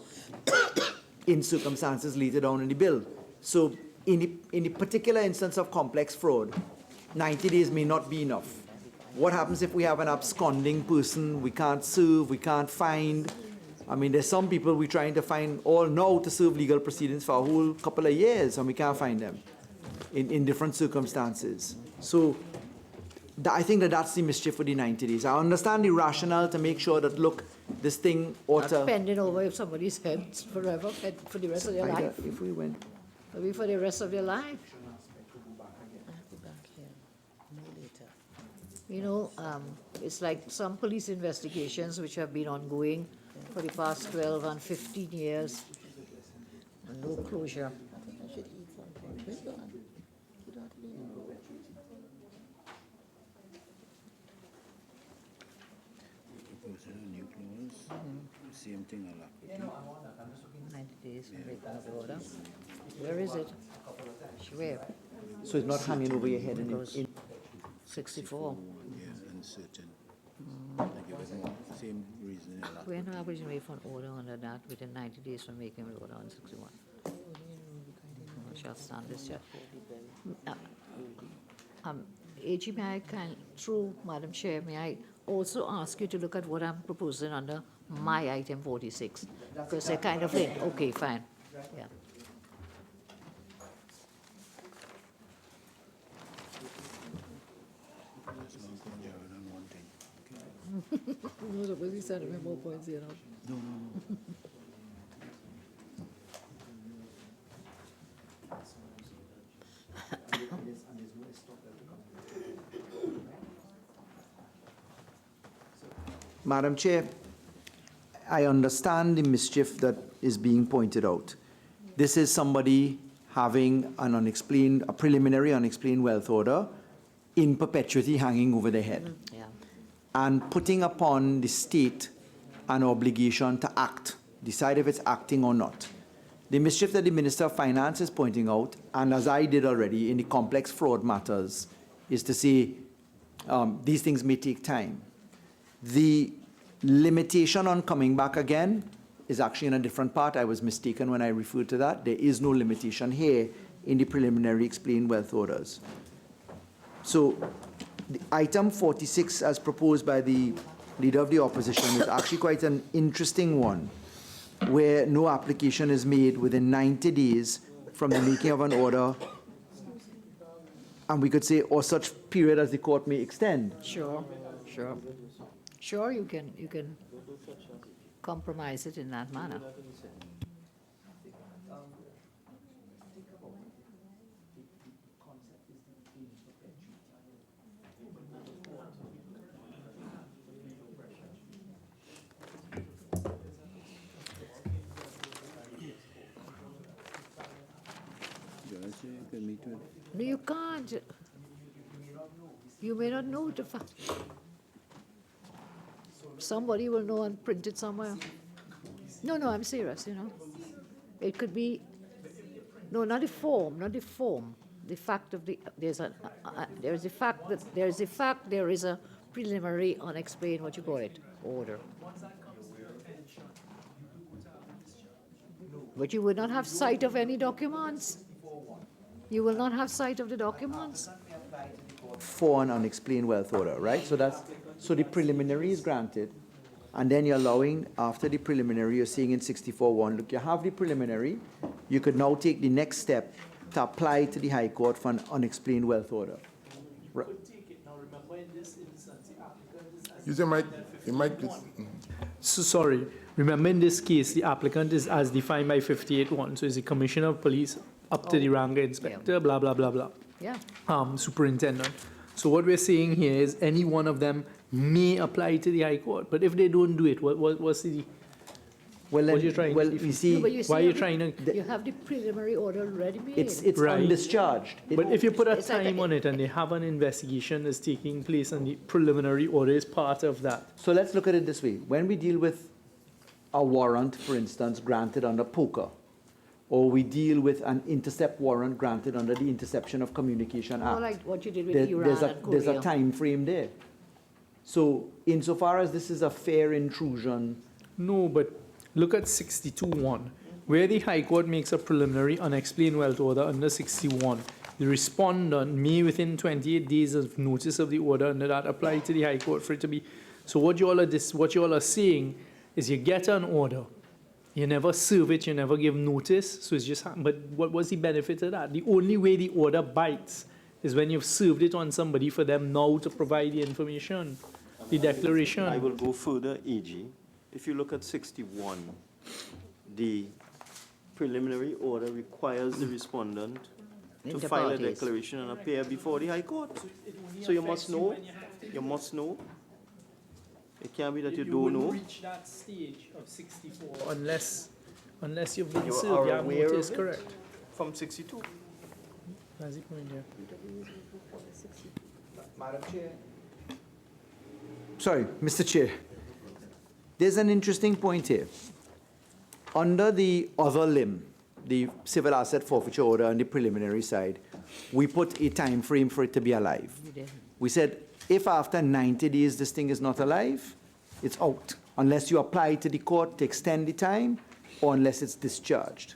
in circumstances later down in the bill. So in the particular instance of complex fraud, 90 days may not be enough. What happens if we have an absconding person we can't serve, we can't find? I mean, there's some people we're trying to find all now to serve legal proceedings for a whole couple of years, and we can't find them in different circumstances. So I think that that's the mischief for the 90 days. I understand the rationale to make sure that, look, this thing ought to... Pending over somebody's head forever, for the rest of their life. If we went... Maybe for the rest of their life. You know, it's like some police investigations which have been ongoing for the past 12 and 15 years, and no closure. Proposing a new clause, same thing I'll 90 days from breaking of the order. Where is it? Where? So it's not hanging over your head in 64. Yeah, uncertain. I give it more, same reason I'll We're not able to make an order under that within 90 days from making the order on 61. I shall stand this yet. AG, may I through Madam Chair, may I also ask you to look at what I'm proposing under my item 46? Because they're kind of linked. Okay, fine. Yeah. No, suppose he said more points here now. No. Madam Chair, I understand the mischief that is being pointed out. This is somebody having a preliminary unexplained wealth order in perpetuity hanging over their head. Yeah. And putting upon the state an obligation to act, decide if it's acting or not. The mischief that the Minister of Finance is pointing out, and as I did already in the complex fraud matters, is to say these things may take time. The limitation on coming back again is actually in a different part. I was mistaken when I referred to that. There is no limitation here in the preliminary explained wealth orders. So the item 46 as proposed by the Leader of the Opposition is actually quite an interesting one, where no application is made within 90 days from the making of an order, and we could say, or such period as the court may extend. Sure, sure. Sure, you can compromise it in that manner. No, you can't. You may not know the fact. Somebody will know and print it somewhere. No, I'm serious, you know. It could be, no, not the form, not the form. The fact of there is a preliminary unexplained, what you call it, order. But you will not have sight of any documents. You will not have sight of the documents. For an unexplained wealth order, right? So the preliminary is granted, and then you're allowing, after the preliminary, you're saying in 64.1, look, you have the preliminary, you could now take the next step to apply to the High Court for an unexplained wealth order. Right. Use your mic, please. So sorry. Remember, in this case, the applicant is as defined by 58.1. So is the Commissioner of Police up to the rank of inspector, blah, blah, blah, blah. Yeah. Superintendent. So what we're saying here is any one of them may apply to the High Court. But if they don't do it, what's the... Well, then, what you're trying to... you see... No, but you why are you trying to... You have the preliminary order already made. It's right. undischarged. But if you put a It's like time on it and they have an investigation that's taking place and the preliminary order is part of that. So let's look at it this way. When we deal with a warrant, for instance, granted under poker, or we deal with an intercept warrant granted under the Interception of Communication Act. More like what you did with There- Iran there's a, and there's a Korea. time frame there. So insofar as this is a fair intrusion, No, but look at 62.1, where the High Court makes a preliminary unexplained wealth order under 61. The respondent may, within 28 days of notice of the order under that, apply to the High Court for it to be. So what you all are saying is you get an order, you never serve it, you never give notice, so it's just, but what was the benefit of that? The only way the order bites is when you've served it on somebody for them now to provide the information, the declaration. I will go further, AG. If you look at 61, the preliminary order requires the respondent to Inter file a partes. declaration and appear before the High Court. So you must know, It can't be that you don't know. reach that stage of 64 unless you've been You served. are Yeah, aware of notice, it? correct. From 62. That's the point, yeah. Madam Chair. Sorry, Mr. Chair. There's an interesting point here. Under the other limb, the civil asset forfeiture order on the preliminary side, we put a time frame for it to be alive. We said, if after 90 days this thing is not alive, it's out, unless you apply to the court to extend the time or unless it's discharged.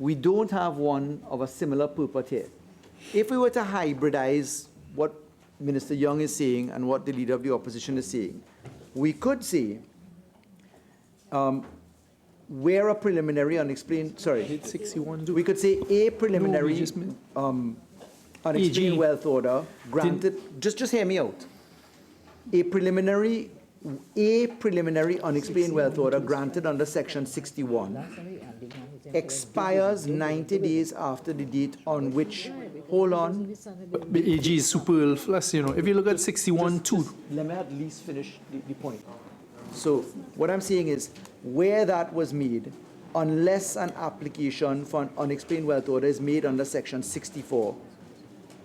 We don't have one of a similar purport here. If we were to hybridize what Minister Young is saying and what the Leader of the Opposition is saying, we could say where a preliminary unexplained, sorry, It's 61. we could say a preliminary just meant- unexplained AG. wealth order granted, just hear me out. A preliminary unexplained wealth order granted under section 61 expires 90 days after the date on which, hold on, But AG is superfluous, you know. If you look at 61.2, let me at least finish the point. So what I'm saying is, where that was made, unless an application for an unexplained wealth order is made under section 64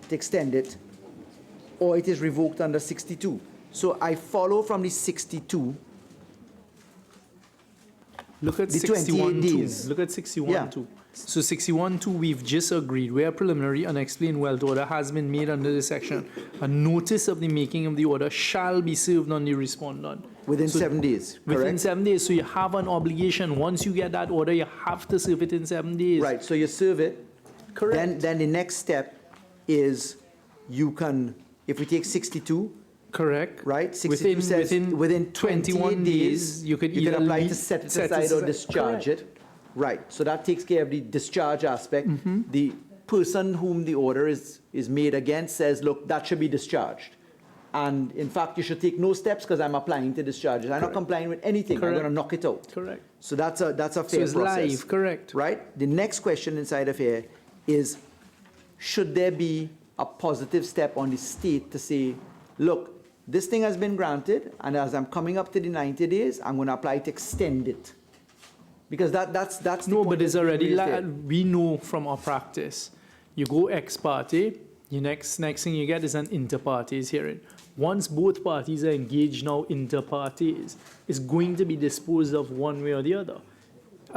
to extend it, or it is revoked under 62. So I follow from the 62, look at the 28 61.2. days. Look at 61.2. So 61.2, we've just agreed where a preliminary unexplained wealth order has been made under this section. A notice of the making of the order shall be served on the respondent. within So 7 days, Within correct? 7 days. So you have an obligation. Once you get that order, you have to serve it in 7 days. Right, so you serve it. Correct. Then the next step is you can, if we take 62, Correct. right? 62 says within 21 days, you could either apply to leave- set it set it aside or aside. discharge Correct. it. Right, so that takes care of the discharge aspect. Mm-hmm. The person whom the order is made against says, look, that should be discharged. And in fact, you should take no steps because I'm applying to discharge it. I'm not complying with anything. I'm Correct. going to knock it out. Correct. So that's a So fair it's process. live, correct. Right? The next question inside of here is, should there be a positive step on the state to say, look, this thing has been granted, and as I'm coming up to the 90 days, I'm going to apply to extend it. Because that's the No, point but it's that's being already, raised here. we know from our practice, you go ex parte, the next thing you get is an inter partes hearing. Once both parties are engaged now inter partes, it's going to be disposed of one way or the other.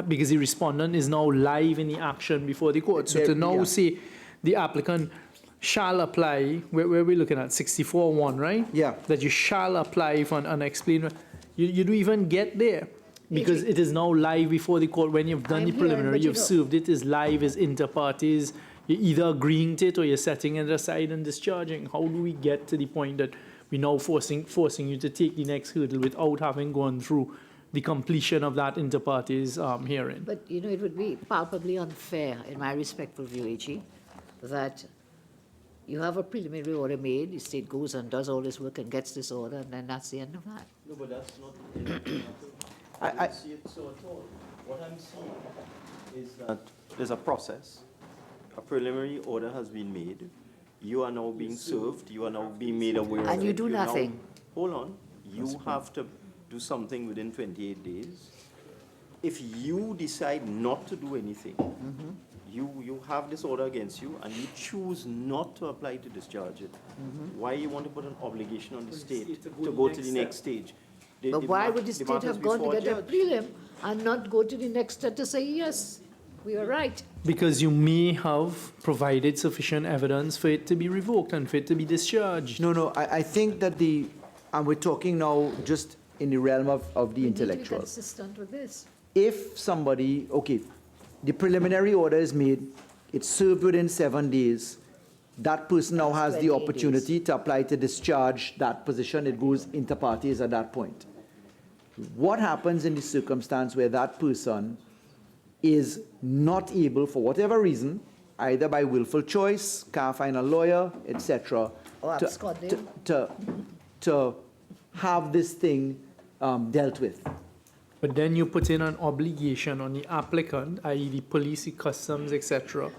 Because the respondent is now live in the action before the court. So to now Yeah. say the applicant shall apply, where we're looking at 64.1, right? Yeah. That you shall apply for an unexplained, you don't even get there. Because it is now live before the court. When you've done I'm the hearing, preliminary, but you you've know- served it as live as inter partes. You're either agreeing to it or you're setting it aside and discharging. How do we get to the point that we're now forcing you to take the next hurdle without having gone through the completion of that inter partes hearing? But, you know, it would be palpably unfair, in my respectful view, AG, that you have a preliminary order made, the state goes and does all this work and gets this order, and then that's the end of that. No, but that's not. I don't see it so at all. What I'm seeing is that there's a process. A preliminary order has been made. You are now being served. You are now being made aware of it. And you do You're now- nothing. Hold on. You have to do something within 28 days. If you decide not to do anything, you have this order against you and you choose not to apply to discharge it, why you want to put an obligation on the state to go to the next stage? But why would the state matter is have gone to before a get a judge. prelim and not go to the next step to say, yes, We are right. Because you may have provided sufficient evidence for it to be revoked and for it to be discharged. No, I think that and we're talking now just in the realm of the We need to be intellectual. consistent with this. If somebody, okay, the preliminary order is made, it's served within 7 days, that person now has the 28 opportunity to apply to discharge that position. It goes inter partes at that point. What happens in the circumstance where that person is not able, for whatever reason, either by willful choice, can't find a lawyer, etc., Or absconding. to have this thing dealt with? But then you put in an obligation on the applicant, i.e. the police, the customs, etc.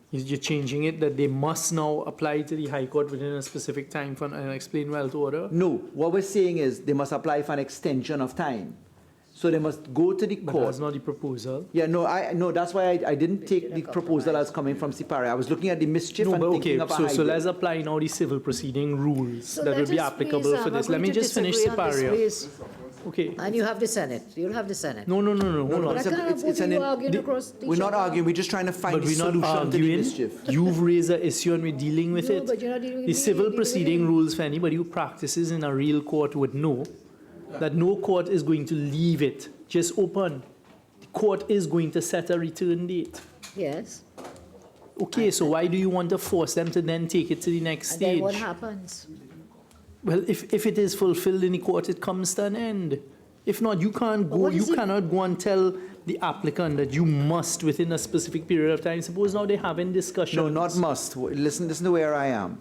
You're changing it that they must now apply to the High Court within a specific time for an unexplained wealth order. No, what we're saying is they must apply for an extension of time. So they must go to the But court. that's not the proposal. Yeah, no, that's why I didn't take the proposal as coming from Sipari. I was looking at the mischief No, and but thinking okay, of a so hybrid. let's apply now the civil proceeding rules So that let will be us applicable please, for this. Let agree me to just finish disagree on this, Siparia. please. Okay. And you have the Senate. You'll have the Senate. No, hold on. But I can't both of you arguing across each We're not other. arguing, we're just trying to find But the we're not solution to the arguing. mischief. You've raised an issue and we're dealing with No, it. but you're not dealing with The me, civil you're dealing with proceeding him. rules for anybody who practices in a real court would know that no court is going to leave it just open. The court is going to set a return date. Yes. Okay, so why do you want to force them to then take it to the next And then stage? what happens? Well, if it is fulfilled in the court, it comes to an end. If not, you can't But go, what you is it- cannot go and tell the applicant that you must within a specific period of time. Suppose now they're having discussions. No, not must. Listen to where I am.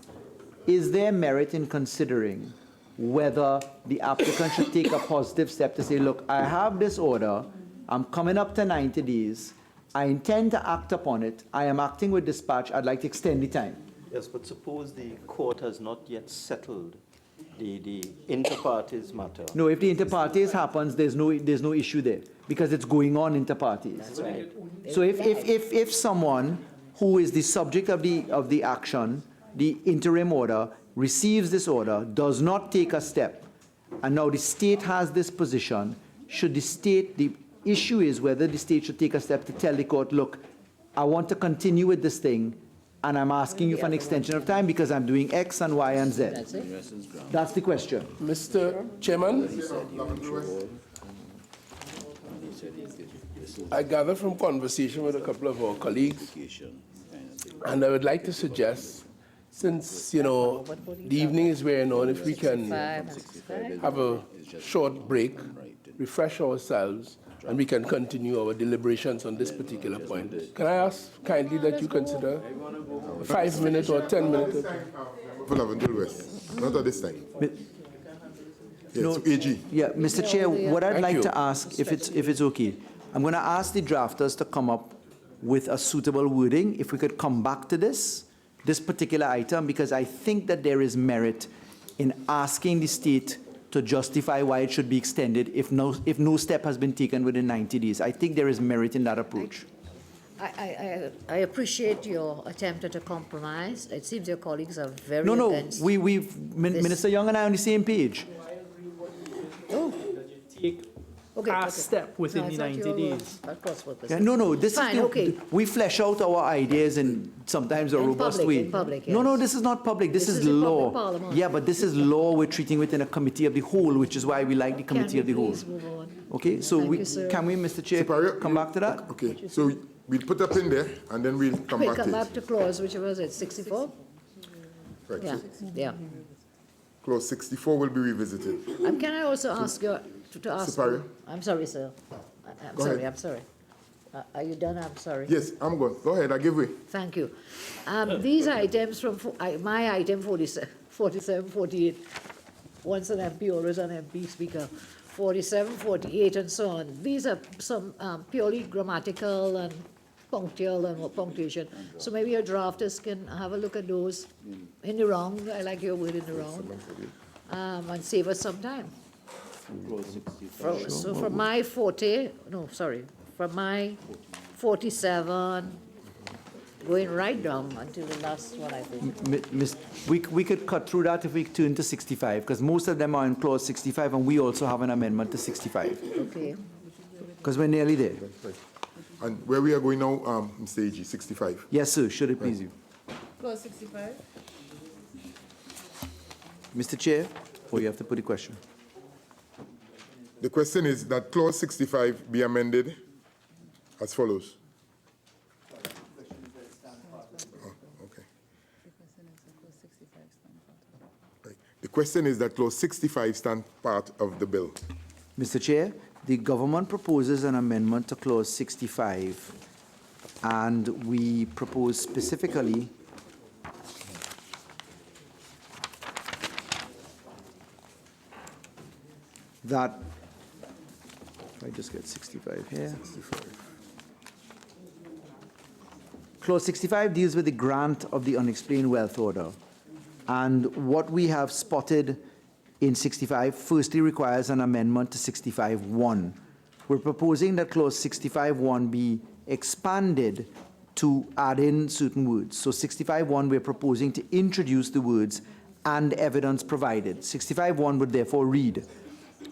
Is there merit in considering whether the applicant should take a positive step to say, look, I have this order, I'm coming up to 90 days, I intend to act upon it, I am acting with dispatch, I'd like to extend the time. Yes, but suppose the court has not yet settled the inter partes matter. No, if the inter partes happens, there's no issue there because it's going on inter partes. That's right. So if someone who is the subject of the action, the interim order, receives this order, does not take a step, and now the state has this position, should the issue is whether the state should take a step to tell the court, look, I want to continue with this thing, and I'm asking you for an extension of time because I'm doing X and Y and Z. That's it. That's the question. Mr. Chairman, I gather from conversation with a couple of our colleagues, and I would like to suggest, since, you know, the evening is wearing on, if we can 65. have a short break, refresh ourselves, and we can continue our deliberations on this particular point. Can I ask kindly that you consider a 5-minute or 10-minute? For Lavendale West, not at this time. Yes, No. AG. Yeah, Mr. Chair, what I'd Thank like you. to ask, if it's okay, I'm going to ask the drafters to come up with a suitable wording, if we could come back to this particular item, because I think that there is merit in asking the state to justify why it should be extended if no step has been taken within 90 days. I think there is merit in that approach. I appreciate your attempt at a compromise. It seems your colleagues are very No, against. Minister Young and I are on the same page. Oh, Take okay. a okay. step within No, I the thought 90 you were, days. Cross purpose. Yeah, no, this Fine, is okay. we flesh out our ideas in sometimes a In robust public, way. in public, No, yes. this is not public. This This is is in law. public parliament. Yeah, but this is law we're treating within a committee of the whole, which is why we like the committee of the whole. Please move on. Okay, so Thank you, sir. can we, Mr. Chair, Superior, come back to that? Okay, so we'll put up in there and then we'll come Wait, back come to back it. to clause, which was it, 64? Right, Yeah, so yeah. clause 64 will be revisited. Can I also ask you to ask? Superior? I'm sorry, sir. Go ahead. I'm sorry. Are you done? I'm sorry. Yes, I'm going. Go ahead, I give way. Thank you. These items from, my item 47, 48, once an MP, always an MP speaker, 47, 48, and so on. These are some purely grammatical and punctual and punctuation. So maybe your drafters can have a look at those in the round. I like your word in the round. And save us some time. So from my 40, no, sorry, from my 47, going right down until the last one, I think. We could cut through that if we turn to 65, because most of them are in clause 65, and we also have an amendment to 65, Okay. because we're nearly there. And where we are going now, Mr. AG, 65. Yes, sir. Should it please you? Clause 65. Mr. Chair, or you have to put the question? The question is that clause 65 be amended as follows. Oh, okay. Right. The question is that clause 65 stand part of the bill. Mr. Chair, the government proposes an amendment to clause 65, and we propose specifically that, if I just get 65 here. Clause 65 deals with the grant of the unexplained wealth order. And what we have spotted in 65 firstly requires an amendment to 65(1). We're proposing that clause 65(1) be expanded to add in certain words. So 65(1) we're proposing to introduce the words "and evidence provided." 65(1) would therefore read,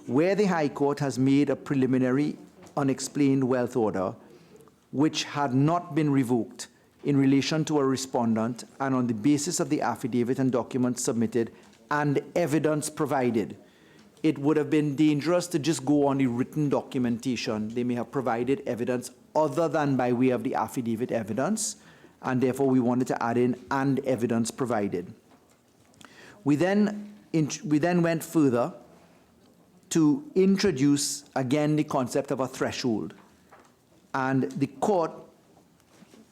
where the High Court has made a preliminary unexplained wealth order which had not been revoked in relation to a respondent and on the basis of the affidavit and documents submitted and evidence provided. It would have been dangerous to just go on the written documentation. They may have provided evidence other than by way of the affidavit evidence, and therefore we wanted to add in "and evidence provided." We then went further to introduce again the concept of a threshold. And the court,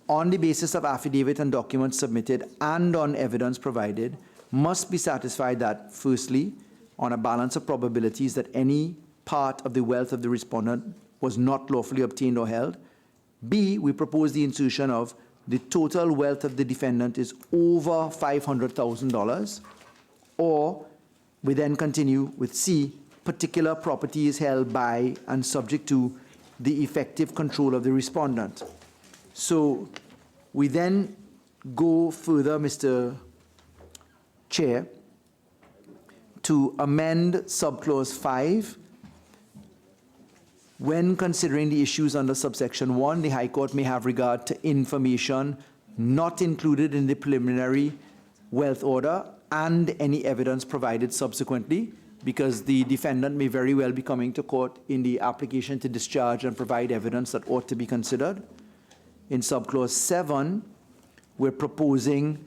on the basis of affidavit and documents submitted and on evidence provided, must be satisfied that, firstly, on a balance of probabilities, that any part of the wealth of the respondent was not lawfully obtained or held. B, we propose the insertion of the total wealth of the defendant is over $500,000, or we then continue with C, particular property is held by and subject to the effective control of the respondent. So we then go further, Mr. Chair, to amend subclause 5. When considering the issues under subsection 1, the High Court may have regard to information not included in the preliminary wealth order and any evidence provided subsequently, because the defendant may very well be coming to court in the application to discharge and provide evidence that ought to be considered. In subclause 7, we're proposing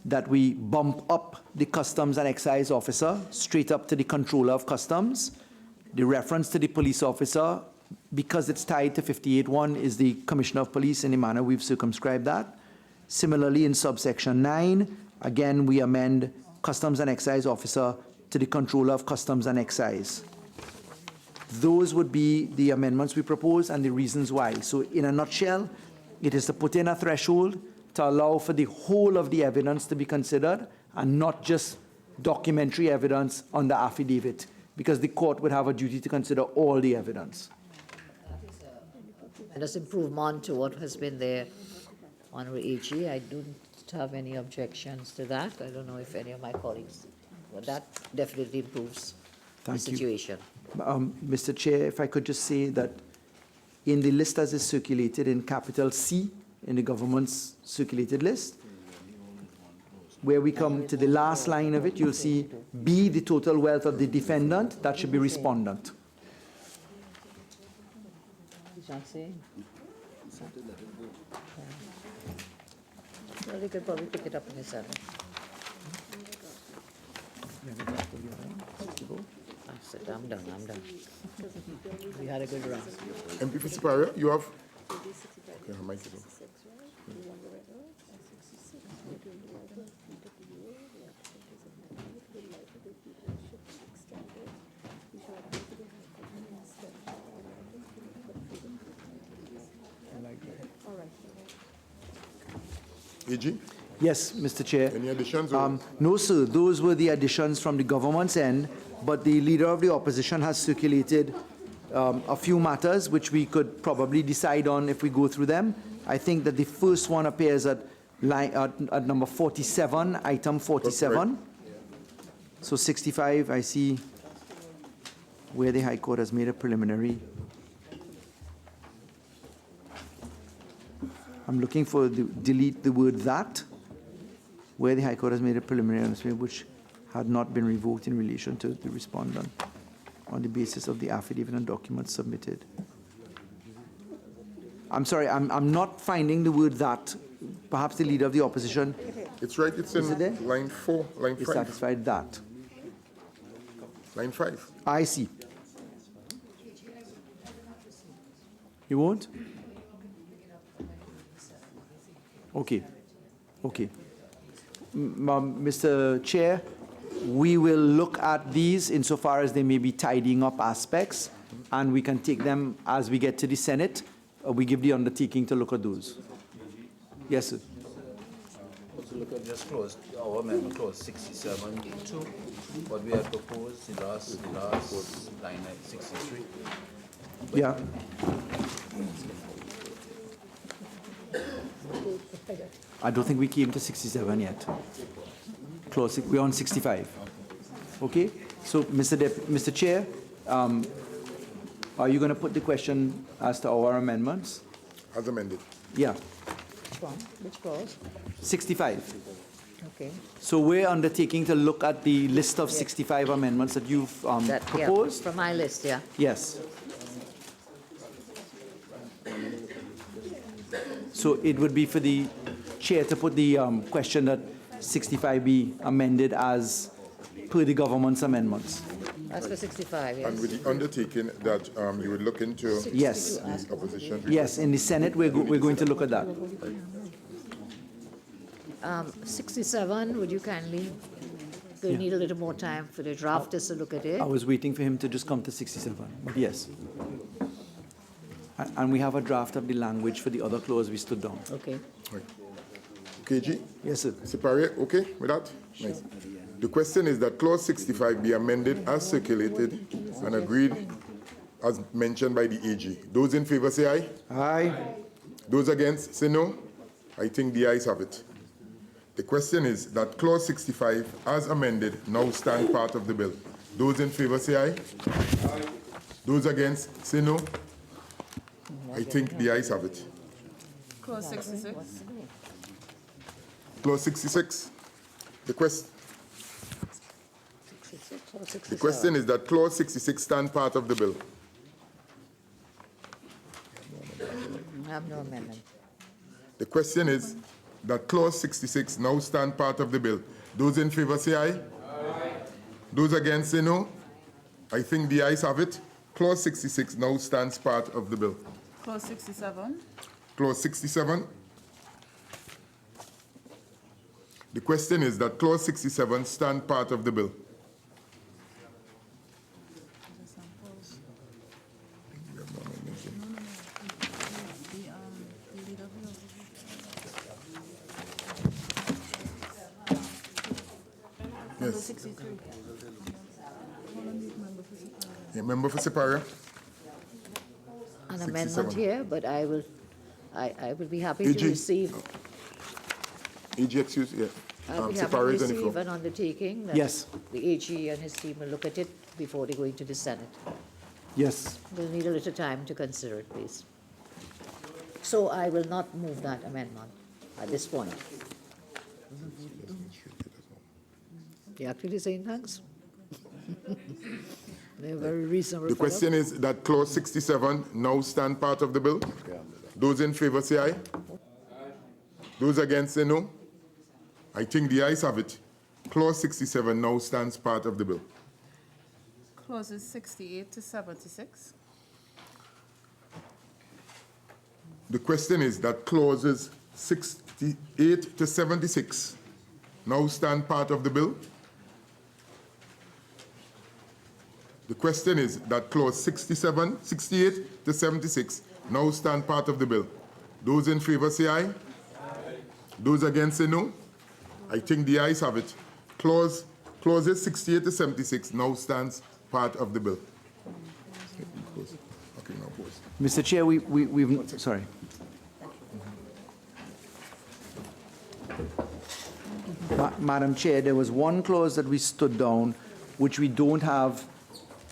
that we bump up the Customs and Excise officer straight up to the Controller of Customs. The reference to the police officer, because it's tied to 58(1), is the Commissioner of Police in the manner we've circumscribed that. Similarly, in subsection 9, again, we amend Customs and Excise officer to the Controller of Customs and Excise. Those would be the amendments we propose and the reasons why. So in a nutshell, it is to put in a threshold to allow for the whole of the evidence to be considered and not just documentary evidence on the affidavit, because the court would have a duty to consider all the evidence. And as improvement to what has been there, Honorable AG, I don't have any objections to that. I don't know if any of my colleagues, but that definitely improves the situation. Mr. Chair, if I could just say that in the list as is circulated in capital C, in the government's circulated list, where we come to the last line of it, you'll see B, the total wealth of the defendant, that should be respondent. Well, they could probably pick it up in the 7. I'm done. We had a good run. MP for Superior, you have? Okay, her mic is on. AG? Yes, Mr. Chair. Any additions? No, sir. Those were the additions from the government's end, but the Leader of the Opposition has circulated a few matters which we could probably decide on if we go through them. I think that the first one appears at number 47, item 47. So 65, I see where the High Court has made a preliminary I'm looking for delete the word that, where the High Court has made a preliminary announcement which had not been revoked in relation to the respondent on the basis of the affidavit and documents submitted. I'm sorry, I'm not finding the word that. Perhaps the Leader of the Opposition It's right, it's in line 4, line is 5. satisfied that. Line 5. I see. You won't? Okay. Okay. Mr. Chair, we will look at these insofar as they may be tidying up aspects, and we can take them as we get to the Senate. We give the undertaking to look at those. Yes, sir. So look at just close, our amendment clause 67(2), what we have proposed, the last line at 63. Yeah. I don't think we came to 67 yet. Close, we're on 65. Okay? So, Mr. Chair, are you going to put the question as to our amendments? As amended. Yeah. Which one? Which clause? 65. Okay. So we're undertaking to look at the list of 65 amendments that you've proposed? Yeah, from my list, yeah. Yes. So it would be for the chair to put the question that 65 be amended as per the government's amendments. That's for 65, yes. And with the undertaking that you would look into Yes. the opposition. Yes, in the Senate, we're going to look at that. 67, would you kindly, we need a little more time for the drafters to look at it. I was waiting for him to just come to 67, but yes. And we have a draft of the language for the other clause we stood down. Okay. Right. Okay, G? Yes, sir. Mr. Parrier, okay with that? Nice. The question is that clause 65 be amended as circulated and agreed as mentioned by the AG. Those in favor say aye. Aye. Those against say no. I think the ayes have it. The question is that clause 65 as amended now stand part of the bill. Those in favor say aye. Aye. Those against say no. I think the ayes have it. Clause 66. Clause 66. The question is that clause 66 stand part of the bill. I have no amendment. The question is that clause 66 now stand part of the bill. Those in favor say aye. Aye. Those against say no. I think the ayes have it. Clause 66 now stands part of the bill. Clause 67. Clause 67. The question is that clause 67 stand part of the bill. Yes. Yeah, member for Siparia. An amendment here, but I will be happy AG. to receive. AG, excuse, yeah. I'll be happy to Siparia is on the receive floor. an undertaking that Yes. the AG and his team will look at it before they go into the Senate. Yes. We'll need a little time to consider it, please. So I will not move that amendment at this point. You actually saying thanks? They're very reasonable. The fellow. question is that clause 67 now stand part of the bill. Those in favor say aye. Those against say no. I think the ayes have it. Clause 67 now stands part of the bill. Clauses 68 to 76. The question is that clauses 68 to 76 now stand part of the bill. The question is that clause 68 to 76 now stand part of the bill. Those in favor say aye. Aye. Those against say no. I think the ayes have it. Clauses 68 to 76 now stands part of the bill. Okay, now pause. Mr. Chair, we've, sorry. Madam Chair, there was one clause that we stood down, which we don't have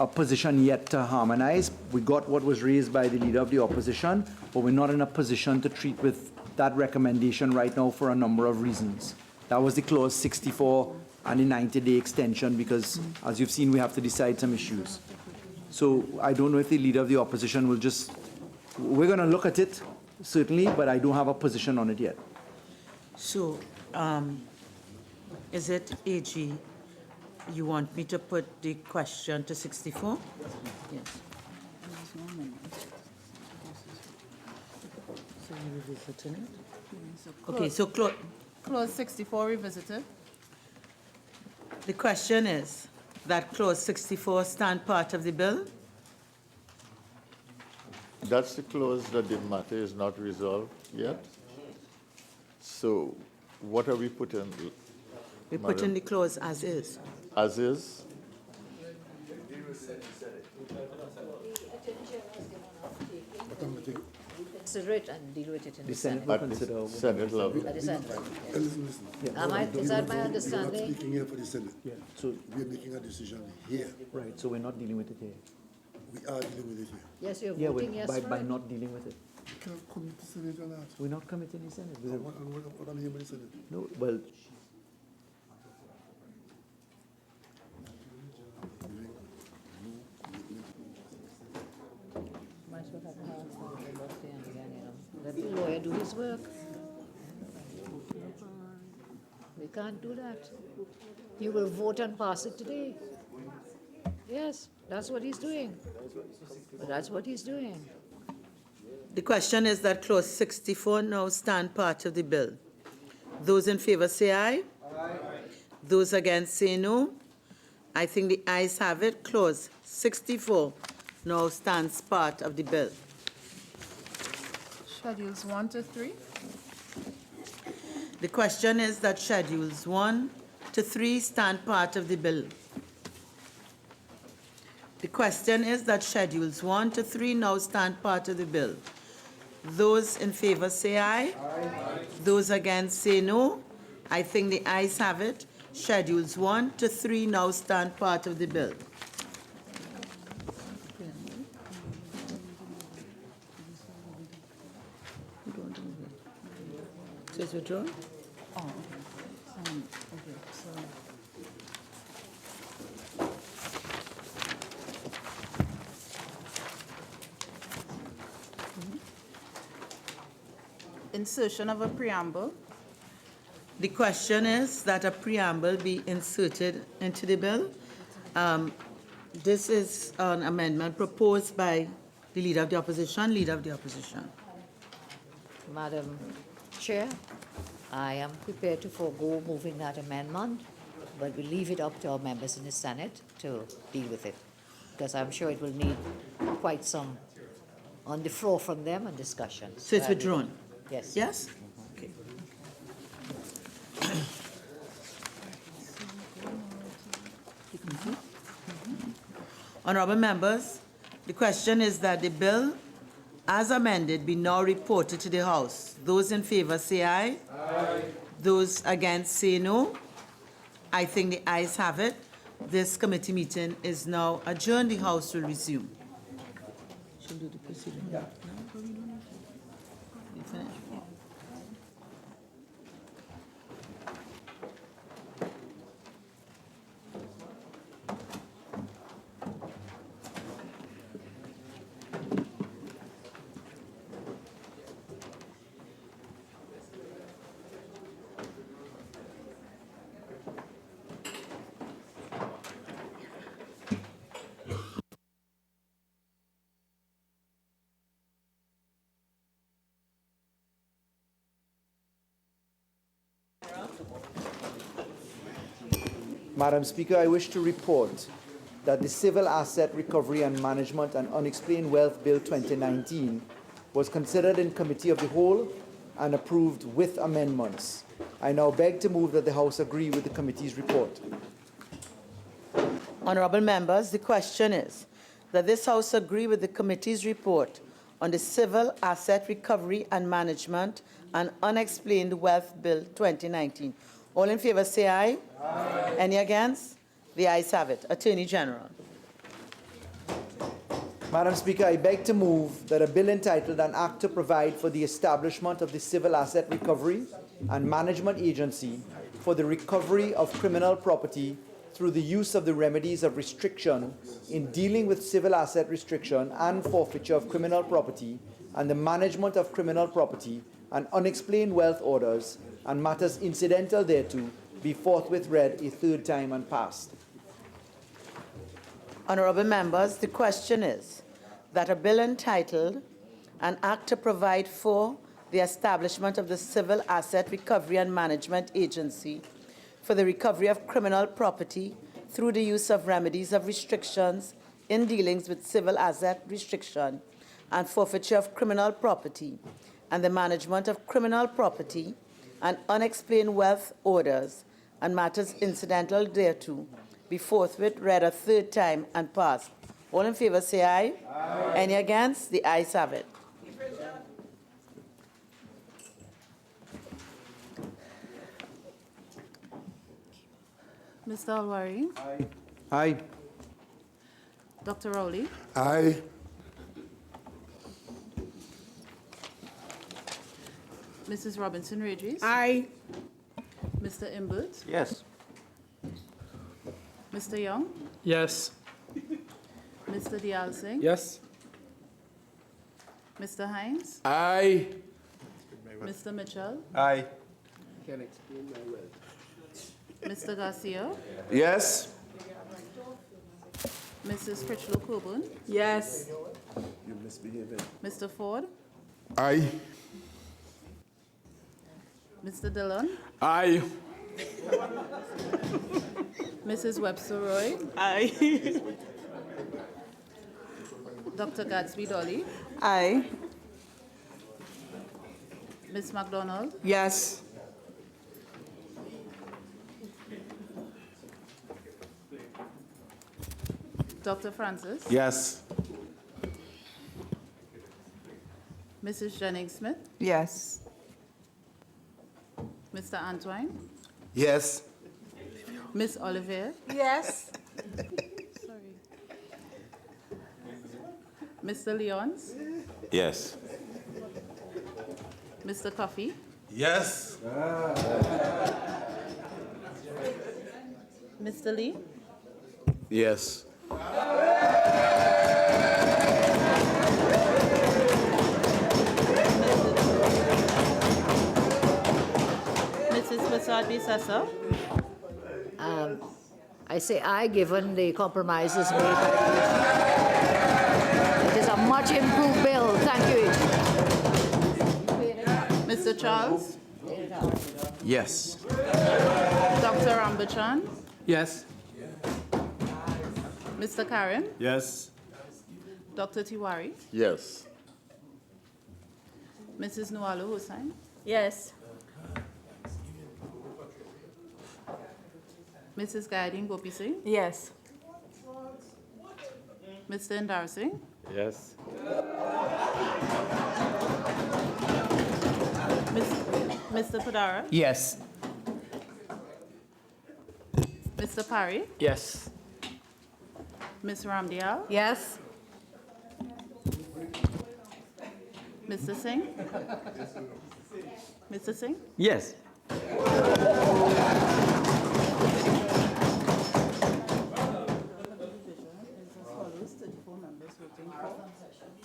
a position yet to harmonize. We got what was raised by the Leader of the Opposition, but we're not in a position to treat with that recommendation right now for a number of reasons. That was the clause 64 and the 90-day extension because, as you've seen, we have to decide some issues. So I don't know if the leader of the opposition will just, we're going to look at it, certainly, but I don't have a position on it yet. So, is it AG, you want me to put the question to 64? Yes. So you revisiting it? Okay, so Clause 64 revisited. the question is that clause 64 stand part of the bill? That's the clause that the matter is not resolved yet. So what are we putting? We put in the clause as is. As is? Consider it and deal with it in the Senate Senate. will At consider. the Senate level? At the Senate. Yeah. Is that my understanding? Speaking here for the Senate. Yeah. So, We are making a decision here. right, so we're not dealing with it here. We are dealing with it here. Yes, you're Yeah, voting yes by for it. not dealing with it. Can I commit to Senate or not? We're not committing the Senate. We're, What am I here with the Senate? no, well, Might as well have the House on the birthday and again, you know. Let the lawyer do his work. We can't do that. You will vote and pass it today. Yes, that's what he's doing. That's what he's doing. The question is that clause 64 now stand part of the bill. Those in favor say aye. Aye. Those against say no. I think the ayes have it. Clause 64 now stands part of the bill. Schedules 1 to 3. The question is that schedules 1 to 3 stand part of the bill. The question is that schedules 1 to 3 now stand part of the bill. Those in favor say aye. Aye. Those against say no. I think the ayes have it. Schedules 1 to 3 now stand part of the bill. So it's withdrawn? Oh, okay. Okay, so. Insertion of a preamble. The question is that a preamble be inserted into the bill. This is an amendment proposed by the Leader of the Opposition. Leader of the Opposition. Madam Chair, I am prepared to forego moving that amendment, but we leave it up to our members in the Senate to deal with it, because I'm sure it will need quite some on the floor from them and discussion. So it's withdrawn? Yes. Yes? Okay. Honorable members, the question is that the bill as amended be now reported to the House. Those in favor say aye. Aye. Those against say no. I think the ayes have it. This committee meeting is now adjourned. The House will resume. Should do the proceeding. Yeah. You finish? Madam Speaker, I wish to report that the Civil Asset Recovery and Management and Unexplained Wealth Bill 2019 was considered in Committee of the Whole and approved with amendments. I now beg to move that the House agree with the committee's report. Honorable members, the question is that this House agree with the committee's report on the Civil Asset Recovery and Management and Unexplained Wealth Bill 2019. All in favor say aye. Aye. Any against? The ayes have it. Attorney General. Madam Speaker, I beg to move that a bill entitled An Act to Provide for the Establishment of the Civil Asset Recovery and Management Agency for the Recovery of Criminal Property through the use of the remedies of restriction in dealing with civil asset restriction and forfeiture of criminal property and the management of criminal property and unexplained wealth orders and matters incidental thereto be forthwith read a third time and passed. Honorable members, the question is that a bill entitled An Act to Provide for the Establishment of the Civil Asset Recovery and Management Agency for the Recovery of Criminal Property through the use of remedies of restrictions in dealings with civil asset restriction and forfeiture of criminal property and the management of criminal property and unexplained wealth orders and matters incidental thereto be forthwith read a third time and passed. All in favor say aye. Aye. Any against? The ayes have it. Mr. Alwari? Aye. Dr. Rowley? Aye. Mrs. Robinson Regis? Aye. Mr. Imbert? Yes. Mr. Young? Yes. Mr. Dial Singh? Yes. Mr. Hines? Aye. Mr. Mitchell? Aye. Mr. Garcia? Yes. Mrs. Critchlow Coburn? Yes. Mr. Ford? Aye. Mr. Dillon? Aye. Mrs. Webster Roy? Aye. Dr. Gadsby Dolly? Aye. Ms. MacDonald? Yes. Dr. Francis? Yes. Mrs. Jennings Smith? Yes. Mr. Antoine? Yes. Miss Olivier? Yes. Sorry. Mr. Leons? Yes. Mr. Coffey? Yes. Mr. Lee? Yes. Mrs. Prasad B. Sessa? I say aye, given the compromises made by the. It is a much improved bill. Thank you. Mr. Charles? Yes. Dr. Rambachan? Yes. Mr. Karen? Yes. Dr. Tiwari? Yes. Mrs. Nualu Hussain? Yes. Mrs. Guiding Gopi Singh? Yes. Mr. Indar Singh? Yes. Mr. Padara? Yes. Mr. Parry? Yes. Ms. Ramdial? Yes. Mr. Singh? Mr. Singh? Yes.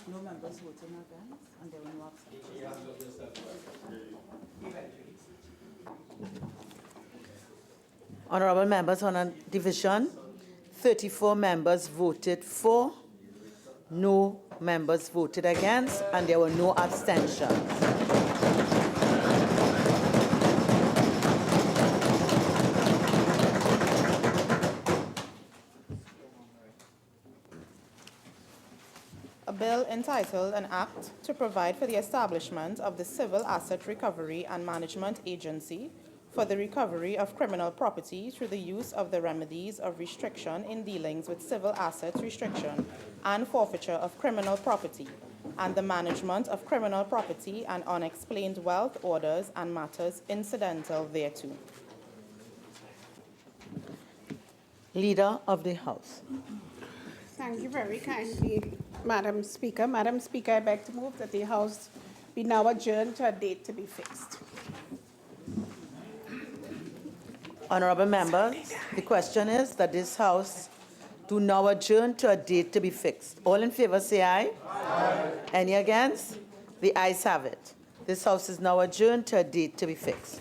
No members voting against, and there were no abstentions. Honorable members, on a division, 34 members voted for, no members voted against, and there were no abstentions. A bill entitled An Act to Provide for the Establishment of the Civil Asset Recovery and Management Agency for the Recovery of Criminal Property through the use of the remedies of restriction in dealings with civil assets restriction and forfeiture of criminal property, and the management of criminal property and unexplained wealth orders and matters incidental thereto. Leader of the House. Thank you very kindly. Madam Speaker, I beg to move that the House be now adjourned to a date to be fixed. Honorable members, the question is that this House do now adjourn to a date to be fixed. All in favor say aye. Aye. Any against? The ayes have it. This House is now adjourned to a date to be fixed.